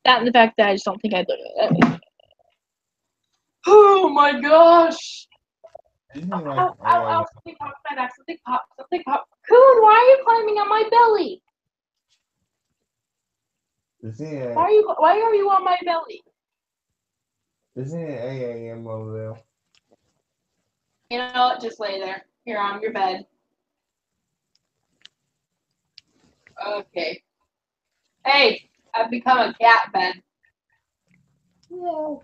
That and the fact that I just don't think I'd look at it. Oh my gosh! Ow, ow, ow, something popped my back, something popped. Coon, why are you climbing on my belly? Why are you on my belly? Isn't it 8 a.m. over there? You know what, just lay there. Here on your bed. Okay. Hey, I've become a cat bed. No.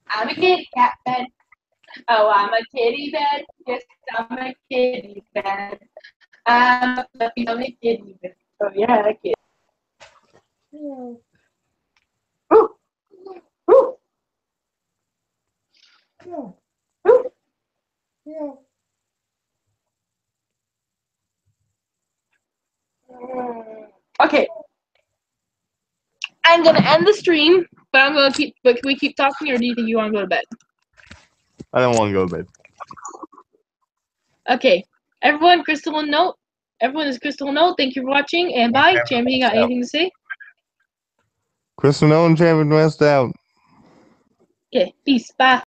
I'm a kitty cat bed. Oh, I'm a kitty bed. Yes, I'm a kitty bed. I'm a fluffy, lovely kitty bed. Oh yeah, that kid. No. Ooh. Ooh. No. Ooh. No. Okay. I'm gonna end the stream But I'm gonna keep. But can we keep talking, or do you think you want to go to bed? I don't want to go to bed. Okay, everyone, Crystal and Note. Everyone is Crystal and Note. Thank you for watching, and bye. Champion, you got anything to say? Crystal Nolan, Champion West out. Okay, peace. Bye.